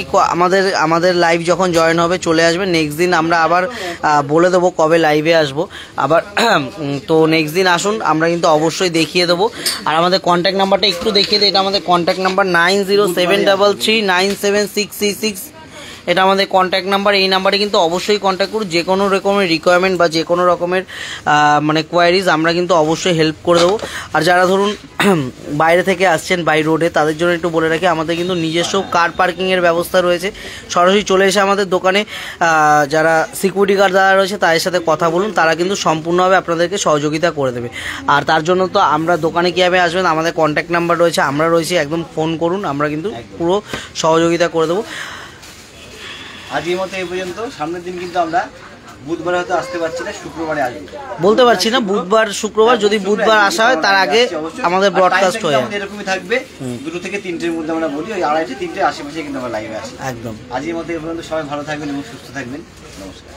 আমাদের লাইভ যখন জয়েন হবে চলে আসবেন। নেক্সট দিন আমরা আবার বলে দেবো কবে লাইভে আসবো আবার। তো নেক্সট দিন আসুন, আমরা কিন্তু অবশ্যই দেখিয়ে দেবো। আর আমাদের কন্ট্যাক্ট নাম্বারটা একটু দেখিয়ে দিই। এটা আমাদের কন্ট্যাক্ট নাম্বার 9073397666। এটা আমাদের কন্ট্যাক্ট নাম্বার। এই নাম্বারে কিন্তু অবশ্যই কন্ট্যাক্ট করুন। যে কোনো রকমের রিকোয়ারমেন্ট বা যে কোনো রকমের মানে কোয়ারিজ আমরা কিন্তু অবশ্যই হেল্প করে দেবো। আর যারা ধরুন বাইরে থেকে আসছেন বাই রোডে, তাদের জন্য একটু বলে রাখি, আমাদের কিন্তু নিজস্ব কার পার্কিংয়ের ব্যবস্থা রয়েছে। সরাসরি চলে এসে আমাদের দোকানে যারা সিকিউরিটি গার্ড যারা রয়েছে তাদের সাথে কথা বলুন, তারা কিন্তু সম্পূর্ণভাবে আপনাদেরকে সহযোগিতা করে দেবে। আর তার জন্য তো আমরা দোকানে কীভাবে আসবেন, আমাদের কন্ট্যাক্ট নাম্বার রয়েছে, আমরা রয়েছি, একদম ফোন করুন, আমরা কিন্তু পুরো সহযোগিতা করে দেবো।
আজকের মতো এই পর্যন্ত। সামনের দিন কিন্তু আমরা বুধবার হয়তো আসতে পারছি না, শুক্রবারে আসবো।
বলতে পারছি না, বুধবার শুক্রবার, যদি বুধবার আসা হয় তার আগে আমাদের ব্রডকাস্ট হয়ে যাবে।
এরকমই থাকবে 2 থেকে 3টের মধ্যে আমরা বলি, ওই 2:30 3টের আশেপাশে কিন্তু আমরা লাইভে আসি।
একদম।
আজকের মতো এই পর্যন্ত। সবাই ভালো থাকবেন এবং সুস্থ থাকবেন। নমস্কার।